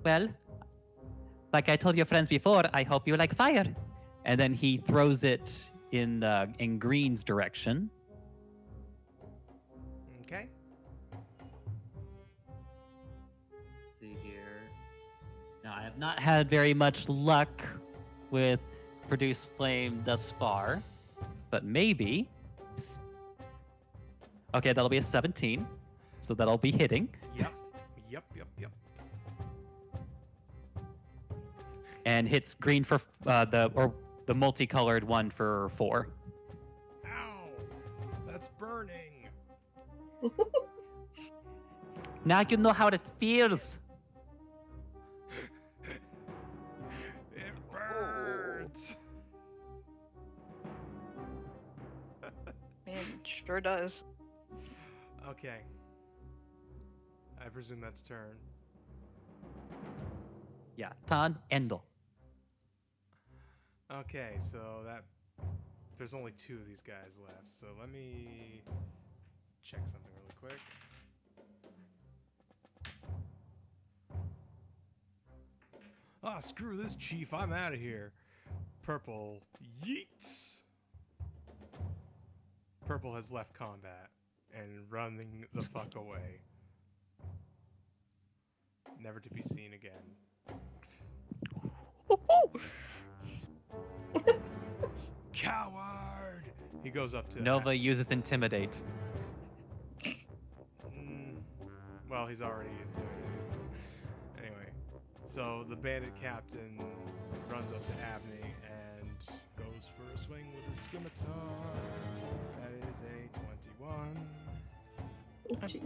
Well, like I told your friends before, I hope you like fire. And then he throws it in Green's direction. Okay. Let's see here. Now, I have not had very much luck with Produce Flame thus far, but maybe. Okay, that'll be a 17, so that'll be hitting. Yep. And hits Green for the multicolored one for 4. Ow! That's burning. Now you know how it feels. Sure does. Okay. I presume that's turn. Yeah, Tan Endel. Okay, so that there's only 2 of these guys left. So let me check something really quick. Ah, screw this, Chief. I'm out of here. Purple yeets. Purple has left combat and running the fuck away. Never to be seen again. Coward! He goes up to Nova uses Intimidate. Well, he's already intimidated. Anyway, so the bandit captain runs up to Abney and goes for a swing with his scimitar. That is a 21.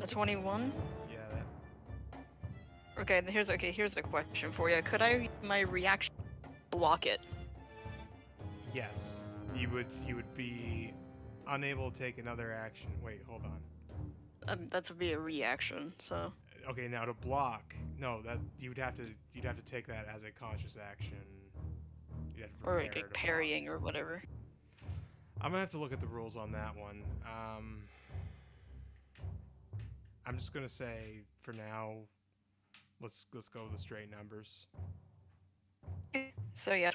A 21? Yeah, that. Here's a question for you. Could I my reaction block it? Yes, you would be unable to take another action. Wait, hold on. That would be a reaction. So Okay, now to block, no, that you'd have to take that as a conscious action. You'd have to or prepare like to parrying or whatever. block. I'm gonna have to look at the rules on that one. I'm just gonna say for now, let's go with the straight numbers. So yeah.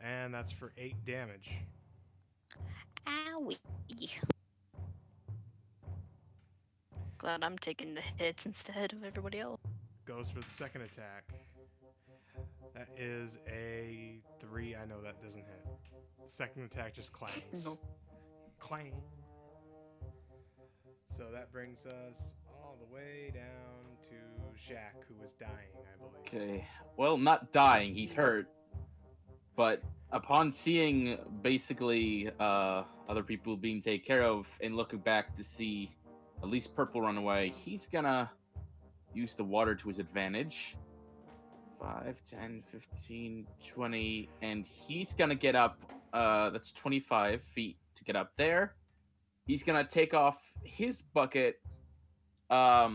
And that's for 8 damage. Owie. Glad I'm taking the hits instead of everybody else. Goes for the second attack. That is a 3. I know that doesn't hit. Second attack just clangs. Nope. Clang. So that brings us all the way down to Shaq, who is dying, I believe. Okay. Well, not dying. He's hurt. But upon seeing basically other people being taken care of and looking back to see at least Purple run away, he's gonna use the water to his advantage. 5, 10, 15, 20, and he's gonna get up. That's 25 feet to get up there. He's gonna take off his bucket. I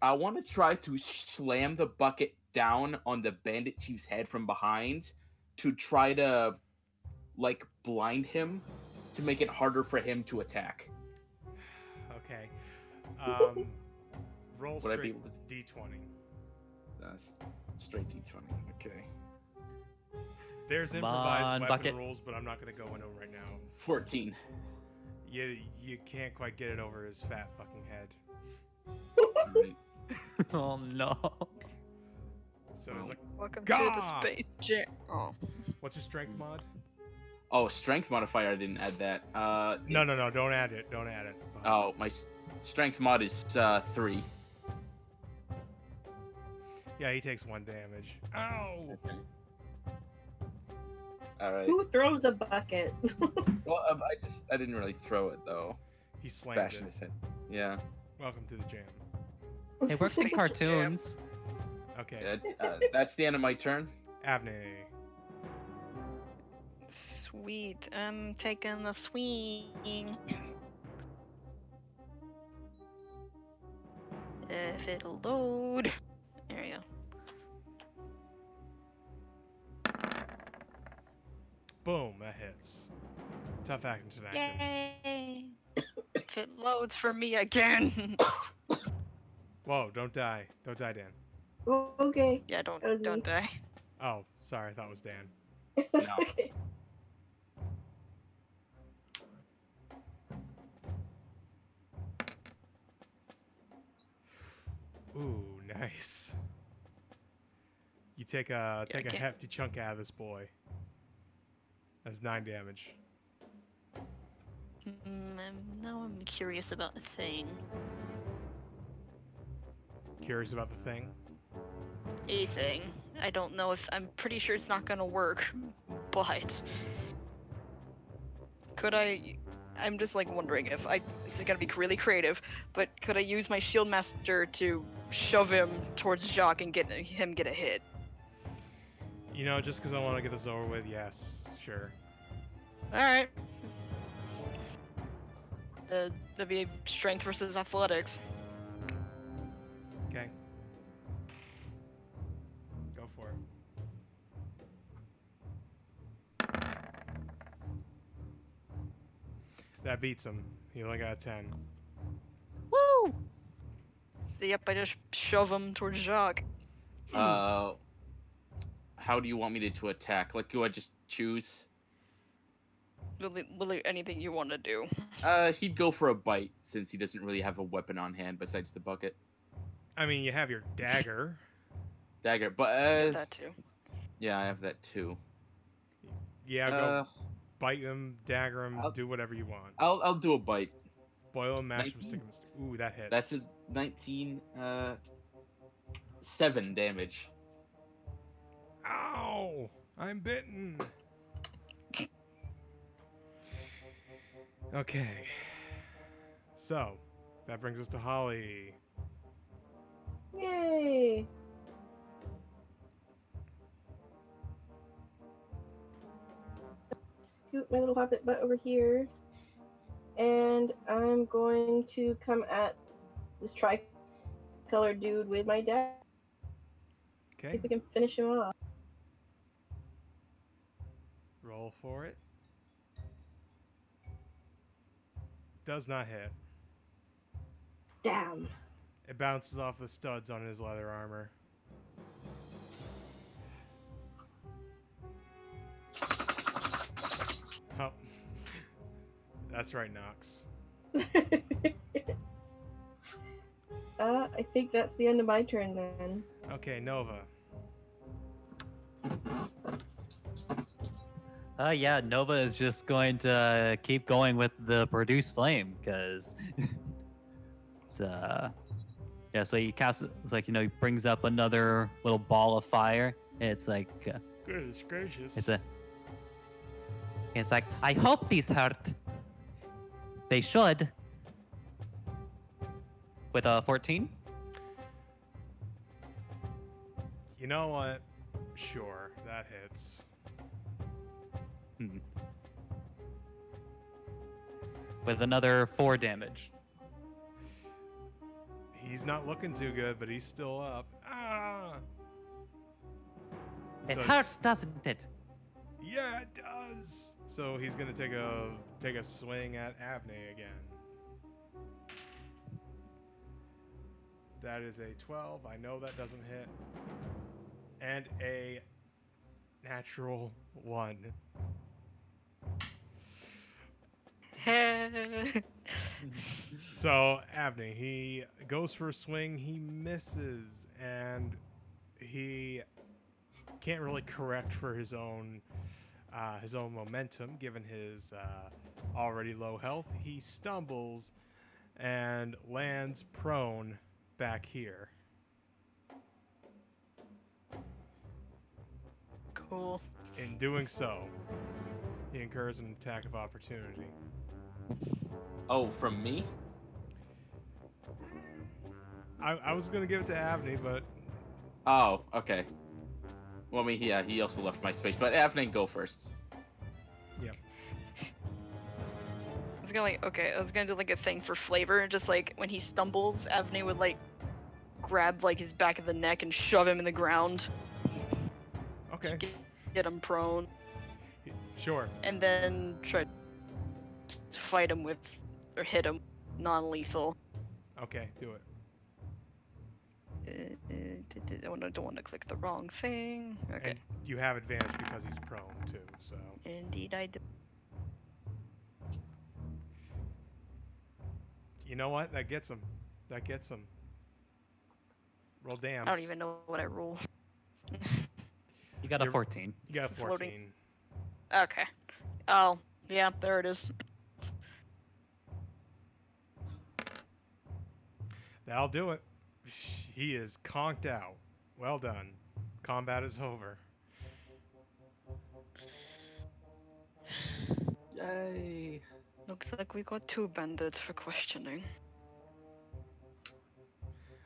want to try to slam the bucket down on the bandit chief's head from behind to try to, like, blind him to make it harder for him to attack. Okay. Roll Would I be straight able D20. That's straight D20. Okay. There's Come improvised on, weapon bucket. rules, but I'm not going to go into them right now. 14. You can't quite get it over his fat fucking head. Alright. Oh no. So he's like, Welcome Gah! to the space jam. Oh. what's your strength mod? Oh, strength modifier. I didn't add that. No, don't add it. Don't add it. Oh, my strength mod is 3. Yeah, he takes 1 damage. Ow! Okay. All right. Who throws a bucket? Well, I didn't really throw it though. He slammed Bashing it. his head. Yeah. Welcome to the jam. It works in Space cartoons. Okay, That's the end of my turn. Avney. Sweet. I'm taking the swing. If it'll load. There we go. Boom, that hits. Tough acting tonight. Yay! If it loads for me again. Whoa, don't die. Don't die, Dan. Oh, okay. Yeah, That was me. don't die. Oh, sorry, I thought it was Dan. No. Okay. Ooh, nice. You take a Yeah, I can't- hefty chunk out of this boy. That's 9 damage. Now I'm curious about the thing. Curious about the thing? A thing. I don't know if I'm pretty sure it's not gonna work, but could I? I'm just like wondering if this is gonna be really creative, but could I use my shield master to shove him towards Jacques and get a hit? You know, just because I want to get this over with, yes, sure. Alright. That'd be strength versus athletics. Okay. Go for it. That beats him. He only got a 10. Woo! So yep, I just shove him towards Jacques. How do you want me to attack? Like, do I just choose? Literally anything you want to do. He'd go for a bite since he doesn't really have a weapon on hand besides the bucket. I mean, you have your dagger. Dagger, but That too. yeah, I have that too. Yeah, go bite him, dagger him, do whatever you want. I'll do a bite. Boil him, mash him, 19? stick him. Ooh, that hits. That's a 19. 7 damage. Ow! I'm bitten. Okay. So, that brings us to Holly. Yay! Scoot my little hobbit butt over here. And I'm going to come at this tri-colored dude with my dad. See Okay, if we can finish him off. roll for it. Does not hit. Damn. It bounces off the studs on his leather armor. Oh. That's right, Nox. I think that's the end of my turn then. Okay, Nova. Yeah, Nova is just going to keep going with the produce flame because it's yeah. So he casts, it's like, he brings up another little ball of fire. And it's like Goodness gracious. it's like, I hope these hurt. They should. With a 14. You know what? Sure, that hits. With another 4 damage. He's not looking too good, but he's still up. Ah! It So- hurts, doesn't it? Yeah, it does. So he's gonna take a swing at Avne again. That is a 12. I know that doesn't hit. And a natural 1. So Avne, he goes for a swing, he misses, and he can't really correct for his own momentum, given his already low health. He stumbles and lands prone back here. Cool. In doing so, he incurs an attack of opportunity. Oh, from me? I was gonna give it to Avne, but Oh, okay. Well, I mean, yeah, he also left my space, but Avne, go first. I was gonna do like a thing for flavor, just like when he stumbles, Avne would like grab like his back of the neck and shove him in the ground, okay, get him prone, sure. and then try to fight him with, or hit him non-lethal. Okay, do it. I don't want to click the wrong thing. Okay. And you have advantage because he's prone too. So Indeed, I do. you know what? That gets him. That gets him. Roll damn. I don't even know what I roll. You got a You're- 14. You got a Floating. 14. Okay. Oh, yeah, there it is. That'll do it. He is conked out. Well done. Combat is over. Yay. Looks like we got 2 bandits for questioning.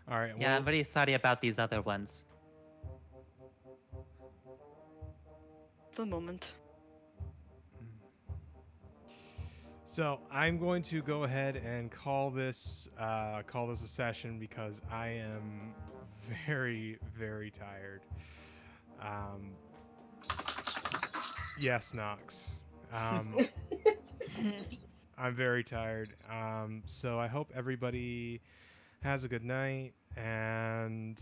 All right. Yeah, well, I'm very sorry about these other ones. The moment. So I'm going to go ahead and call this a session because I am very, very tired. Yes, Nox. I'm very tired. So I hope everybody has a good night, and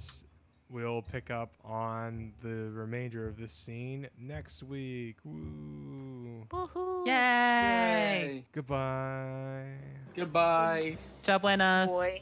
we'll pick up on the remainder of this scene next week. Woo! Woohoo! Yay! Yay. Goodbye. Goodbye. Ciao, buenas. Boy.